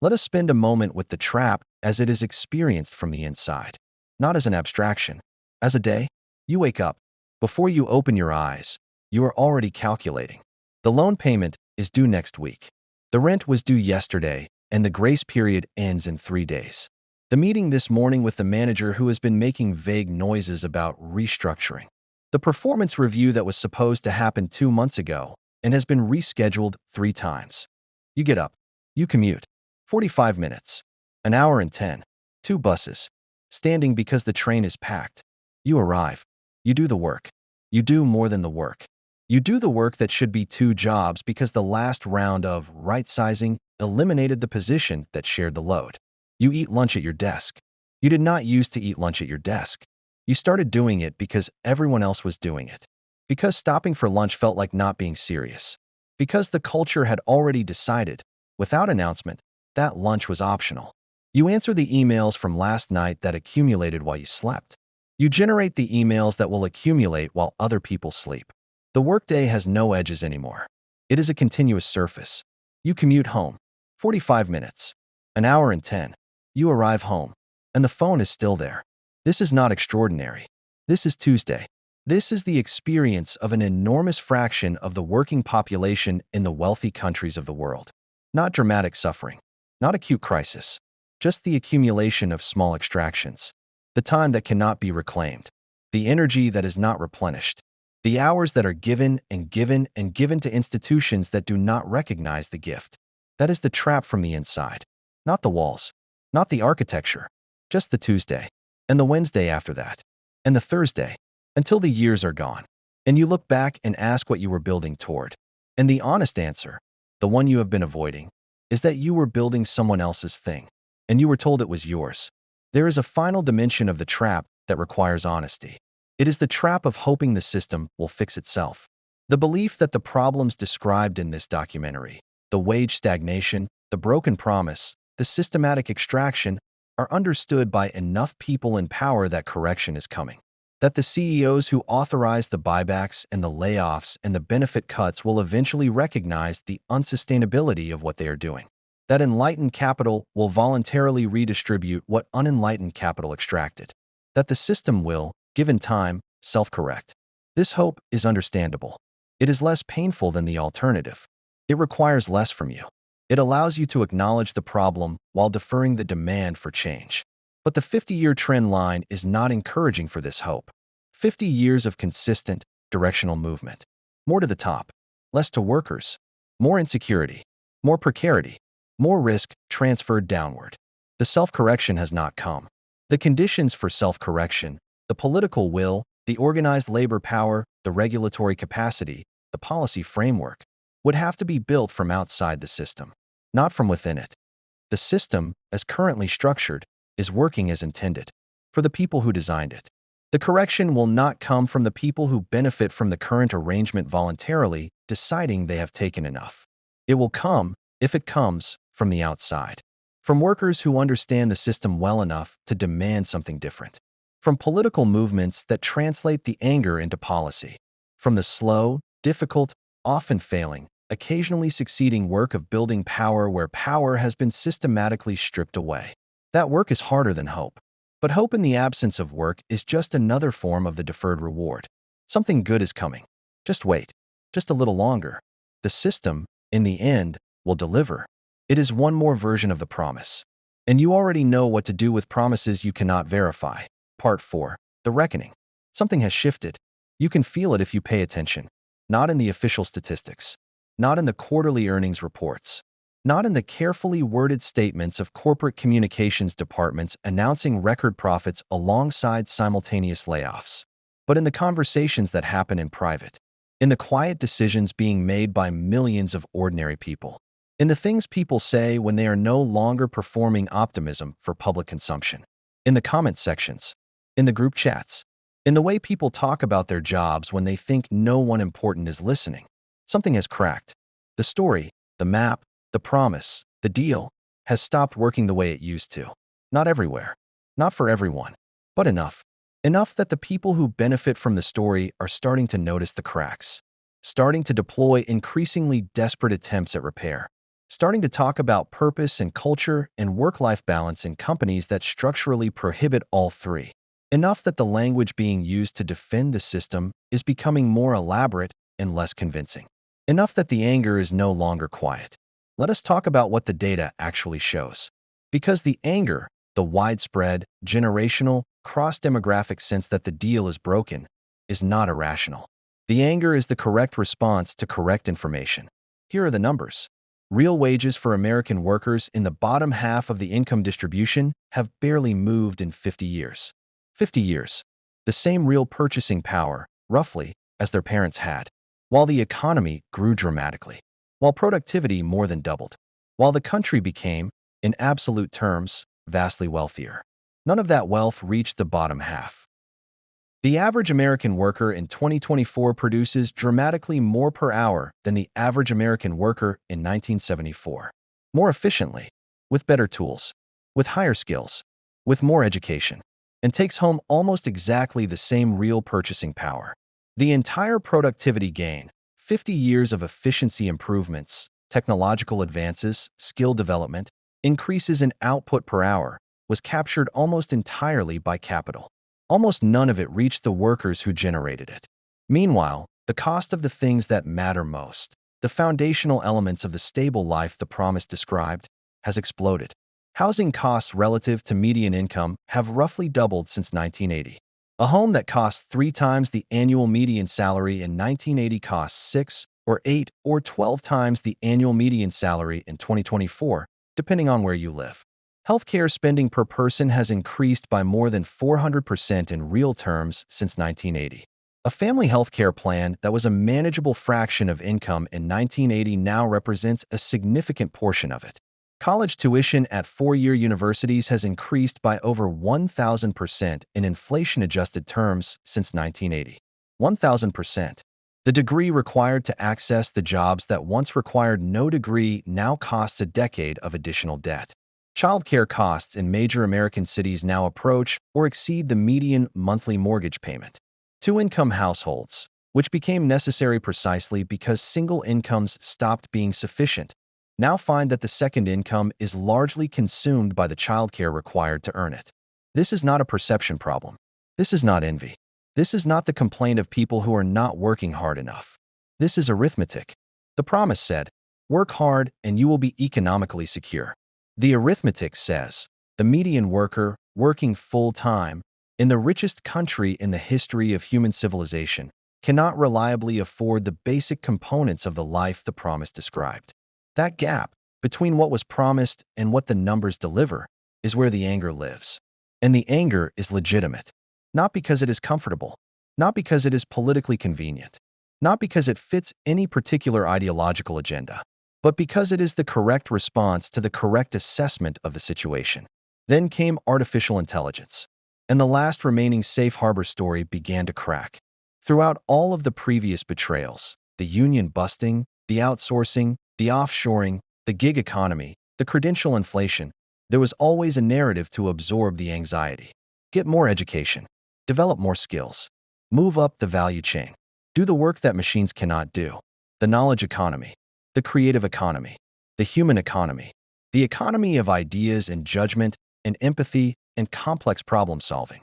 Let us spend a moment with the trap as it is experienced from the inside, not as an abstraction. As a day, you wake up. Before you open your eyes, you are already calculating. The loan payment is due next week. The rent was due yesterday, and the grace period ends in 3 days. The meeting this morning with the manager who has been making vague noises about restructuring. The performance review that was supposed to happen 2 months ago and has been rescheduled 3 times. You get up. You commute. 45 minutes. An hour and 10. 2 buses. Standing because the train is packed. You arrive. You do the work. You do more than the work. You do the work that should be 2 jobs because the last round of right-sizing eliminated the position that shared the load. You eat lunch at your desk. You did not used to eat lunch at your desk. You started doing it because everyone else was doing it. Because stopping for lunch felt like not being serious. Because the culture had already decided, without announcement, that lunch was optional. You answer the emails from last night that accumulated while you slept. You generate the emails that will accumulate while other people sleep. The workday has no edges anymore. It is a continuous surface. You commute home. 45 minutes. An hour and 10. You arrive home. And the phone is still there. This is not extraordinary. This is Tuesday. This is the experience of an enormous fraction of the working population in the wealthy countries of the world. Not dramatic suffering. Not acute crisis. Just the accumulation of small extractions. The time that cannot be reclaimed. The energy that is not replenished. The hours that are given and given and given to institutions that do not recognize the gift. That is the trap from the inside. Not the walls. Not the architecture. Just the Tuesday. And the Wednesday after that. And the Thursday. Until the years are gone. And you look back and ask what you were building toward. And the honest answer, the one you have been avoiding, is that you were building someone else's thing. And you were told it was yours. There is a final dimension of the trap that requires honesty. It is the trap of hoping the system will fix itself. The belief that the problems described in this documentary, the wage stagnation, the broken promise, the systematic extraction, are understood by enough people in power that correction is coming. That the CEOs who authorize the buybacks and the layoffs and the benefit cuts will eventually recognize the unsustainability of what they are doing. That enlightened capital will voluntarily redistribute what unenlightened capital extracted. That the system will, given time, self-correct. This hope is understandable. It is less painful than the alternative. It requires less from you. It allows you to acknowledge the problem while deferring the demand for change. But the 50-year trend line is not encouraging for this hope. 50 years of consistent, directional movement. More to the top, less to workers, more insecurity, more precarity, more risk transferred downward. The self-correction has not come. The conditions for self-correction, the political will, the organized labor power, the regulatory capacity, the policy framework, would have to be built from outside the system, not from within it. The system, as currently structured, is working as intended, for the people who designed it. The correction will not come from the people who benefit from the current arrangement voluntarily, deciding they have taken enough. It will come, if it comes, from the outside. From workers who understand the system well enough to demand something different. From political movements that translate the anger into policy. From the slow, difficult, often failing, occasionally succeeding work of building power where power has been systematically stripped away. That work is harder than hope. But hope in the absence of work is just another form of the deferred reward. Something good is coming. Just wait. Just a little longer. The system, in the end, will deliver. It is one more version of the promise. And you already know what to do with promises you cannot verify. Part 4. The Reckoning. Something has shifted. You can feel it if you pay attention. Not in the official statistics. Not in the quarterly earnings reports. Not in the carefully worded statements of corporate communications departments announcing record profits alongside simultaneous layoffs. But in the conversations that happen in private. In the quiet decisions being made by millions of ordinary people. In the things people say when they are no longer performing optimism for public consumption. In the comment sections. In the group chats. In the way people talk about their jobs when they think no one important is listening. Something has cracked. The story, the map, the promise, the deal, has stopped working the way it used to. Not everywhere. Not for everyone. But enough. Enough that the people who benefit from the story are starting to notice the cracks. Starting to deploy increasingly desperate attempts at repair. Starting to talk about purpose and culture and work-life balance in companies that structurally prohibit all three. Enough that the language being used to defend the system is becoming more elaborate and less convincing. Enough that the anger is no longer quiet. Let us talk about what the data actually shows. Because the anger, the widespread, generational, cross-demographic sense that the deal is broken, is not irrational. The anger is the correct response to correct information. Here are the numbers. Real wages for American workers in the bottom half of the income distribution have barely moved in 50 years. 50 years. The same real purchasing power, roughly, as their parents had, while the economy grew dramatically, while productivity more than doubled, while the country became, in absolute terms, vastly wealthier. None of that wealth reached the bottom half. The average American worker in 2024 produces dramatically more per hour than the average American worker in 1974. More efficiently, with better tools, with higher skills, with more education, and takes home almost exactly the same real purchasing power. The entire productivity gain, 50 years of efficiency improvements, technological advances, skill development, increases in output per hour, was captured almost entirely by capital. Almost none of it reached the workers who generated it. Meanwhile, the cost of the things that matter most, the foundational elements of the stable life the promise described, has exploded. Housing costs relative to median income have roughly doubled since 1980. A home that costs 3 times the annual median salary in 1980 costs 6 or 8 or 12 times the annual median salary in 2024, depending on where you live. Healthcare spending per person has increased by more than 400% in real terms since 1980. A family healthcare plan that was a manageable fraction of income in 1980 now represents a significant portion of it. College tuition at 4-year universities has increased by over 1,000% in inflation-adjusted terms since 1980. 1,000%. The degree required to access the jobs that once required no degree now costs a decade of additional debt. Childcare costs in major American cities now approach or exceed the median monthly mortgage payment. Two-income households, which became necessary precisely because single incomes stopped being sufficient, now find that the second income is largely consumed by the childcare required to earn it. This is not a perception problem. This is not envy. This is not the complaint of people who are not working hard enough. This is arithmetic. The promise said, work hard and you will be economically secure. The arithmetic says, the median worker, working full-time, in the richest country in the history of human civilization, cannot reliably afford the basic components of the life the promise described. That gap, between what was promised and what the numbers deliver, is where the anger lives. And the anger is legitimate, not because it is comfortable, not because it is politically convenient, not because it fits any particular ideological agenda, but because it is the correct response to the correct assessment of the situation. Then came artificial intelligence, and the last remaining safe harbor story began to crack. Throughout all of the previous betrayals, the union busting, the outsourcing, the offshoring, the gig economy, the credential inflation, there was always a narrative to absorb the anxiety. Get more education, develop more skills, move up the value chain, do the work that machines cannot do. The knowledge economy, the creative economy, the human economy, the economy of ideas and judgment and empathy and complex problem solving.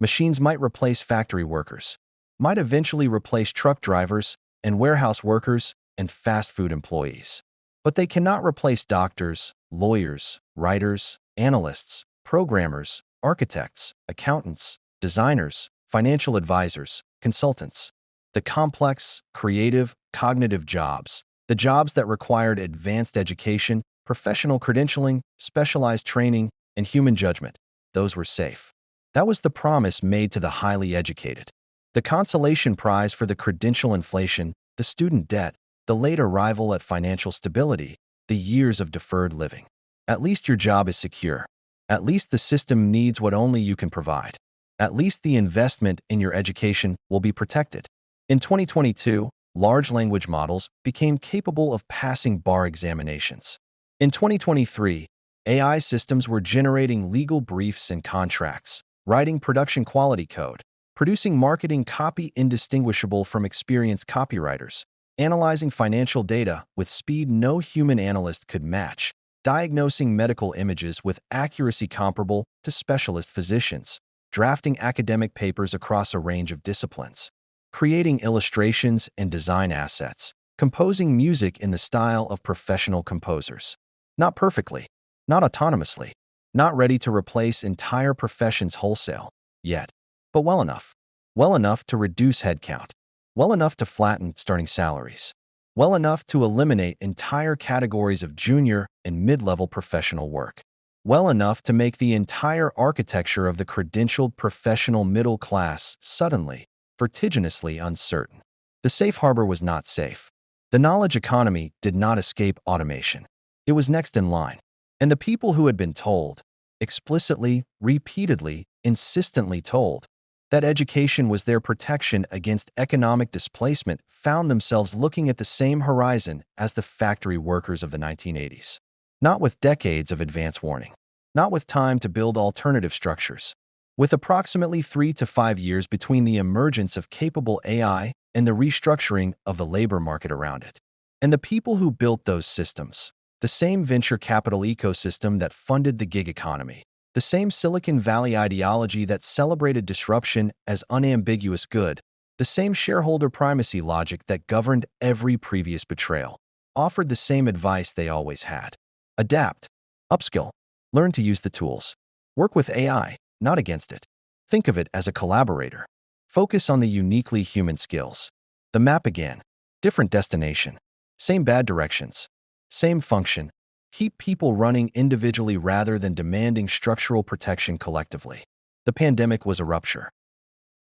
Machines might replace factory workers, might eventually replace truck drivers and warehouse workers and fast food employees. But they cannot replace doctors, lawyers, writers, analysts, programmers, architects, accountants, designers, financial advisors, consultants. The complex, creative, cognitive jobs, the jobs that required advanced education, professional credentialing, specialized training, and human judgment, those were safe. That was the promise made to the highly educated. The consolation prize for the credential inflation, the student debt, the late arrival at financial stability, the years of deferred living. At least your job is secure. At least the system needs what only you can provide. At least the investment in your education will be protected. In 2022, large language models became capable of passing bar examinations. In 2023, AI systems were generating legal briefs and contracts, writing production quality code, producing marketing copy indistinguishable from experienced copywriters, analyzing financial data with speed no human analyst could match, diagnosing medical images with accuracy comparable to specialist physicians, drafting academic papers across a range of disciplines, creating illustrations and design assets, composing music in the style of professional composers. Not perfectly, not autonomously, Not ready to replace entire professions wholesale, yet, but well enough. Well enough to reduce headcount. Well enough to flatten starting salaries. Well enough to eliminate entire categories of junior and mid-level professional work. Well enough to make the entire architecture of the credentialed professional middle class suddenly, vertiginously uncertain. The safe harbor was not safe. The knowledge economy did not escape automation. It was next in line. And the people who had been told, explicitly, repeatedly, insistently told, that education was their protection against economic displacement found themselves looking at the same horizon as the factory workers of the 1980s. Not with decades of advance warning. Not with time to build alternative structures. With approximately 3 to 5 years between the emergence of capable AI and the restructuring of the labor market around it. And the people who built those systems, the same venture capital ecosystem that funded the gig economy, the same Silicon Valley ideology that celebrated disruption as unambiguous good, the same shareholder primacy logic that governed every previous betrayal, offered the same advice they always had. Adapt, upskill, learn to use the tools. Work with AI, not against it. Think of it as a collaborator. Focus on the uniquely human skills. The map again. Different destination. Same bad directions. Same function. Keep people running individually rather than demanding structural protection collectively. The pandemic was a rupture.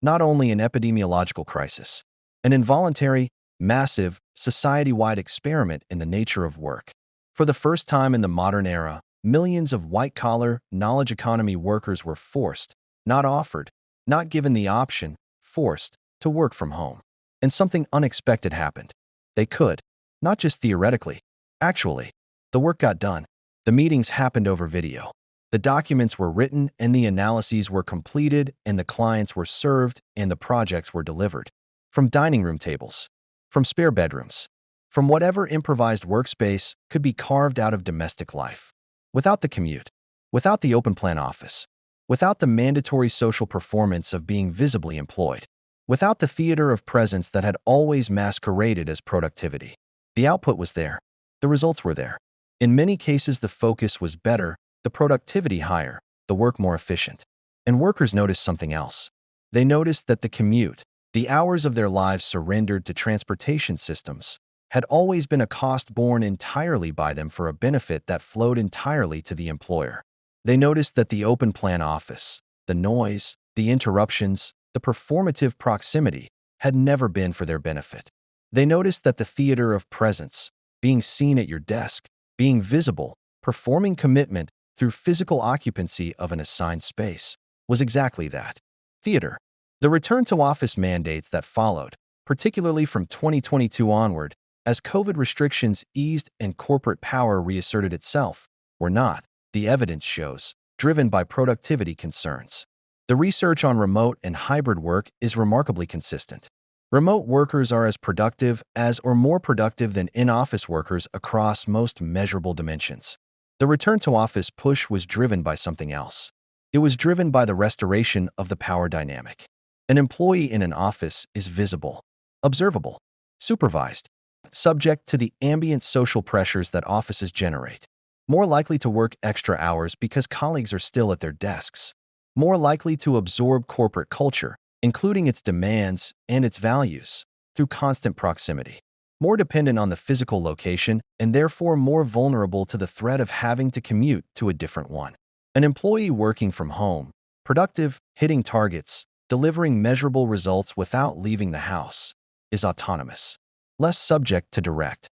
Not only an epidemiological crisis, an involuntary, massive, society-wide experiment in the nature of work. For the first time in the modern era, millions of white-collar, knowledge economy workers were forced, not offered, not given the option, forced, to work from home. And something unexpected happened. They could, not just theoretically, actually. The work got done. The meetings happened over video. The documents were written and the analyses were completed and the clients were served and the projects were delivered. From dining room tables, from spare bedrooms, from whatever improvised workspace could be carved out of domestic life. Without the commute, without the open plan office, without the mandatory social performance of being visibly employed, without the theater of presence that had always masqueraded as productivity. The output was there. The results were there. In many cases, the focus was better, the productivity higher, the work more efficient. And workers noticed something else. They noticed that the commute, the hours of their lives surrendered to transportation systems, had always been a cost borne entirely by them for a benefit that flowed entirely to the employer. They noticed that the open plan office, the noise, the interruptions, the performative proximity had never been for their benefit. They noticed that the theater of presence, being seen at your desk, being visible, performing commitment through physical occupancy of an assigned space, was exactly that. Theater. The return to office mandates that followed, particularly from 2022 onward, as COVID restrictions eased and corporate power reasserted itself, were not, the evidence shows, driven by productivity concerns. The research on remote and hybrid work is remarkably consistent. Remote workers are as productive as or more productive than in-office workers across most measurable dimensions. The return to office push was driven by something else. It was driven by the restoration of the power dynamic. An employee in an office is visible, observable, supervised, subject to the ambient social pressures that offices generate, more likely to work extra hours because colleagues are still at their desks, more likely to absorb corporate culture, including its demands and its values, through constant proximity, more dependent on the physical location and therefore more vulnerable to the threat of having to commute to a different one. An employee working from home, productive, hitting targets, delivering measurable results without leaving the house, is autonomous, less subject to direct.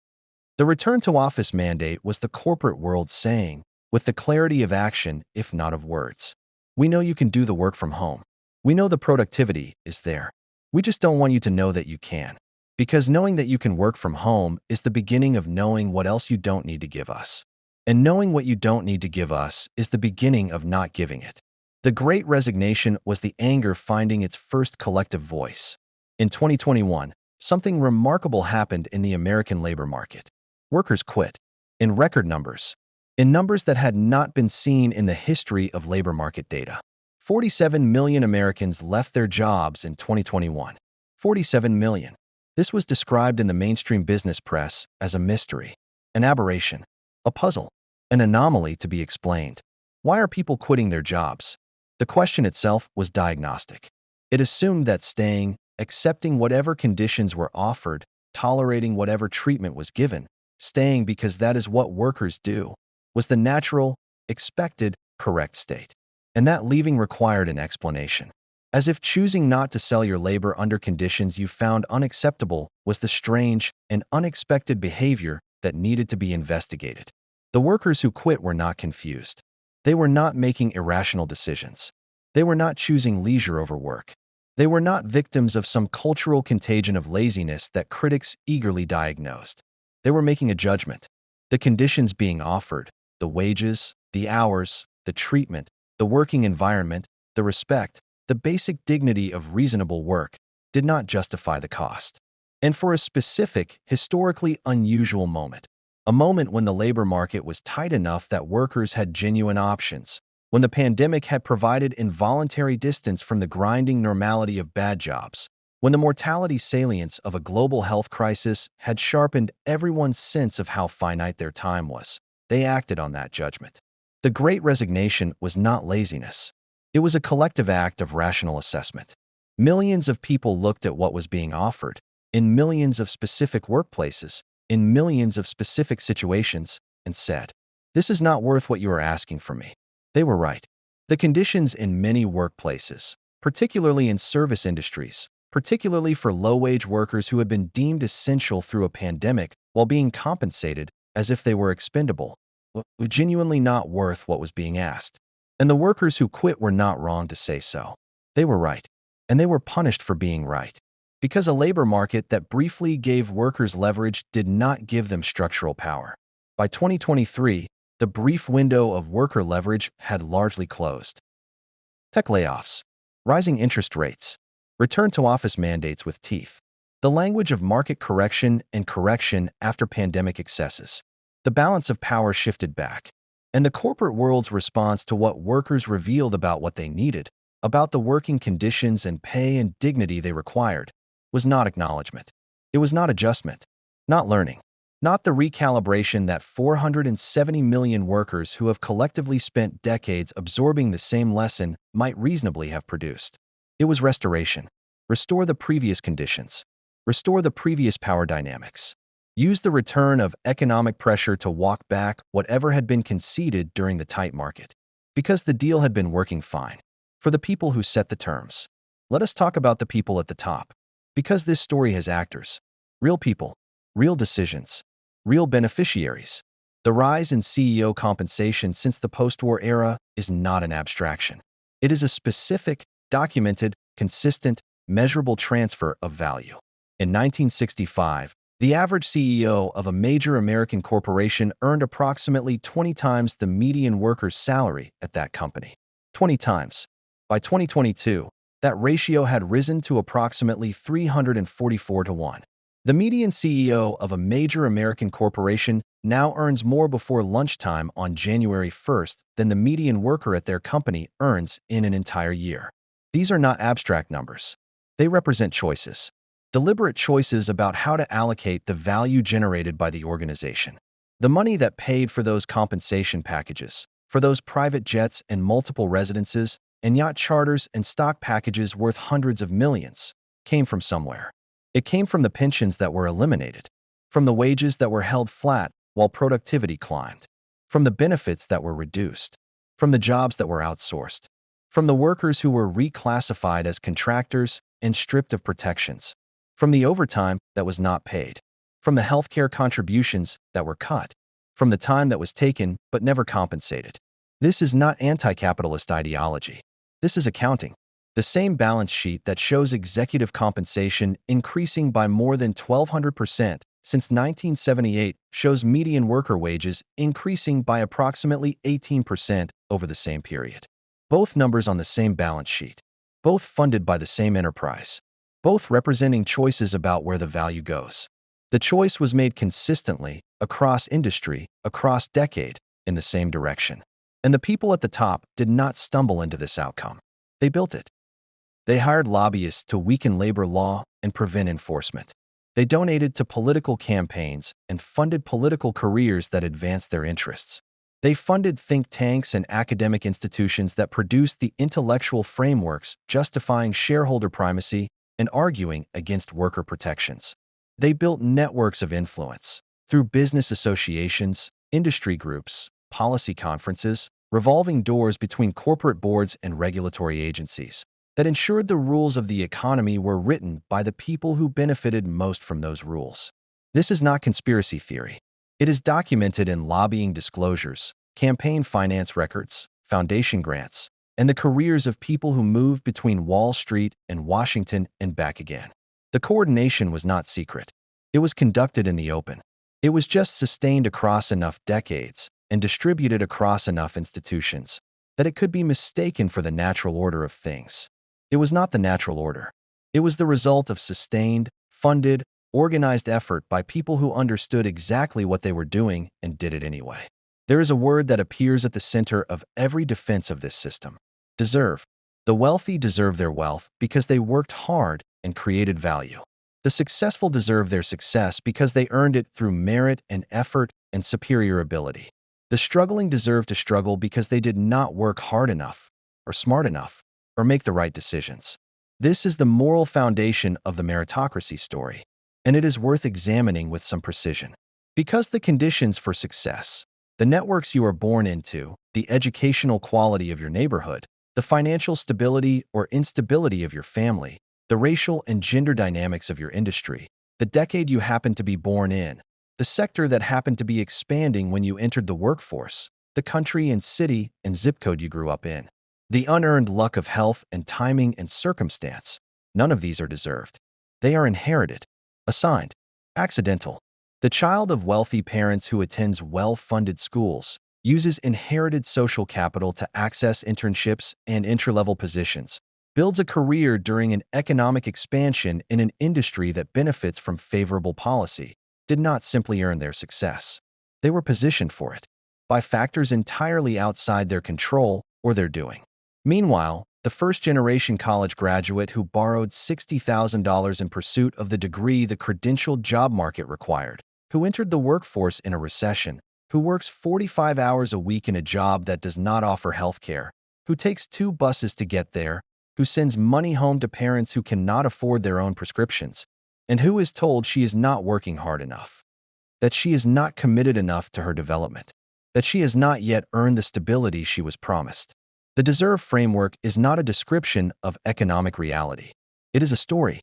The return to office mandate was the corporate world saying, with the clarity of action, if not of words, we know you can do the work from home. We know the productivity is there. We just don't want you to know that you can. Because knowing that you can work from home is the beginning of knowing what else you don't need to give us. And knowing what you don't need to give us is the beginning of not giving it. The Great Resignation was the anger finding its first collective voice. In 2021, something remarkable happened in the American labor market. Workers quit. In record numbers. In numbers that had not been seen in the history of labor market data. 47 million Americans left their jobs in 2021. 47 million. This was described in the mainstream business press as a mystery, an aberration, a puzzle, an anomaly to be explained. Why are people quitting their jobs? The question itself was diagnostic. It assumed that staying, accepting whatever conditions were offered, tolerating whatever treatment was given, staying because that is what workers do, was the natural, expected, correct state. And that leaving required an explanation. As if choosing not to sell your labor under conditions you found unacceptable was the strange and unexpected behavior that needed to be investigated. The workers who quit were not confused. They were not making irrational decisions. They were not choosing leisure over work. They were not victims of some cultural contagion of laziness that critics eagerly diagnosed. They were making a judgment. The conditions being offered, the wages, the hours, the treatment, the working environment, the respect, the basic dignity of reasonable work did not justify the cost. And for a specific, historically unusual moment, a moment when the labor market was tight enough that workers had genuine options, when the pandemic had provided involuntary distance from the grinding normality of bad jobs, when the mortality salience of a global health crisis had sharpened everyone's sense of how finite their time was, they acted on that judgment. The Great Resignation was not laziness. It was a collective act of rational assessment. Millions of people looked at what was being offered, in millions of specific workplaces, in millions of specific situations, and said, "This is not worth what you are asking from me." They were right. The conditions in many workplaces, particularly in service industries, particularly for low-wage workers who had been deemed essential through a pandemic while being compensated as if they were expendable, were genuinely not worth what was being asked. And the workers who quit were not wrong to say so. They were right, and they were punished for being right. Because a labor market that briefly gave workers leverage did not give them structural power. By 2023, the brief window of worker leverage had largely closed. Tech layoffs, rising interest rates, return to office mandates with teeth, the language of market correction and correction after pandemic excesses. The balance of power shifted back, and the corporate world's response to what workers revealed about what they needed, about the working conditions and pay and dignity they required, was not acknowledgement. It was not adjustment, not learning, not the recalibration that 470 million workers who have collectively spent decades absorbing the same lesson might reasonably have produced. It was restoration. Restore the previous conditions. Restore the previous power dynamics. Use the return of economic pressure to walk back whatever had been conceded during the tight market. Because the deal had been working fine. For the people who set the terms. Let us talk about the people at the top. Because this story has actors. Real people. Real decisions. Real beneficiaries. The rise in CEO compensation since the post-war era is not an abstraction. It is a specific, documented, consistent, measurable transfer of value. In 1965, the average CEO of a major American corporation earned approximately 20 times the median worker's salary at that company. 20 times. By 2022, that ratio had risen to approximately 344 to 1. The median CEO of a major American corporation now earns more before lunchtime on January 1st than the median worker at their company earns in an entire year. These are not abstract numbers. They represent choices. Deliberate choices about how to allocate the value generated by the organization. The money that paid for those compensation packages, for those private jets and multiple residences, and yacht charters and stock packages worth hundreds of millions, came from somewhere. It came from the pensions that were eliminated, from the wages that were held flat while productivity climbed, from the benefits that were reduced, from the jobs that were outsourced, from the workers who were reclassified as contractors and stripped of protections, from the overtime that was not paid, from the healthcare contributions that were cut, from the time that was taken but never compensated. This is not anti-capitalist ideology. This is accounting. The same balance sheet that shows executive compensation increasing by more than 1,200% since 1978 shows median worker wages increasing by approximately 18% over the same period. Both numbers on the same balance sheet. Both funded by the same enterprise. Both representing choices about where the value goes. The choice was made consistently, across industry, across decade, in the same direction. And the people at the top did not stumble into this outcome. They built it. They hired lobbyists to weaken labor law and prevent enforcement. They donated to political campaigns and funded political careers that advanced their interests. They funded think tanks and academic institutions that produced the intellectual frameworks justifying shareholder primacy and arguing against worker protections. They built networks of influence through business associations, industry groups, policy conferences, revolving doors between corporate boards and regulatory agencies that ensured the rules of the economy were written by the people who benefited most from those rules. This is not conspiracy theory. It is documented in lobbying disclosures, campaign finance records, foundation grants, and the careers of people who moved between Wall Street and Washington and back again. The coordination was not secret. It was conducted in the open. It was just sustained across enough decades and distributed across enough institutions that it could be mistaken for the natural order of things. It was not the natural order. It was the result of sustained, funded, organized effort by people who understood exactly what they were doing and did it anyway. There is a word that appears at the center of every defense of this system: deserve. The wealthy deserve their wealth because they worked hard and created value. The successful deserve their success because they earned it through merit and effort and superior ability. The struggling deserve to struggle because they did not work hard enough, or smart enough, or make the right decisions. This is the moral foundation of the meritocracy story, and it is worth examining with some precision. Because the conditions for success, the networks you are born into, the educational quality of your neighborhood, the financial stability or instability of your family, the racial and gender dynamics of your industry, the decade you happen to be born in, the sector that happened to be expanding when you entered the workforce, the country and city and zip code you grew up in, the unearned luck of health and timing and circumstance. None of these are deserved. They are inherited, assigned, accidental. The child of wealthy parents who attends well-funded schools uses inherited social capital to access internships and entry-level positions, builds a career during an economic expansion in an industry that benefits from favorable policy, did not simply earn their success. They were positioned for it by factors entirely outside their control or their doing. Meanwhile, the first-generation college graduate who borrowed $60,000 in pursuit of the degree the credentialed job market required, who entered the workforce in a recession, who works 45 hours a week in a job that does not offer health care, who takes 2 buses to get there, who sends money home to parents who cannot afford their own prescriptions, and who is told she is not working hard enough, that she is not committed enough to her development, that she has not yet earned the stability she was promised. The deserve framework is not a description of economic reality. It is a story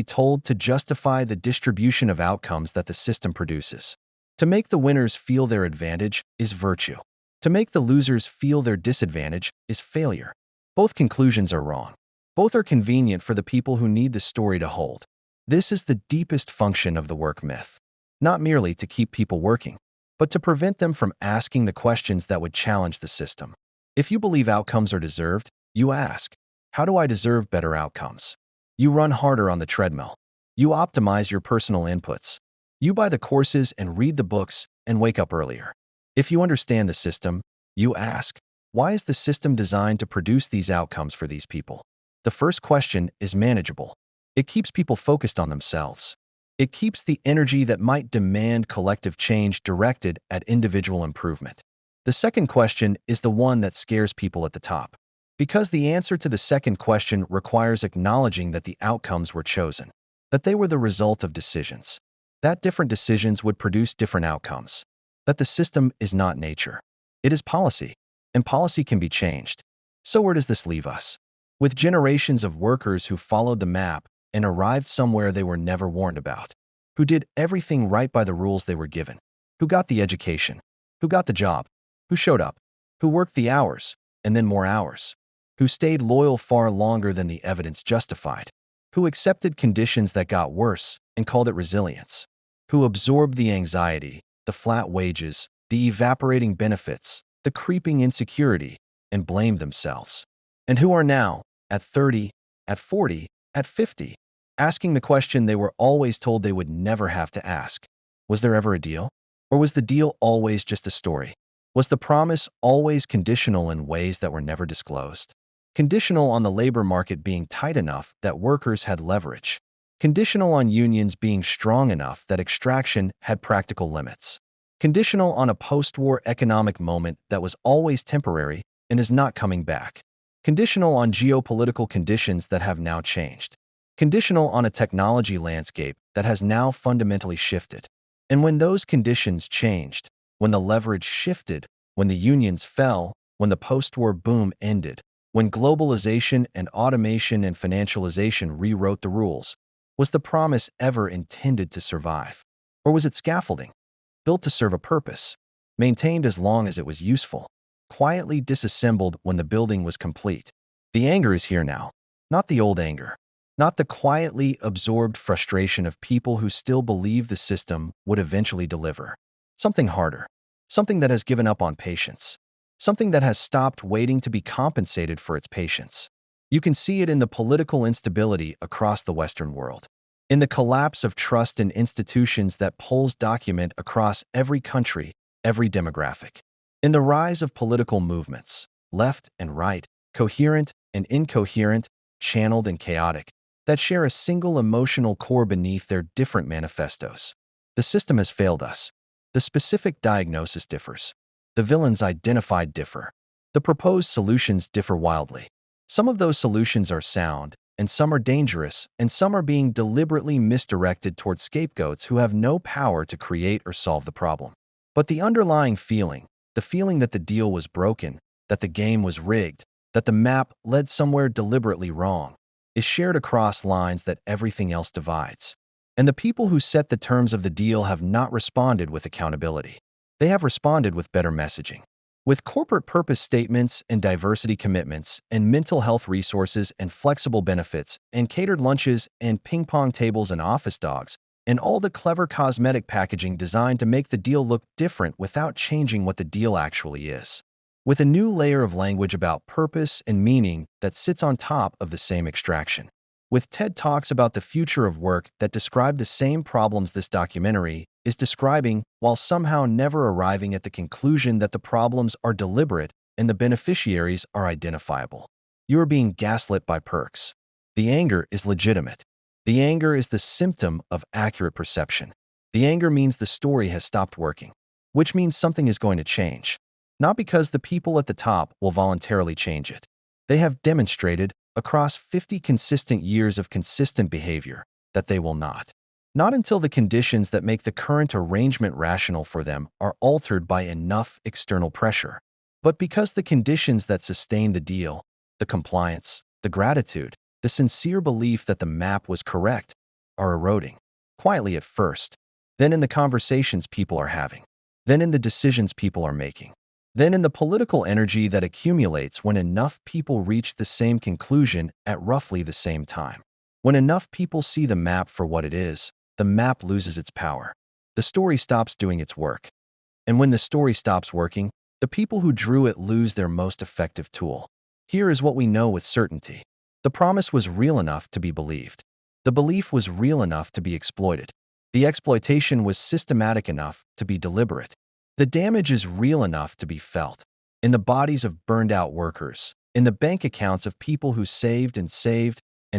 told to justify the distribution of outcomes that the system produces. To make the winners feel their advantage is virtue. To make the losers feel their disadvantage is failure. Both conclusions are wrong. Both are convenient for the people who need the story to hold. This is the deepest function of the work myth, not merely to keep people working, but to prevent them from asking the questions that would challenge the system. If you believe outcomes are deserved, you ask, how do I deserve better outcomes? You run harder on the treadmill. You optimize your personal inputs. You buy the courses and read the books and wake up earlier. If you understand the system, you ask, why is the system designed to produce these outcomes for these people? The first question is manageable. It keeps people focused on themselves. It keeps the energy that might demand collective change directed at individual improvement. The second question is the one that scares people at the top, because the answer to the second question requires acknowledging that the outcomes were chosen, that they were the result of decisions, that different decisions would produce different outcomes, that the system is not nature. It is policy, and policy can be changed. So where does this leave us? With generations of workers who followed the map and arrived somewhere they were never warned about, who did everything right by the rules they were given, who got the education, who got the job, who showed up, who worked the hours, and then more hours, who stayed loyal far longer than the evidence justified, who accepted conditions that got worse and called it resilience, who absorbed the anxiety, the flat wages, the evaporating benefits, the creeping insecurity, and blamed themselves, and who are now, at 30, at 40, at 50, asking the question they were always told they would never have to ask. Was there ever a deal? Or was the deal always just a story? Was the promise always conditional in ways that were never disclosed? Conditional on the labor market being tight enough that workers had leverage. Conditional on unions being strong enough that extraction had practical limits. Conditional on a post-war economic moment that was always temporary and is not coming back. Conditional on geopolitical conditions that have now changed. Conditional on a technology landscape that has now fundamentally shifted. And when those conditions changed, when the leverage shifted, when the unions fell, when the post-war boom ended, when globalization and automation and financialization rewrote the rules, was the promise ever intended to survive? Or was it scaffolding, built to serve a purpose, maintained as long as it was useful, quietly disassembled when the building was complete? The anger is here now, not the old anger, not the quietly absorbed frustration of people who still believe the system would eventually deliver. Something harder, something that has given up on patience, something that has stopped waiting to be compensated for its patience. You can see it in the political instability across the Western world, in the collapse of trust in institutions that polls document across every country, every demographic, in the rise of political movements, left and right, coherent and incoherent, channeled and chaotic, that share a single emotional core beneath their different manifestos. The system has failed us. The specific diagnosis differs. The villains identified differ. The proposed solutions differ wildly. Some of those solutions are sound, and some are dangerous, and some are being deliberately misdirected toward scapegoats who have no power to create or solve the problem. But the underlying feeling, the feeling that the deal was broken, that the game was rigged, that the map led somewhere deliberately wrong, is shared across lines that everything else divides. And the people who set the terms of the deal have not responded with accountability. They have responded with better messaging. With corporate purpose statements and diversity commitments and mental health resources and flexible benefits and catered lunches and ping-pong tables and office dogs and all the clever cosmetic packaging designed to make the deal look different without changing what the deal actually is. With a new layer of language about purpose and meaning that sits on top of the same extraction. With TED Talks about the future of work that describe the same problems this documentary is describing, while somehow never arriving at the conclusion that the problems are deliberate and the beneficiaries are identifiable. You are being gaslit by perks. The anger is legitimate. The anger is the symptom of accurate perception. The anger means the story has stopped working, which means something is going to change. Not because the people at the top will voluntarily change it. They have demonstrated, across 50 consistent years of consistent behavior, that they will not. Not until the conditions that make the current arrangement rational for them are altered by enough external pressure. But because the conditions that sustain the deal, the compliance, the gratitude, the sincere belief that the map was correct, are eroding, quietly at first, then in the conversations people are having, then in the decisions people are making, then in the political energy that accumulates when enough people reach the same conclusion at roughly the same time. When enough people see the map for what it is, the map loses its power. The story stops doing its work. And when the story stops working, the people who drew it lose their most effective tool. Here is what we know with certainty. The promise was real enough to be believed. The belief was real enough to be exploited. The exploitation was systematic enough to be deliberate. The damage is real enough to be felt. In the bodies of burned-out workers, in the bank accounts of people who saved and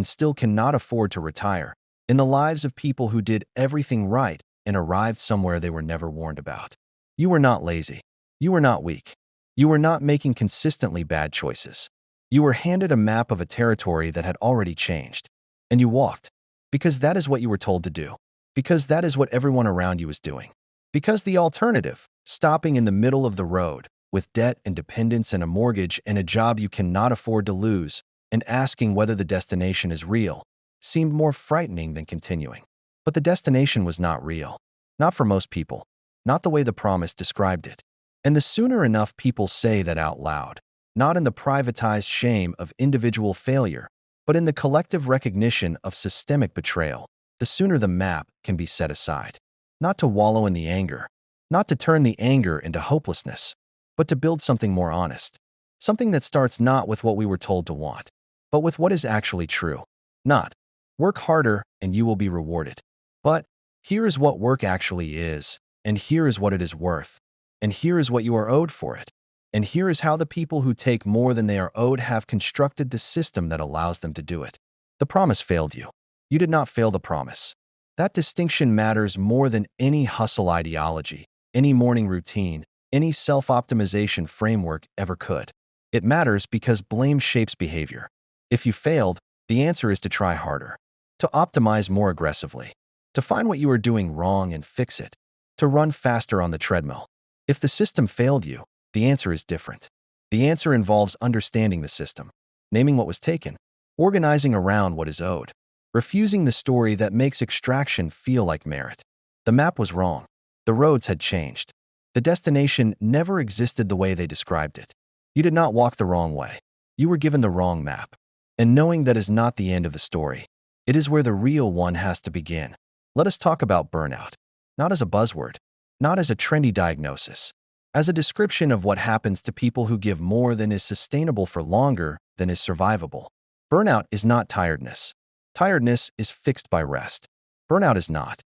still cannot afford to retire, in the lives of people who did everything right and arrived somewhere they were never warned about. You were not lazy. You were not weak. You were not making consistently bad choices. You were handed a map of a territory that had already changed. And you walked. Because that is what you were told to do. Because that is what everyone around you was doing. Because the alternative, stopping in the middle of the road, with debt and dependence and a mortgage and a job you cannot afford to lose, and asking whether the destination is real, seemed more frightening than continuing. But the destination was not real. Not for most people. Not the way the promise described it. And the sooner enough people say that out loud, not in the privatized shame of individual failure, but in the collective recognition of systemic betrayal, the sooner the map can be set aside. Not to wallow in the anger, not to turn the anger into hopelessness, but to build something more honest. Something that starts not with what we were told to want, but with what is actually true. Not, work harder and you will be rewarded. But, here is what work actually is, and here is what it is worth, and here is what you are owed for it. And here is how the people who take more than they are owed have constructed the system that allows them to do it. The promise failed you. You did not fail the promise. That distinction matters more than any hustle ideology, any morning routine, any self-optimization framework ever could. It matters because blame shapes behavior. If you failed, the answer is to try harder, to optimize more aggressively, to find what you are doing wrong and fix it, to run faster on the treadmill. If the system failed you, the answer is different. The answer involves understanding the system, naming what was taken, organizing around what is owed, refusing the story that makes extraction feel like merit. The map was wrong. The roads had changed. The destination never existed the way they described it. You did not walk the wrong way. You were given the wrong map. And knowing that is not the end of the story. It is where the real one has to begin. Let us talk about burnout. Not as a buzzword, not as a trendy diagnosis, as a description of what happens to people who give more than is sustainable for longer than is survivable. Burnout is not tiredness. Tiredness is fixed by rest. Burnout is not.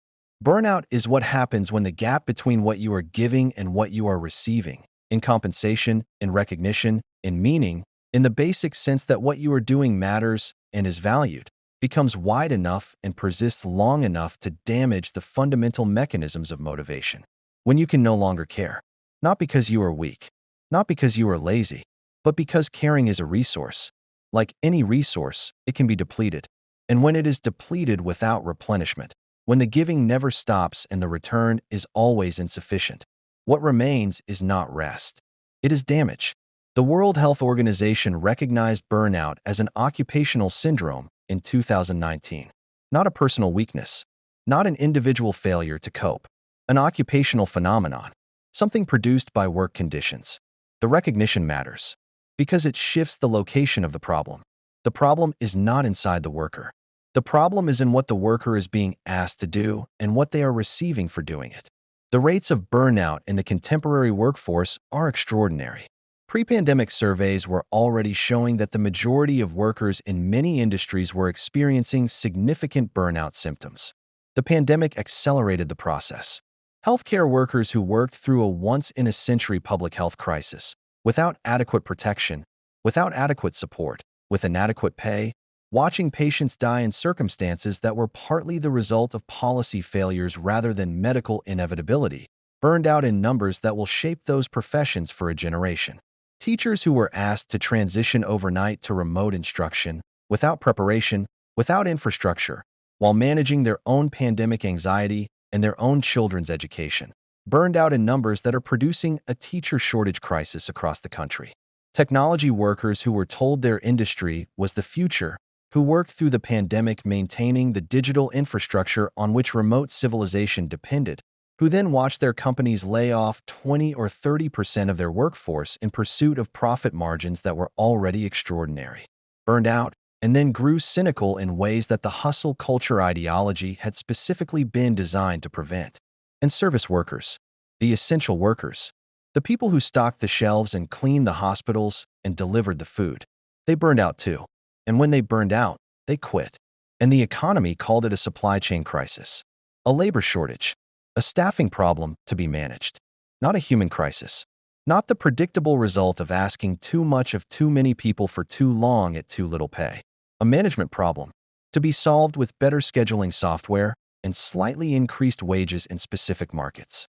Burnout is what happens when the gap between what you are giving and what you are receiving, in compensation, in recognition, in meaning, in the basic sense that what you are doing matters and is valued, becomes wide enough and persists long enough to damage the fundamental mechanisms of motivation. When you can no longer care, not because you are weak, not because you are lazy, but because caring is a resource. Like any resource, it can be depleted. And when it is depleted without replenishment, when the giving never stops and the return is always insufficient, what remains is not rest. It is damage. The World Health Organization recognized burnout as an occupational syndrome in 2019. Not a personal weakness, not an individual failure to cope, an occupational phenomenon, something produced by work conditions. The recognition matters because it shifts the location of the problem. The problem is not inside the worker. The problem is in what the worker is being asked to do and what they are receiving for doing it. The rates of burnout in the contemporary workforce are extraordinary. Pre-pandemic surveys were already showing that the majority of workers in many industries were experiencing significant burnout symptoms. The pandemic accelerated the process. Healthcare workers who worked through a once-in-a-century public health crisis, without adequate protection, without adequate support, with inadequate pay, watching patients die in circumstances that were partly the result of policy failures rather than medical inevitability, burned out in numbers that will shape those professions for a generation. Teachers who were asked to transition overnight to remote instruction, without preparation, without infrastructure, while managing their own pandemic anxiety and their own children's education, burned out in numbers that are producing a teacher shortage crisis across the country. Technology workers who were told their industry was the future, who worked through the pandemic maintaining the digital infrastructure on which remote civilization depended, who then watched their companies lay off 20 or 30% of their workforce in pursuit of profit margins that were already extraordinary, burned out, and then grew cynical in ways that the hustle culture ideology had specifically been designed to prevent. And service workers, the essential workers, the people who stocked the shelves and cleaned the hospitals and delivered the food, they burned out too. And when they burned out, they quit. And the economy called it a supply chain crisis, a labor shortage, a staffing problem to be managed, not a human crisis, not the predictable result of asking too much of too many people for too long at too little pay, a management problem to be solved with better scheduling software and slightly increased wages in specific markets,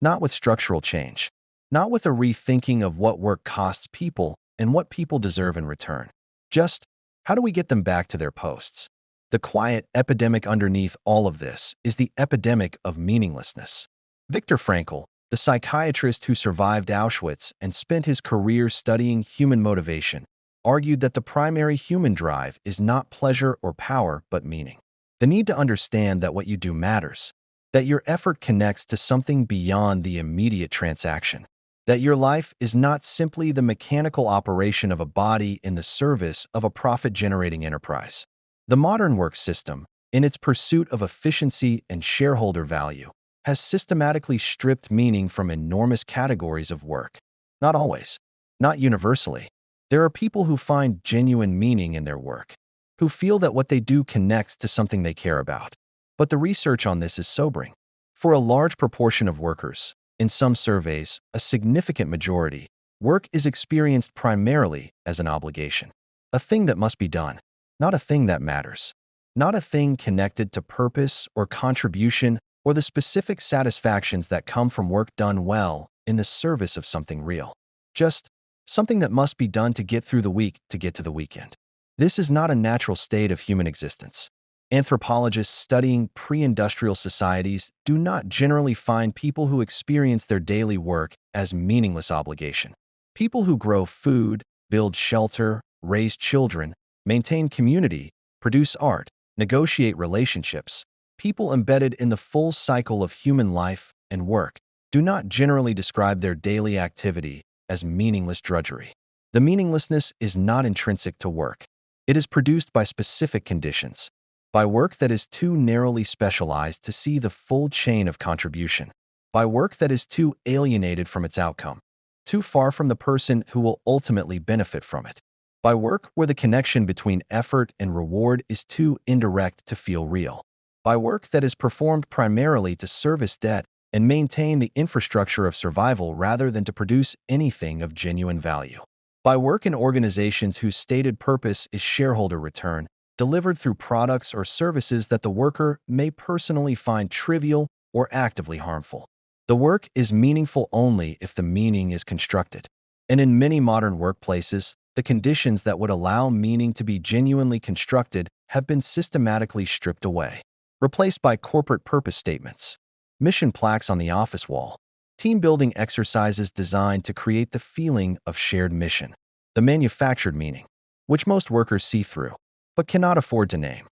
not with structural change, not with a rethinking of what work costs people and what people deserve in return. Just, how do we get them back to their posts? The quiet epidemic underneath all of this is the epidemic of meaninglessness. Viktor Frankl, the psychiatrist who survived Auschwitz and spent his career studying human motivation, argued that the primary human drive is not pleasure or power, but meaning. The need to understand that what you do matters, that your effort connects to something beyond the immediate transaction, that your life is not simply the mechanical operation of a body in the service of a profit-generating enterprise. The modern work system, in its pursuit of efficiency and shareholder value, has systematically stripped meaning from enormous categories of work. Not always, not universally. There are people who find genuine meaning in their work, who feel that what they do connects to something they care about. But the research on this is sobering. For a large proportion of workers, in some surveys, a significant majority, work is experienced primarily as an obligation, a thing that must be done, not a thing that matters, not a thing connected to purpose or contribution or the specific satisfactions that come from work done well in the service of something real. Just something that must be done to get through the week to get to the weekend. This is not a natural state of human existence. Anthropologists studying pre-industrial societies do not generally find people who experience their daily work as meaningless obligation. People who grow food, build shelter, raise children, maintain community, produce art, negotiate relationships, people embedded in the full cycle of human life and work do not generally describe their daily activity as meaningless drudgery. The meaninglessness is not intrinsic to work. It is produced by specific conditions, by work that is too narrowly specialized to see the full chain of contribution, by work that is too alienated from its outcome, too far from the person who will ultimately benefit from it, by work where the connection between effort and reward is too indirect to feel real, by work that is performed primarily to service debt and maintain the infrastructure of survival rather than to produce anything of genuine value, by work in organizations whose stated purpose is shareholder return, delivered through products or services that the worker may personally find trivial or actively harmful. The work is meaningful only if the meaning is constructed. And in many modern workplaces, the conditions that would allow meaning to be genuinely constructed have been systematically stripped away, replaced by corporate purpose statements, mission plaques on the office wall, team-building exercises designed to create the feeling of shared mission, the manufactured meaning, which most workers see through, but cannot afford to name.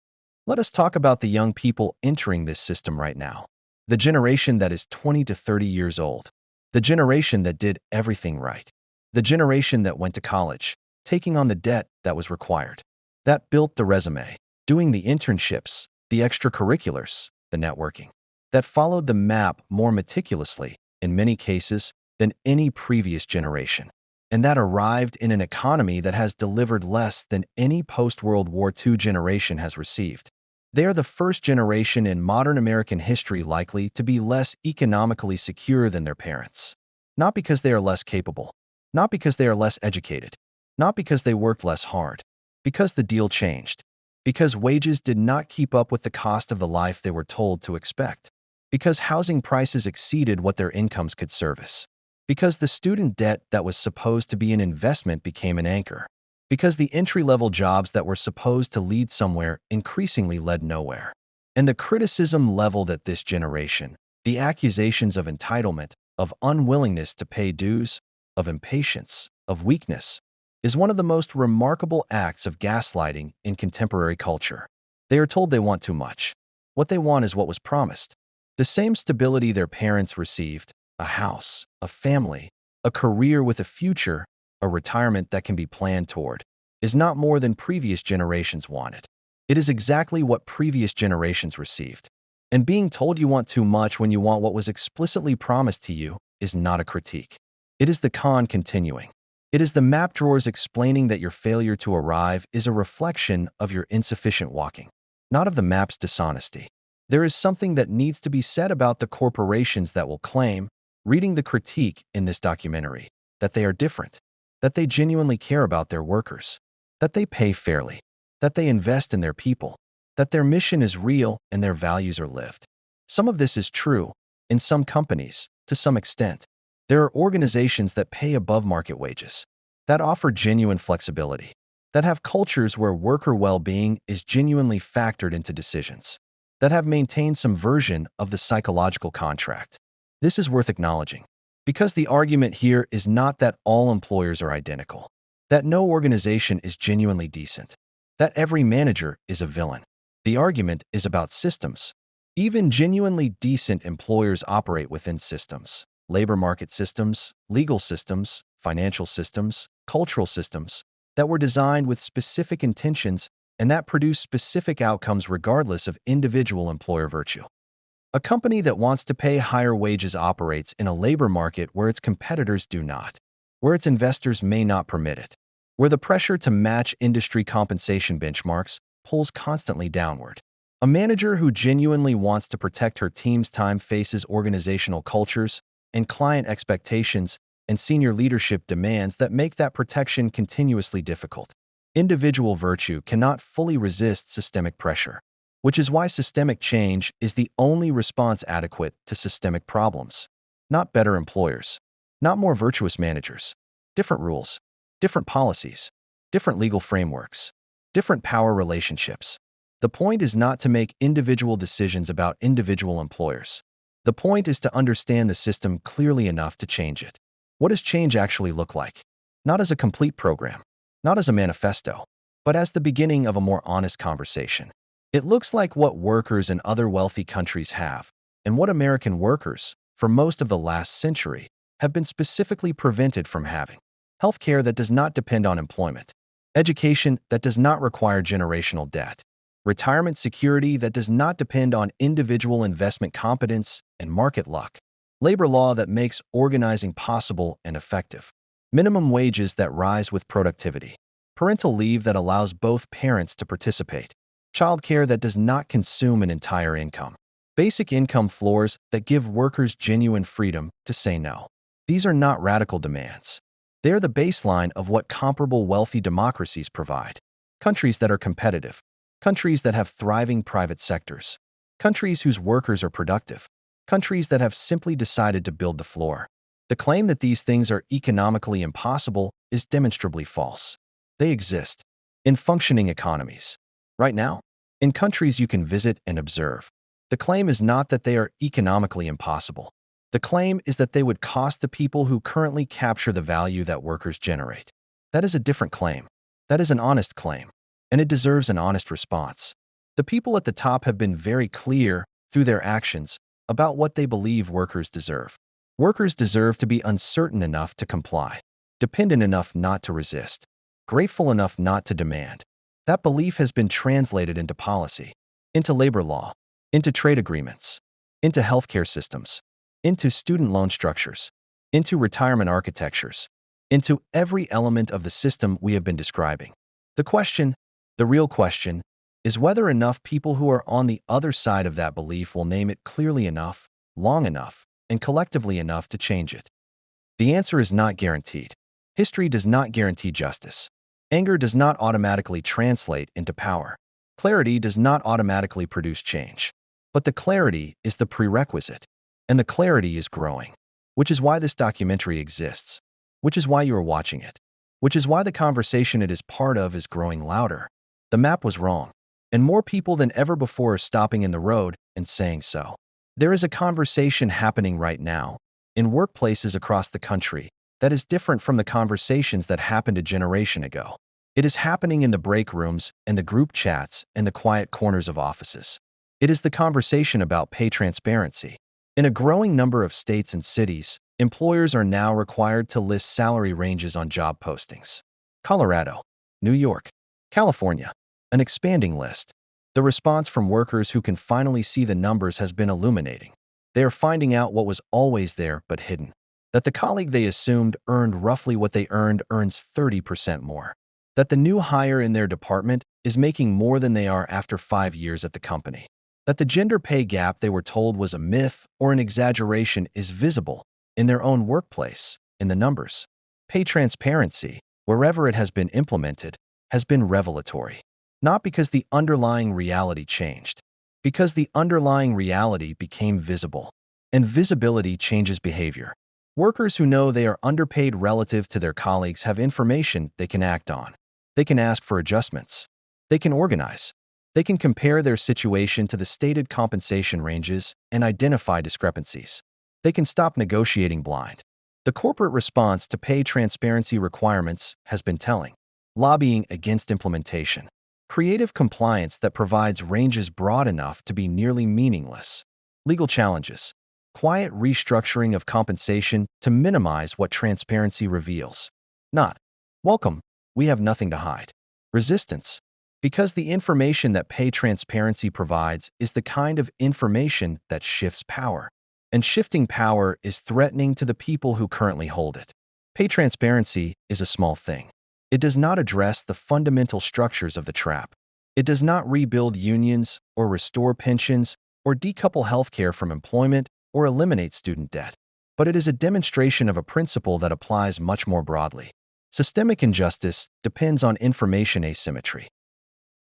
Let us talk about the young people entering this system right now. The generation that is 20 to 30 years old. The generation that did everything right. The generation that went to college, taking on the debt that was required. That built the resume, doing the internships, the extracurriculars, the networking. That followed the map more meticulously, in many cases, than any previous generation. And that arrived in an economy that has delivered less than any post-World War II generation has received. They are the first generation in modern American history likely to be less economically secure than their parents. Not because they are less capable, not because they are less educated, not because they worked less hard, because the deal changed, because wages did not keep up with the cost of the life they were told to expect, because housing prices exceeded what their incomes could service, because the student debt that was supposed to be an investment became an anchor, because the entry-level jobs that were supposed to lead somewhere increasingly led nowhere. And the criticism leveled at this generation, the accusations of entitlement, of unwillingness to pay dues, of impatience, of weakness, is one of the most remarkable acts of gaslighting in contemporary culture. They are told they want too much. What they want is what was promised. The same stability their parents received, a house, a family, a career with a future, a retirement that can be planned toward, is not more than previous generations wanted. It is exactly what previous generations received. And being told you want too much when you want what was explicitly promised to you is not a critique. It is the con continuing. It is the map drawers explaining that your failure to arrive is a reflection of your insufficient walking, not of the map's dishonesty. There is something that needs to be said about the corporations that will claim, reading the critique in this documentary, that they are different, that they genuinely care about their workers, that they pay fairly, that they invest in their people, that their mission is real and their values are lived. Some of this is true in some companies, to some extent. There are organizations that pay above market wages, that offer genuine flexibility, that have cultures where worker well-being is genuinely factored into decisions, that have maintained some version of the psychological contract. This is worth acknowledging, because the argument here is not that all employers are identical, that no organization is genuinely decent, that every manager is a villain. The argument is about systems. Even genuinely decent employers operate within systems, labor market systems, legal systems, financial systems, cultural systems, that were designed with specific intentions and that produce specific outcomes regardless of individual employer virtue. A company that wants to pay higher wages operates in a labor market where its competitors do not, where its investors may not permit it, where the pressure to match industry compensation benchmarks pulls constantly downward. A manager who genuinely wants to protect her team's time faces organizational cultures and client expectations and senior leadership demands that make that protection continuously difficult. Individual virtue cannot fully resist systemic pressure. which is why systemic change is the only response adequate to systemic problems. Not better employers, not more virtuous managers. Different rules, different policies, different legal frameworks, different power relationships. The point is not to make individual decisions about individual employers. The point is to understand the system clearly enough to change it. What does change actually look like? Not as a complete program, not as a manifesto, but as the beginning of a more honest conversation. It looks like what workers in other wealthy countries have, and what American workers, for most of the last century, have been specifically prevented from having. Healthcare that does not depend on employment. Education that does not require generational debt. Retirement security that does not depend on individual investment competence and market luck. Labor law that makes organizing possible and effective. Minimum wages that rise with productivity. Parental leave that allows both parents to participate. Childcare that does not consume an entire income. Basic income floors that give workers genuine freedom to say no. These are not radical demands. They are the baseline of what comparable wealthy democracies provide. Countries that are competitive. Countries that have thriving private sectors. Countries whose workers are productive. Countries that have simply decided to build the floor. The claim that these things are economically impossible is demonstrably false. They exist in functioning economies. Right now, in countries you can visit and observe. The claim is not that they are economically impossible. The claim is that they would cost the people who currently capture the value that workers generate. That is a different claim. That is an honest claim, and it deserves an honest response. The people at the top have been very clear through their actions about what they believe workers deserve. Workers deserve to be uncertain enough to comply, dependent enough not to resist, grateful enough not to demand. That belief has been translated into policy, into labor law, into trade agreements, into healthcare systems, into student loan structures, into retirement architectures, into every element of the system we have been describing. The real question, is whether enough people who are on the other side of that belief will name it clearly enough, long enough, and collectively enough to change it. The answer is not guaranteed. History does not guarantee justice. Anger does not automatically translate into power. Clarity does not automatically produce change. But the clarity is the prerequisite, and the clarity is growing, which is why this documentary exists, which is why you are watching it, which is why the conversation it is part of is growing louder. The map was wrong, and more people than ever before are stopping in the road and saying so. There is a conversation happening right now, in workplaces across the country, that is different from the conversations that happened a generation ago. It is happening in the break rooms and the group chats and the quiet corners of offices. It is the conversation about pay transparency. In a growing number of states and cities, employers are now required to list salary ranges on job postings. Colorado, New York, California, an expanding list. The response from workers who can finally see the numbers has been illuminating. They are finding out what was always there but hidden. That the colleague they assumed earned roughly what they earned earns 30% more. That the new hire in their department is making more than they are after 5 years at the company. That the gender pay gap they were told was a myth or an exaggeration is visible in their own workplace, in the numbers. Pay transparency, wherever it has been implemented, has been revelatory. Not because the underlying reality changed, because the underlying reality became visible. And visibility changes behavior. Workers who know they are underpaid relative to their colleagues have information they can act on. They can ask for adjustments. They can organize. They can compare their situation to the stated compensation ranges and identify discrepancies. They can stop negotiating blind. The corporate response to pay transparency requirements has been telling. Lobbying against implementation. Creative compliance that provides ranges broad enough to be nearly meaningless. Legal challenges. Quiet restructuring of compensation to minimize what transparency reveals. Not, welcome, we have nothing to hide. Resistance. Because the information that pay transparency provides is the kind of information that shifts power. And shifting power is threatening to the people who currently hold it. Pay transparency is a small thing. It does not address the fundamental structures of the trap. It does not rebuild unions or restore pensions or decouple healthcare from employment or eliminate student debt. But it is a demonstration of a principle that applies much more broadly. Systemic injustice depends on information asymmetry.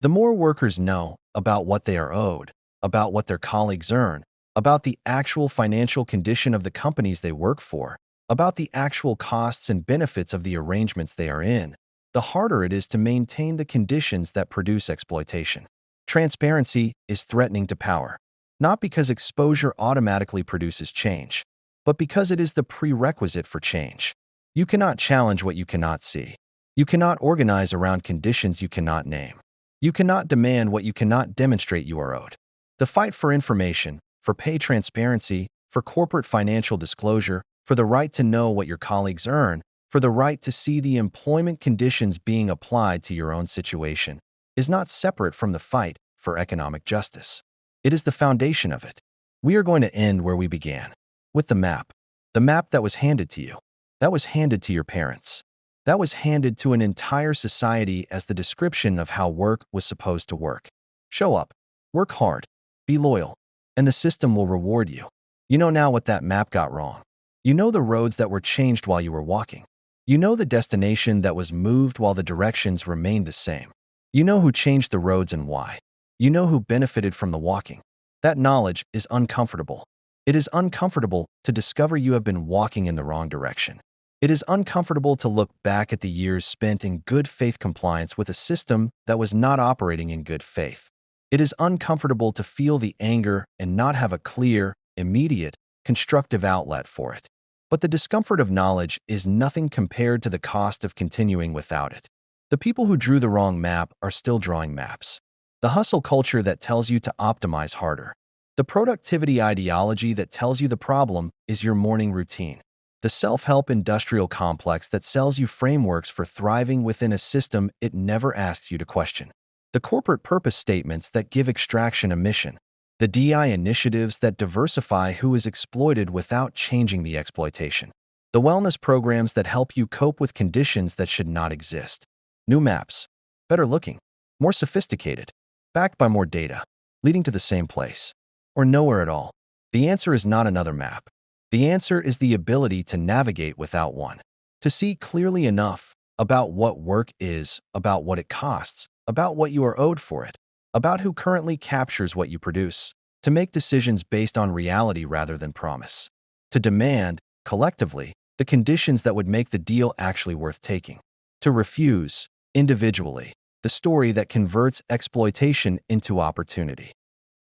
The more workers know about what they are owed, about what their colleagues earn, about the actual financial condition of the companies they work for, about the actual costs and benefits of the arrangements they are in, the harder it is to maintain the conditions that produce exploitation. Transparency is threatening to power, not because exposure automatically produces change, but because it is the prerequisite for change. You cannot challenge what you cannot see. You cannot organize around conditions you cannot name. You cannot demand what you cannot demonstrate you are owed. The fight for information, for pay transparency, for corporate financial disclosure, for the right to know what your colleagues earn, for the right to see the employment conditions being applied to your own situation, is not separate from the fight for economic justice. It is the foundation of it. We are going to end where we began, with the map that was handed to you, that was handed to your parents, that was handed to an entire society as the description of how work was supposed to work. Show up, work hard, be loyal, and the system will reward you. You know now what that map got wrong. You know the roads that were changed while you were walking. You know the destination that was moved while the directions remained the same. You know who changed the roads and why. You know who benefited from the walking. That knowledge is uncomfortable. It is uncomfortable to discover you have been walking in the wrong direction. It is uncomfortable to look back at the years spent in good faith compliance with a system that was not operating in good faith. It is uncomfortable to feel the anger and not have a clear, immediate, constructive outlet for it. But the discomfort of knowledge is nothing compared to the cost of continuing without it. The people who drew the wrong map are still drawing maps. The hustle culture that tells you to optimize harder. The productivity ideology that tells you the problem is your morning routine. The self-help industrial complex that sells you frameworks for thriving within a system it never asks you to question. The corporate purpose statements that give extraction a mission. The DI initiatives that diversify who is exploited without changing the exploitation. The wellness programs that help you cope with conditions that should not exist. New maps, better looking, more sophisticated, backed by more data, leading to the same place, or nowhere at all. The answer is not another map. The answer is the ability to navigate without one, to see clearly enough about what work is, about what it costs, about what you are owed for it, about who currently captures what you produce, to make decisions based on reality rather than promise, to demand, collectively, the conditions that would make the deal actually worth taking, to refuse, individually, the story that converts exploitation into opportunity,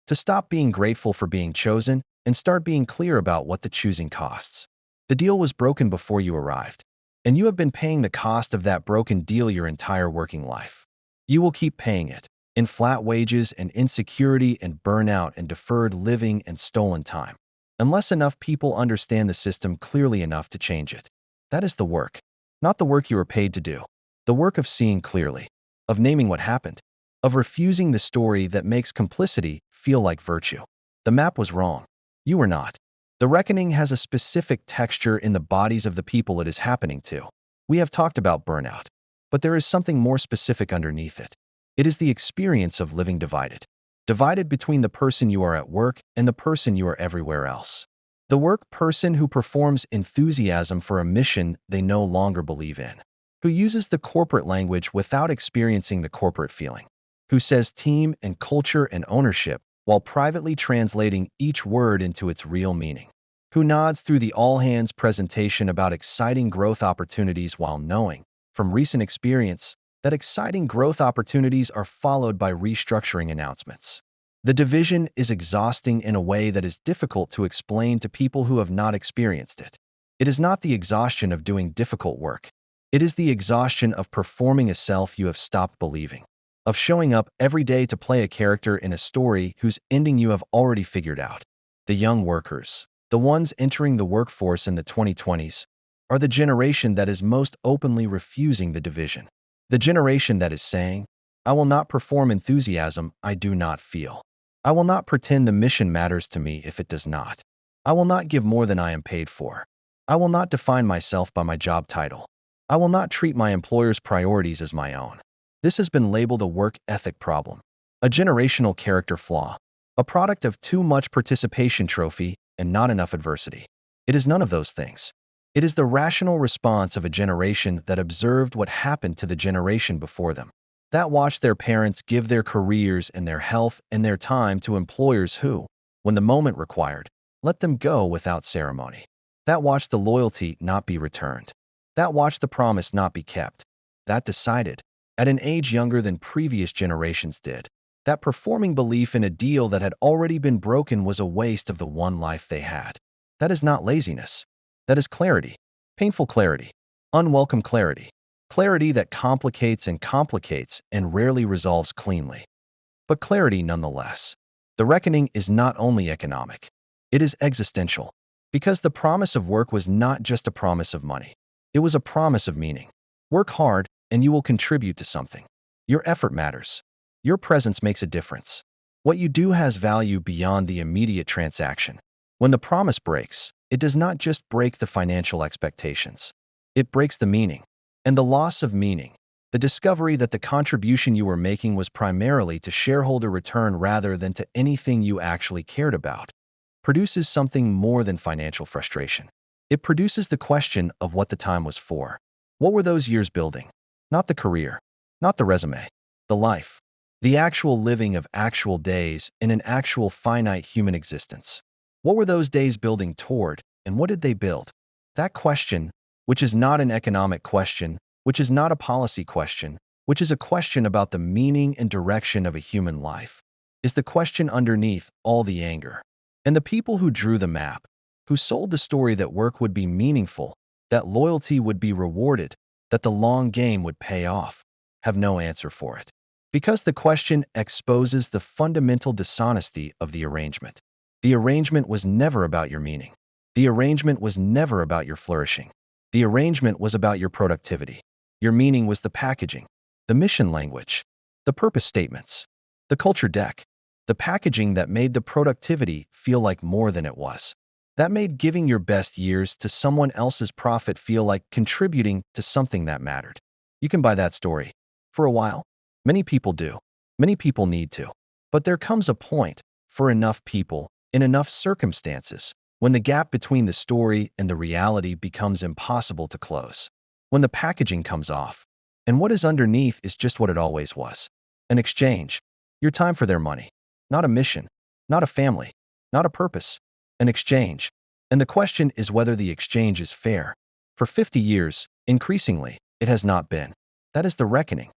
to stop being grateful for being chosen and start being clear about what the choosing costs. The deal was broken before you arrived, and you have been paying the cost of that broken deal your entire working life. You will keep paying it, in flat wages and insecurity and burnout and deferred living and stolen time, unless enough people understand the system clearly enough to change it. That is the work, not the work you are paid to do. The work of seeing clearly, of naming what happened, of refusing the story that makes complicity feel like virtue. The map was wrong. You were not. The reckoning has a specific texture in the bodies of the people it is happening to. We have talked about burnout, but there is something more specific underneath it. It is the experience of living divided. Divided between the person you are at work and the person you are everywhere else. The work person who performs enthusiasm for a mission they no longer believe in. Who uses the corporate language without experiencing the corporate feeling. Who says team and culture and ownership while privately translating each word into its real meaning. Who nods through the all-hands presentation about exciting growth opportunities while knowing, from recent experience, that exciting growth opportunities are followed by restructuring announcements. The division is exhausting in a way that is difficult to explain to people who have not experienced it. It is not the exhaustion of doing difficult work. It is the exhaustion of performing a self you have stopped believing. Of showing up every day to play a character in a story whose ending you have already figured out. The young workers, the ones entering the workforce in the 2020s, are the generation that is most openly refusing the division. The generation that is saying, I will not perform enthusiasm I do not feel. I will not pretend the mission matters to me if it does not. I will not give more than I am paid for. I will not define myself by my job title. I will not treat my employer's priorities as my own. This has been labeled a work ethic problem, a generational character flaw, a product of too much participation trophy and not enough adversity. It is none of those things. It is the rational response of a generation that observed what happened to the generation before them. That watched their parents give their careers and their health and their time to employers who, when the moment required, let them go without ceremony. That watched the loyalty not be returned. That watched the promise not be kept. That decided, at an age younger than previous generations did, that performing belief in a deal that had already been broken was a waste of the one life they had. That is not laziness. That is clarity. Painful clarity. Unwelcome clarity. Clarity that complicates and rarely resolves cleanly. But clarity nonetheless. The reckoning is not only economic. It is existential. Because the promise of work was not just a promise of money. It was a promise of meaning. Work hard, and you will contribute to something. Your effort matters. Your presence makes a difference. What you do has value beyond the immediate transaction. When the promise breaks, it does not just break the financial expectations. It breaks the meaning. And the loss of meaning, the discovery that the contribution you were making was primarily to shareholder return rather than to anything you actually cared about, produces something more than financial frustration. It produces the question of what the time was for. What were those years building? Not the career, not the resume, the life, the actual living of actual days in an actual finite human existence. What were those days building toward, and what did they build? That question, which is not an economic question, which is not a policy question, which is a question about the meaning and direction of a human life, is the question underneath all the anger. And the people who drew the map, who sold the story that work would be meaningful, that loyalty would be rewarded, that the long game would pay off, have no answer for it. Because the question exposes the fundamental dishonesty of the arrangement. The arrangement was never about your meaning. The arrangement was never about your flourishing. The arrangement was about your productivity. Your meaning was the packaging, the mission language, the purpose statements, the culture deck, the packaging that made the productivity feel like more than it was. That made giving your best years to someone else's profit feel like contributing to something that mattered. You can buy that story. For a while. Many people do. Many people need to. But there comes a point, for enough people, in enough circumstances, when the gap between the story and the reality becomes impossible to close. When the packaging comes off, and what is underneath is just what it always was. An exchange. Your time for their money. Not a mission. Not a family. Not a purpose. An exchange. And the question is whether the exchange is fair. For 50 years, increasingly, it has not been. That is the reckoning.